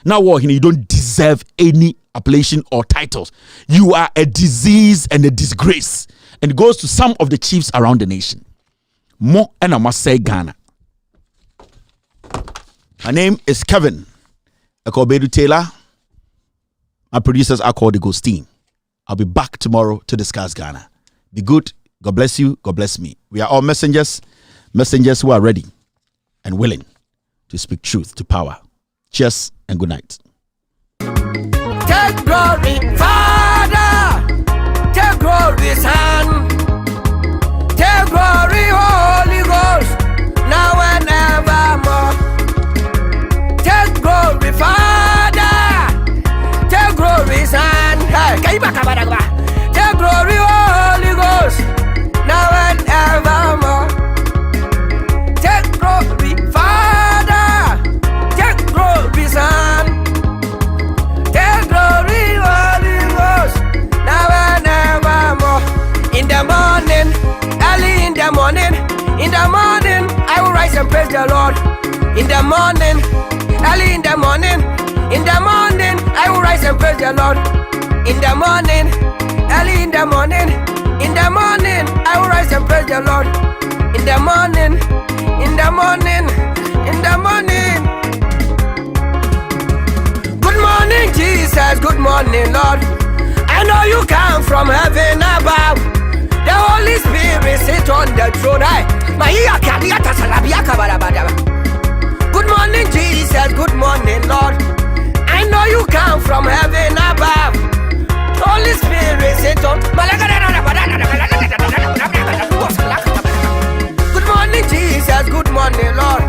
Now what hene you don't deserve any appellation or titles. You are a disease and a disgrace. And it goes to some of the chiefs around the nation. More and I must say Ghana. Her name is Kevin Akobedu Taylor. My producers are called the Ghost Team. I'll be back tomorrow to discuss Ghana. Be good. God bless you. God bless me. We are all messengers who are ready and willing to speak truth to power. Cheers and good night. Take glory, Father. Take glory, Son. Take glory, Holy Ghost. Now and evermore. Take glory, Father. Take glory, Son. Take glory, Holy Ghost, now and evermore. Take glory, Father. Take glory, Son. Take glory, Holy Ghost, now and evermore. In the morning, early in the morning, I will rise and praise the Lord. In the morning, early in the morning, I will rise and praise the Lord. In the morning, early in the morning, I will rise and praise the Lord. In the morning, Good morning, Jesus. Good morning, Lord. I know you come from heaven above. The Holy Spirit sit on the throne. Good morning, Jesus. Good morning, Lord. I know you come from heaven above. Holy Spirit sit on. Good morning, Jesus. Good morning, Lord.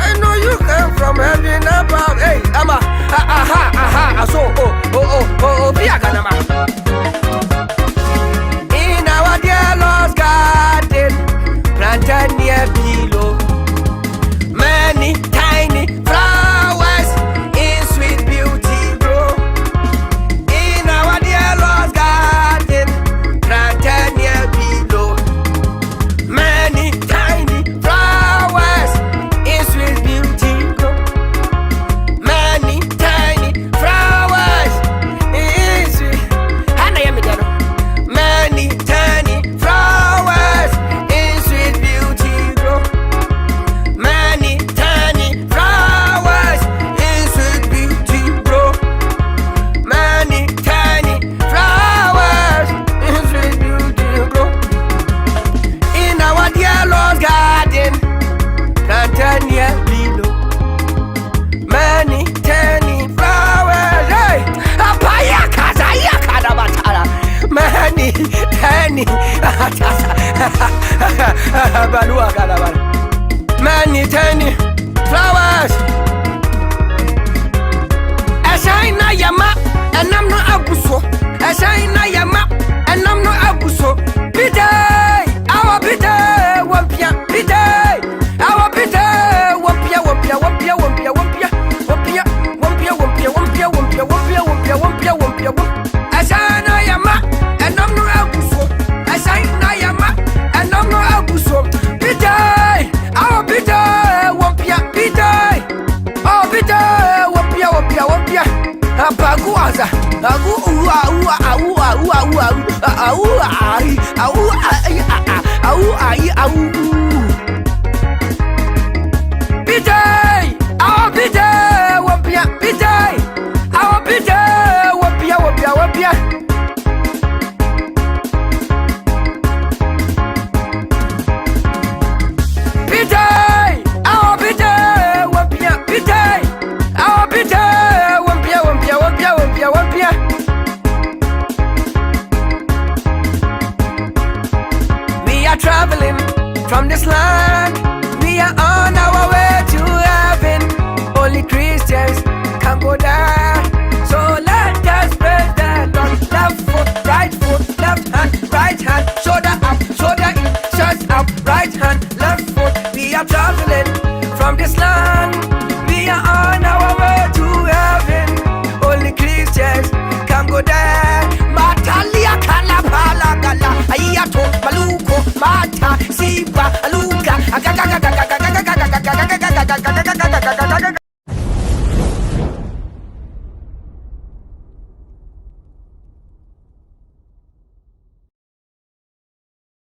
I know you come from heaven above. Hey, ama, so, in our dear Lord's garden, planted near below, many tiny flowers in sweet beauty grow. In our dear Lord's garden, planted near below, many tiny flowers in sweet beauty grow. Many tiny flowers in sweet. Many tiny flowers in sweet beauty grow. Many tiny flowers in sweet beauty grow. Many tiny flowers in sweet beauty grow. In our dear Lord's garden, planted near below, many tiny flowers. Hey, many tiny many tiny flowers. Ashina yama, and I'm not abuso. Ashina yama, and I'm not abuso. Biday, our biday, wampia, biday, our biday, wampia, wampia, wampia, wampia, wampia, wampia, wampia, wampia, wampia, wampia, wampia, wampia, wampia, wampia, wampia. Ashina yama, and I'm not abuso. Ashina yama, and I'm not abuso. Biday, our biday, wampia, biday, our biday, wampia, wampia, wampia. Apaguaza, agu ua ua ua ua ua ua ai au ai au. Biday, our biday, wampia, biday, our biday, wampia, wampia, wampia. Biday. from this land. We are on our way to heaven. Only Christians can go there. So let us praise the Lord. Left foot, left hand, shoulder up, shoulder in, shirt up, right hand, left foot. We are traveling from this land. We are on our way to heaven. Only Christians can go there. Matalia kalapala gala, ayato maluko, mata siba aluga,